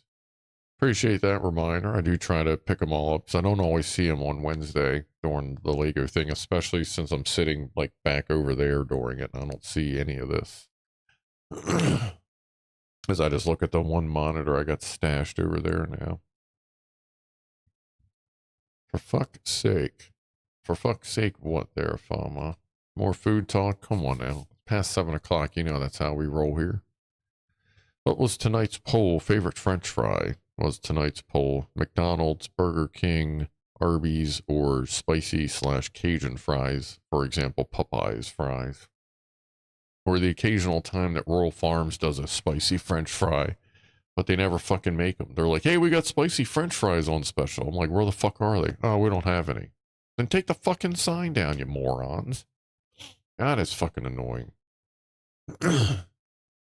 Appreciate that reminder. I do try to pick them all up, so I don't always see them on Wednesday during the Lego thing, especially since I'm sitting like back over there during it and I don't see any of this. As I just look at the one monitor I got stashed over there now. For fuck's sake. For fuck's sake, what there, Fama? More food talk? Come on now. Past 7 o'clock, you know that's how we roll here. What was tonight's poll? Favorite French fry was tonight's poll. McDonald's, Burger King, Arby's, or spicy/Cajun fries. For example, Popeyes fries. Or the occasional time that Rural Farms does a spicy French fry, but they never fucking make them. They're like, "Hey, we got spicy French fries on special." I'm like, "Where the fuck are they?" "Oh, we don't have any." Then take the fucking sign down, you morons. God, it's fucking annoying.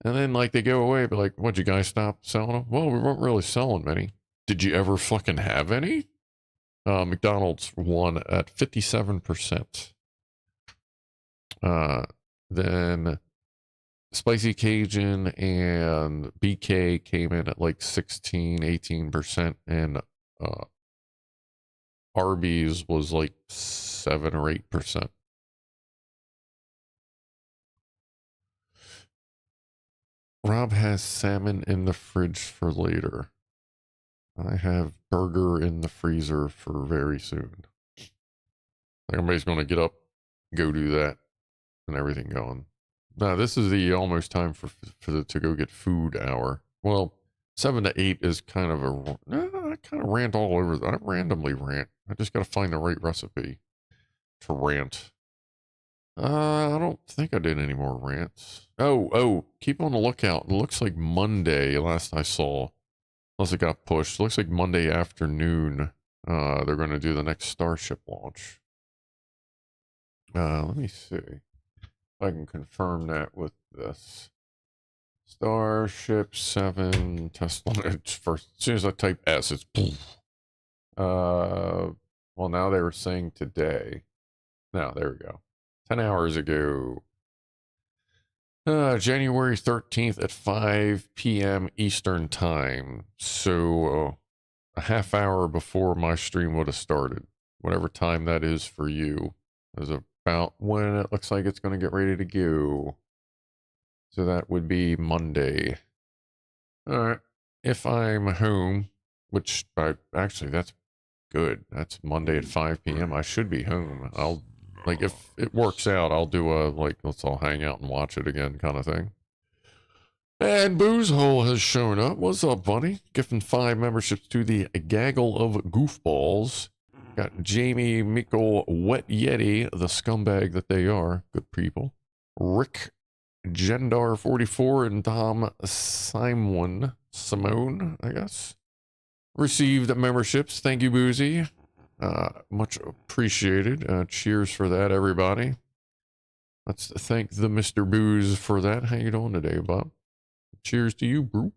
And then like they go away, but like, what'd you guys stop selling them? Well, we weren't really selling many. Did you ever fucking have any? McDonald's won at 57%. Then Spicy Cajun and BK came in at like 16, 18%. And Arby's was like 7 or 8%. Rob has salmon in the fridge for later. I have burger in the freezer for very soon. Everybody's going to get up, go do that, and everything going. Now, this is the almost time to go get food hour. Well, 7 to 8 is kind of I kind of rant all over. I randomly rant. I just got to find the right recipe to rant. I don't think I did any more rants. Oh, keep on the lookout. It looks like Monday, last I saw, unless it got pushed. It looks like Monday afternoon, they're going to do the next Starship launch. Let me see if I can confirm that with this. Starship 7 test launch first. As soon as I type S, it's poof. Well, now they were saying today. No, there we go. 10 hours ago. January 13th at 5 p.m. Eastern Time. So a half hour before my stream would have started. Whatever time that is for you is about when it looks like it's going to get ready to go. So that would be Monday. All right. If I'm home, which actually that's good. That's Monday at 5 p.m. I should be home. Like, if it works out, I'll do a, like, let's all hang out and watch it again kind of thing. And Boozehole has shown up. What's up, buddy? Gifting 5 memberships to the Gaggle of Goofballs. Got Jamie, Mikkel, Wet Yeti, the scumbag that they are. Good people. Rick, Gendar44, and Tom Simone, I guess. Received memberships. Thank you, Boozy. Much appreciated. Cheers for that, everybody. Let's thank the Mr. Booze for that. How you doing today, Bob? Cheers to you, bro.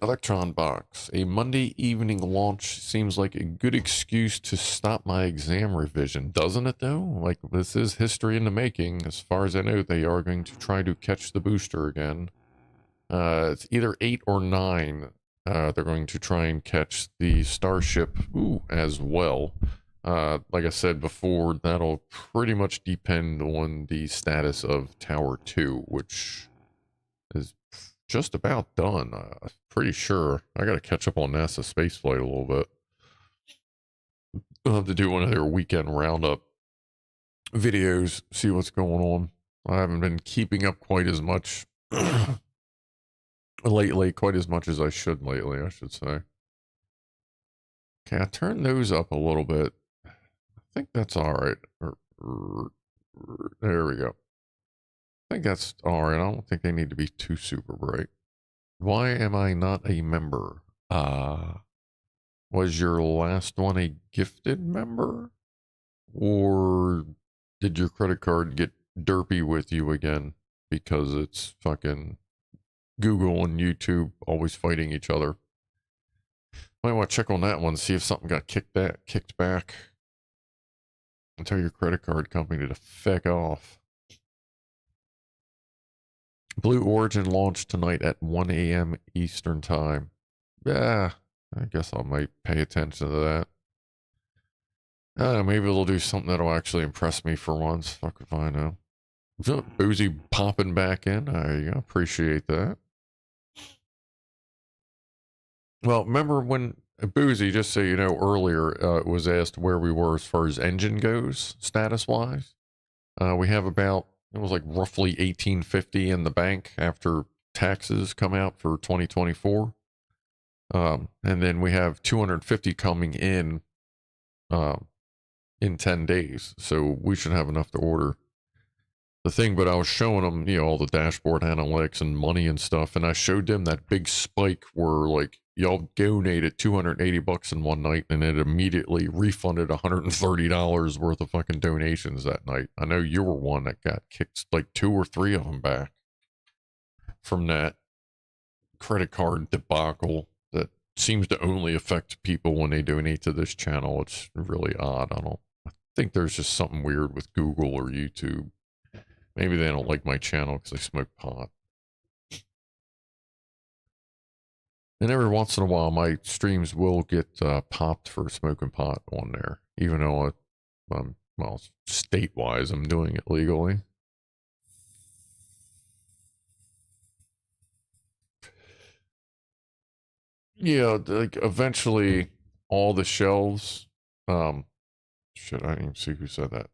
Electron Box. A Monday evening launch seems like a good excuse to stop my exam revision, doesn't it, though? Like, this is history in the making. As far as I know, they are going to try to catch the booster again. It's either 8 or 9. They're going to try and catch the Starship as well. Like I said before, that'll pretty much depend on the status of Tower 2, which is just about done. Pretty sure. I got to catch up on NASA spaceflight a little bit. I'll have to do one of their weekend roundup videos, see what's going on. I haven't been keeping up quite as much lately, quite as much as I should lately, I should say. Okay, I turned those up a little bit. I think that's all right. There we go. I think that's all right. I don't think they need to be too super bright. Why am I not a member? Was your last one a gifted member? Or did your credit card get derpy with you again? Because it's fucking Google and YouTube always fighting each other. Might want to check on that one, see if something got kicked back. And tell your credit card company to feck off. Blue Origin launched tonight at 1 a.m. Eastern Time. Yeah, I guess I might pay attention to that. Maybe they'll do something that'll actually impress me for once. Fuck if I know. Boozy popping back in. I appreciate that. Well, remember when Boozy, just so you know, earlier was asked where we were as far as engine goes, status-wise. We have about, it was like roughly $1,850 in the bank after taxes come out for 2024. And then we have $250 coming in 10 days. So we should have enough to order the thing. But I was showing them, all the dashboard analytics and money and stuff. And I showed them that big spike where like y'all donated $280 in one night, and it immediately refunded $130 worth of fucking donations that night. I know you were one that got kicked like 2 or 3 of them back from that credit card debacle that seems to only affect people when they donate to this channel. It's really odd. I think there's just something weird with Google or YouTube. Maybe they don't like my channel because I smoke pot. And every once in a while, my streams will get popped for smoking pot on there, even though well, state-wise, I'm doing it legally. Yeah, like eventually, all the shelves. Shit, I didn't even see who said that.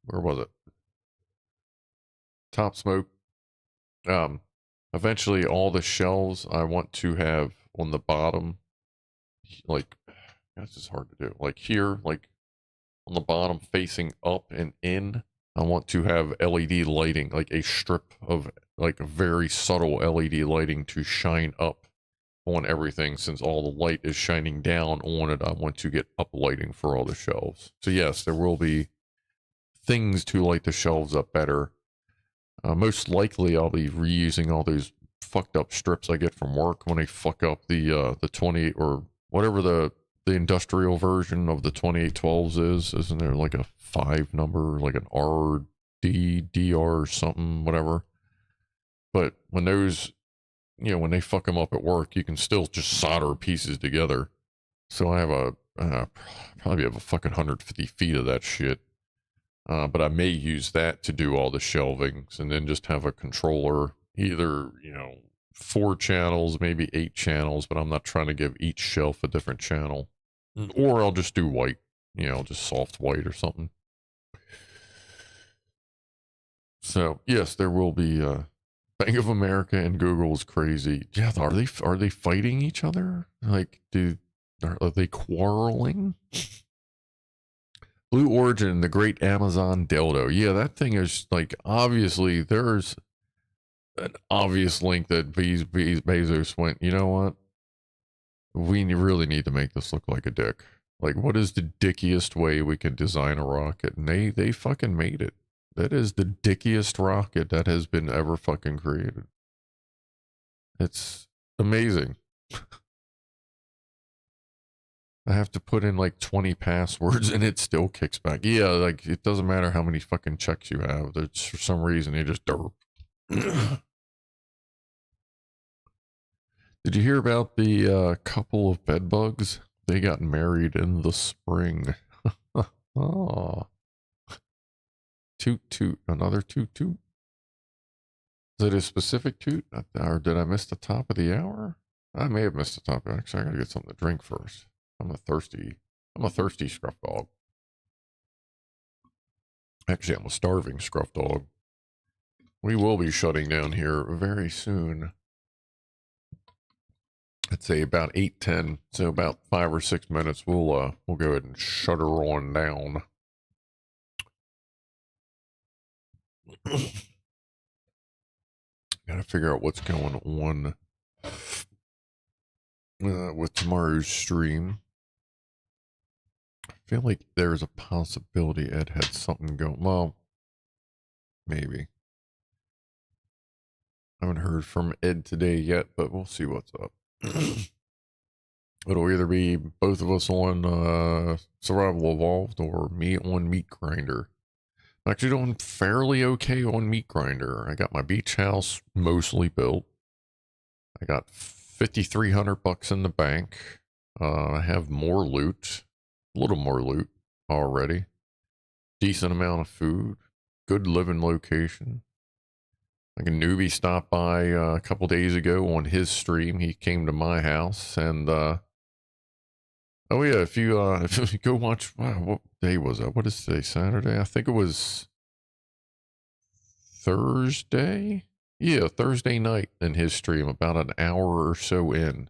Where was it? Top Smoke. Eventually, all the shelves I want to have on the bottom, like, that's just hard to do. Like here, like on the bottom facing up and in, I want to have LED lighting, like a strip of like a very subtle LED lighting to shine up on everything. Since all the light is shining down on it, I want to get up lighting for all the shelves. So yes, there will be things to light the shelves up better. Most likely, I'll be reusing all those fucked up strips I get from work when I fuck up the 28 or whatever the industrial version of the 2812s is. Isn't there like a 5 number, like an RD, or something, whatever? But when those, when they fuck them up at work, you can still just solder pieces together. So I have probably have a fucking 150 feet of that shit. But I may use that to do all the shelvings and then just have a controller, either, 4 channels, maybe 8 channels, but I'm not trying to give each shelf a different channel. Or I'll just do white, just soft white or something. So, yes, there will be, Bank of America and Google is crazy. Yeah, are they fighting each other? Like, are they quarreling? Blue Origin, the great Amazon dildo. Yeah, that thing is like, obviously there's an obvious link that Bezos went, you know what? We really need to make this look like a dick. Like, what is the dickiest way we can design a rocket? And they fucking made it. That is the dickiest rocket that has been ever fucking created. It's amazing. I have to put in like 20 passwords and it still kicks back. Yeah, like it doesn't matter how many fucking checks you have. There's, for some reason, they just derp. Did you hear about the couple of bed bugs? They got married in the spring. Oh. Toot toot. Another toot toot. Is it a specific toot? Or did I miss the top of the hour? I may have missed the top. Actually, I gotta get something to drink first. I'm a thirsty Scrufdog. Actually, I'm a starving Scrufdog. We will be shutting down here very soon. I'd say about 8:10, so about 5 or 6 minutes. We'll go ahead and shut her on down. Gotta figure out what's going on with tomorrow's stream. I feel like there's a possibility Ed had something going. Well, maybe. I haven't heard from Ed today yet, but we'll see what's up. It'll either be both of us on Survival Evolved or me on Meat Grinder. I'm actually doing fairly okay on Meat Grinder. I got my beach house mostly built. I got $5,300 in the bank. I have more loot. A little more loot already. Decent amount of food. Good living location. Like a newbie stopped by a couple days ago on his stream. He came to my house and oh yeah, if you go watch, wow, what day was that? What is today? Saturday? I think it was Thursday. Yeah, Thursday night in his stream, about an hour or so in.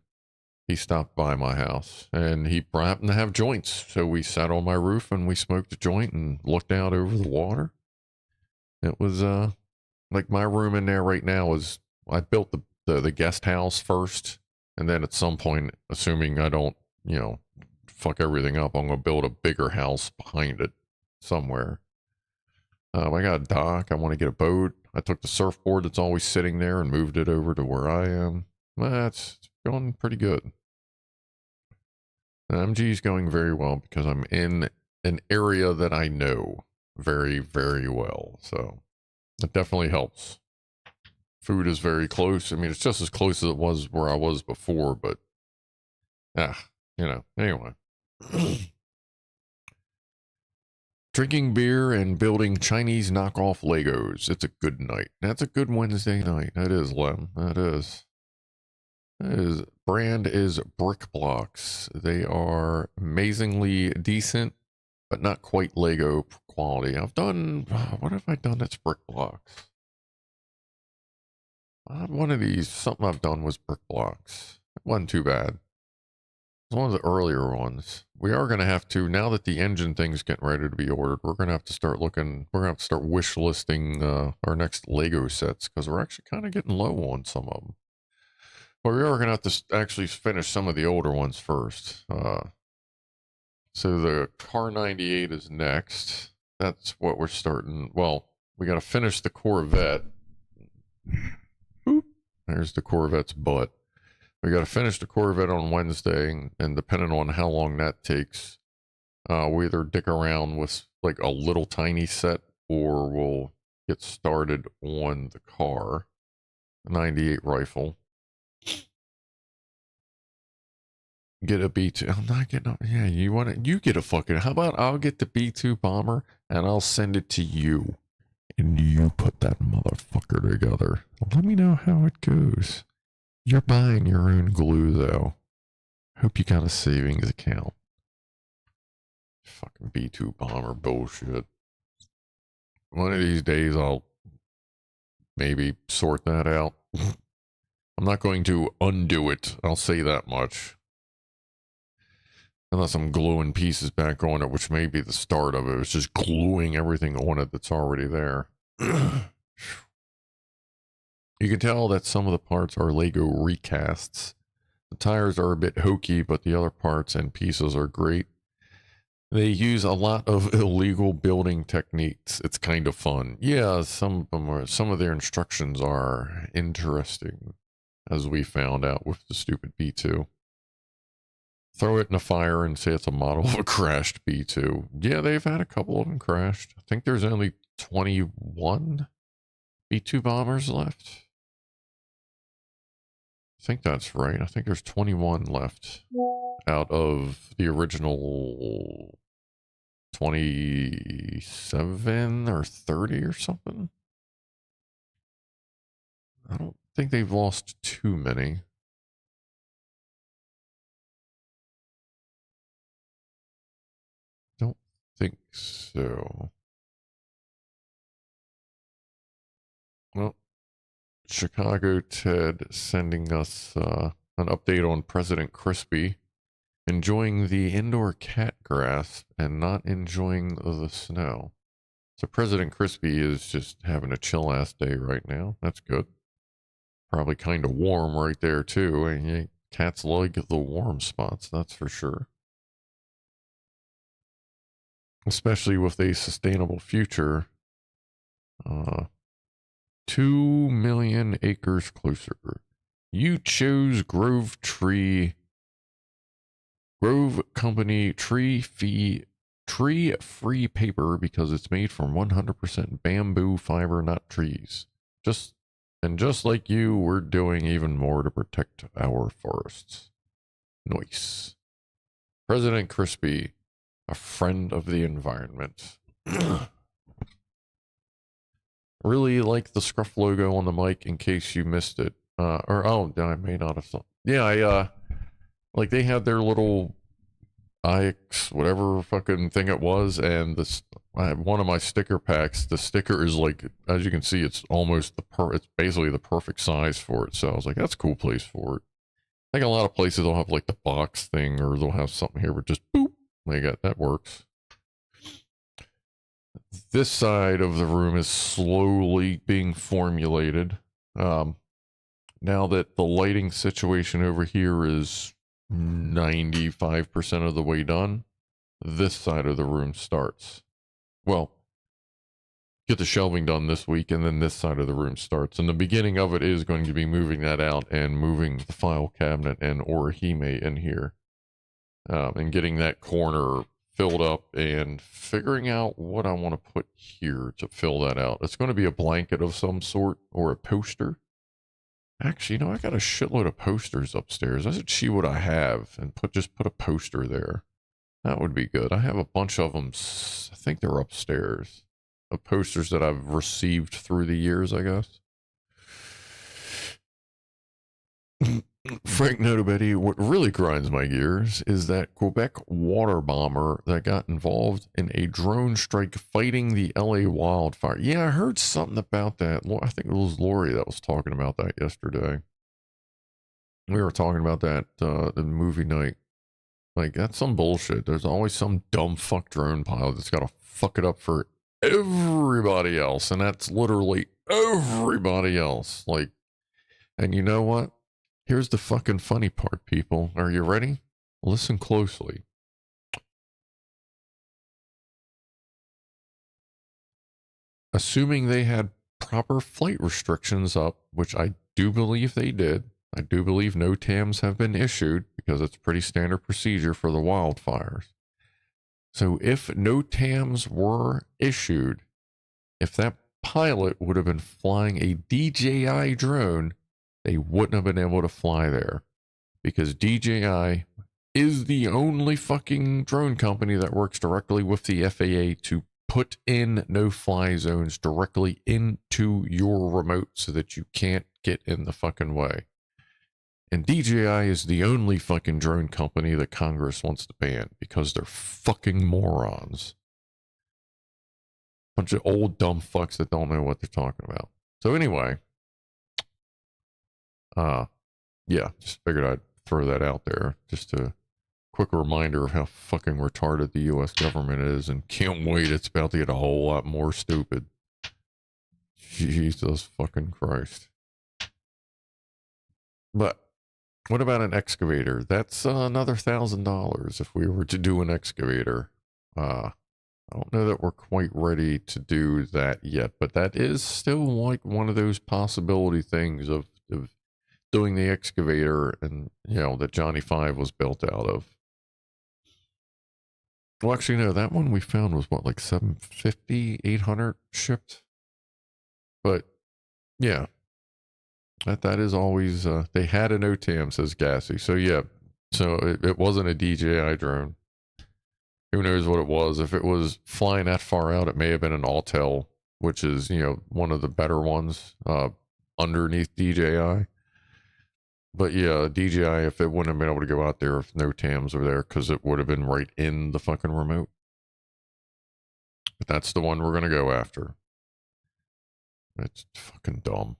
He stopped by my house and he happened to have joints. So we sat on my roof and we smoked a joint and looked out over the water. It was like my room in there right now is, I built the guest house first And then at some point, assuming I don't, you know, fuck everything up, I'm going to build a bigger house behind it somewhere. I got a dock. I want to get a boat. I took the surfboard that's always sitting there and moved it over to where I am. That's going pretty good. The MG is going very well because I'm in an area that I know very, very well. So it definitely helps. Food is very close. I mean, it's just as close as it was where I was before, but you know, anyway. Drinking beer and building Chinese knockoff Legos. It's a good night. That's a good Wednesday night. That is, Lem. That is. Brand is Brick Blocks. They are amazingly decent, but not quite Lego quality. I've done, what have I done that's Brick Blocks? One of these, something I've done was Brick Blocks. It wasn't too bad. It's one of the earlier ones. We are going to have to, now that the engine thing's getting ready to be ordered, we're going to have to start looking, we're going to have to start wish listing our next Lego sets, because we're actually kind of getting low on some of them. But we are going to have to actually finish some of the older ones first. So the Car 98 is next. That's what we're starting. Well, we got to finish the Corvette. Boop. There's the Corvette's butt. We got to finish the Corvette on Wednesday, and depending on how long that takes, we either dick around with like a little tiny set, or we'll get started on the car, the 98 rifle. Get a B2. I'm not getting. Yeah, you want it? You get a fucking. How about I'll get the B2 bomber and I'll send it to you, and you put that motherfucker together. Let me know how it goes. You're buying your own glue, though. Hope you got a savings account. Fucking B2 bomber bullshit. One of these days, I'll maybe sort that out. I'm not going to undo it. I'll say that much. Unless I'm gluing pieces back on it, which may be the start of it. It's just gluing everything on it that's already there. You can tell that some of the parts are Lego recasts. The tires are a bit hokey, but the other parts and pieces are great. They use a lot of illegal building techniques. It's kind of fun. Yeah, some of their instructions are interesting, as we found out with the stupid B2. Throw it in a fire and say it's a model of a crashed B2. Yeah, they've had a couple of them crashed. I think there's only 21 B2 bombers left. I think that's right. I think there's 21 left out of the original 27 or 30 or something. I don't think they've lost too many. Don't think so. Well, Chicago Ted sending us an update on President Crispy enjoying the indoor cat grass and not enjoying the snow. So President Crispy is just having a chill ass day right now. That's good. Probably kind of warm right there too. And cats like the warm spots, that's for sure. Especially with a sustainable future. 2 million acres closer. You chose Grove Company tree-free paper because it's made from 100% bamboo fiber, not trees. Just like you, we're doing even more to protect our forests. Nice. President Crispy, a friend of the environment. Really like the Scruff logo on the mic in case you missed it. I may not have thought. Yeah, like they had their little IX, whatever fucking thing it was, and this, I have one of my sticker packs. The sticker is like, as you can see, it's almost it's basically the perfect size for it. So I was like, that's a cool place for it. I think a lot of places they'll have like the box thing, or they'll have something here where just boop, that works. This side of the room is slowly being formulated. now that the lighting situation over here is 95% of the way done, this side of the room starts. Well, get the shelving done this week, and then this side of the room starts. And the beginning of it is going to be moving that out and moving the file cabinet and orihime in here, and getting that corner filled up and figuring out what I want to put here to fill that out. It's going to be a blanket of some sort or a poster. Actually, I got a shitload of posters upstairs. I should see what I have and just put a poster there. That would be good. I have a bunch of them. I think they're upstairs. Of posters that I've received through the years, I guess. Frank Notabetty, what really grinds my gears is that Quebec water bomber that got involved in a drone strike fighting the LA wildfire. Yeah, I heard something about that. I think it was Lori that was talking about that yesterday. We were talking about that the movie night. Like, that's some bullshit. There's always some dumb fuck drone pilot that's got to fuck it up for everybody else. And that's literally everybody else. Like, and you know what? Here's the fucking funny part, people. Are you ready? Listen closely. Assuming they had proper flight restrictions up, which I do believe they did. I do believe no TAMs have been issued because it's pretty standard procedure for the wildfires. So if no TAMs were issued, if that pilot would have been flying a DJI drone, they wouldn't have been able to fly there, because DJI is the only fucking drone company that works directly with the FAA to put in no-fly zones directly into your remote so that you can't get in the fucking way. And DJI is the only fucking drone company that Congress wants to ban because they're fucking morons. Bunch of old dumb fucks that don't know what they're talking about. So anyway, yeah, just figured I'd throw that out there. Just a quick reminder of how fucking retarded the U.S. government is, and can't wait. It's about to get a whole lot more stupid. Jesus fucking Christ. But what about an excavator? That's another $1,000 if we were to do an excavator. I don't know that we're quite ready to do that yet, but that is still like one of those possibility things of doing the excavator, and that Johnny 5 was built out of. Well, actually, no, that one we found was what, like 750, 800 shipped. But yeah, that is always, they had an OTAM, says Gassy. So yeah, so it wasn't a DJI drone. Who knows what it was? If it was flying that far out, it may have been an Autel, which is, one of the better ones underneath DJI. But yeah, DJI, if it wouldn't have been able to go out there if no TAMs were there, because it would have been right in the fucking remote. But that's the one we're going to go after. It's fucking dumb.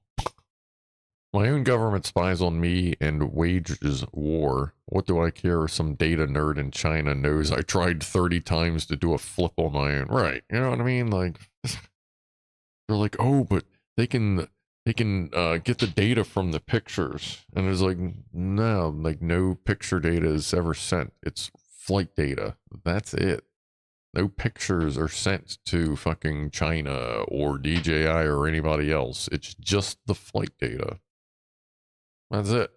My own government spies on me and wages war. What do I care if some data nerd in China knows I tried 30 times to do a flip on my own? Right. You know what I mean? Like, they're like, oh, but they can get the data from the pictures. And it's like, no, like no picture data is ever sent. It's flight data. That's it. No pictures are sent to fucking China or DJI or anybody else. It's just the flight data. That's it.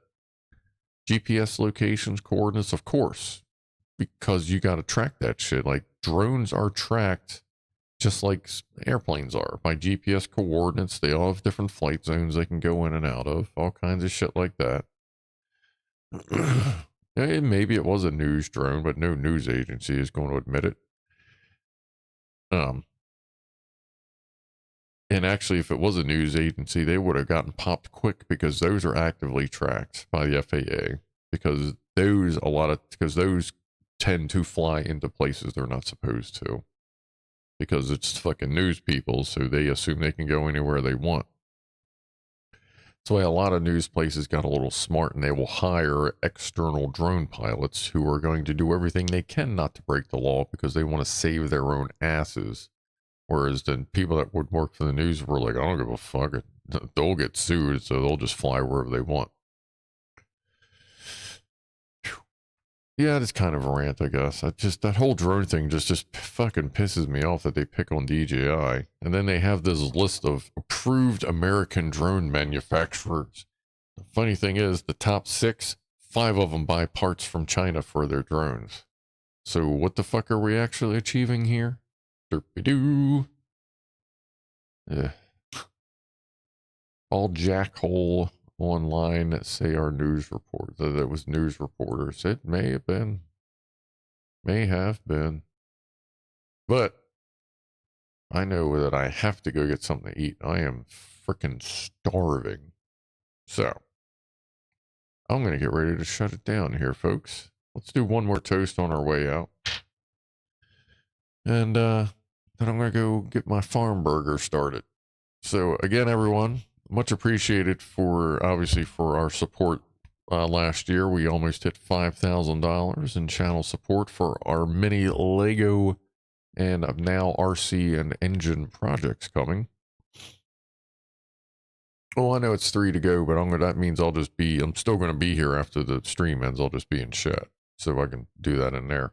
GPS locations, coordinates, of course, because you got to track that shit. Like, drones are tracked just like airplanes are by GPS coordinates. They all have different flight zones they can go in and out of, all kinds of shit like that. Maybe it was a news drone, but no news agency is going to admit it. And actually, if it was a news agency, they would have gotten popped quick, because those are actively tracked by the FAA, because those tend to fly into places they're not supposed to, because it's fucking news people, so they assume they can go anywhere they want. That's why a lot of news places got a little smart, and they will hire external drone pilots who are going to do everything they can not to break the law, because they want to save their own asses. Whereas the people that would work for the news were like, I don't give a fuck. they'll get sued, so they'll just fly wherever they want. Yeah, it's kind of a rant, I guess. That whole drone thing just fucking pisses me off that they pick on DJI. And then they have this list of approved American drone manufacturers. The funny thing is, the top 6, 5 of them buy parts from China for their drones. So what the fuck are we actually achieving here? Derpy-doo. All jackhole online say our news report that it was news reporters. It may have been, but I know that I have to go get something to eat. I am freaking starving. So I'm going to get ready to shut it down here, folks. Let's do one more toast on our way out. And then I'm going to go get my farm burger started. So again, everyone, much appreciated obviously for our support last year. We almost hit $5,000 in channel support for our mini Lego and now RC and engine projects coming. Oh, I know it's 3 to go, but that means I'm still going to be here after the stream ends. I'll just be in chat, so I can do that in there.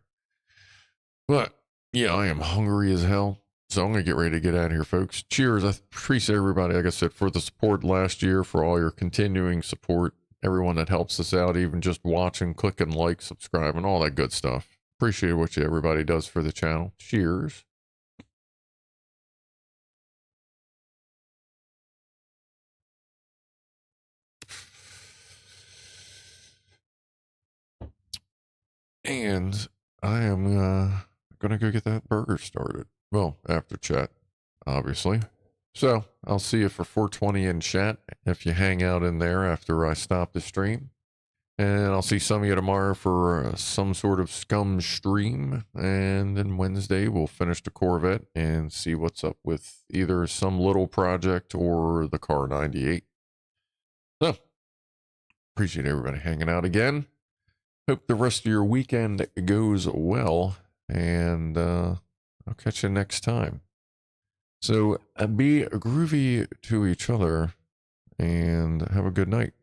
But yeah, I am hungry as hell. So I'm going to get ready to get out of here, folks. Cheers. I appreciate everybody, like I said, for the support last year, for all your continuing support, everyone that helps us out, even just watching, clicking like, subscribing, all that good stuff. Appreciate what everybody does for the channel. Cheers. And I am going to go get that burger started. Well, after chat, obviously. So I'll see you for 420 in chat if you hang out in there after I stop the stream. And I'll see some of you tomorrow for some sort of scum stream. And then Wednesday, we'll finish the Corvette and see what's up with either some little project or the Car 98. So, appreciate everybody hanging out again. Hope the rest of your weekend goes well. And I'll catch you next time. So, be groovy to each other and have a good night.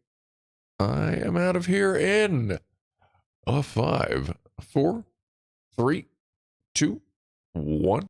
I am out of here in a 5, 4, 3, 2, 1.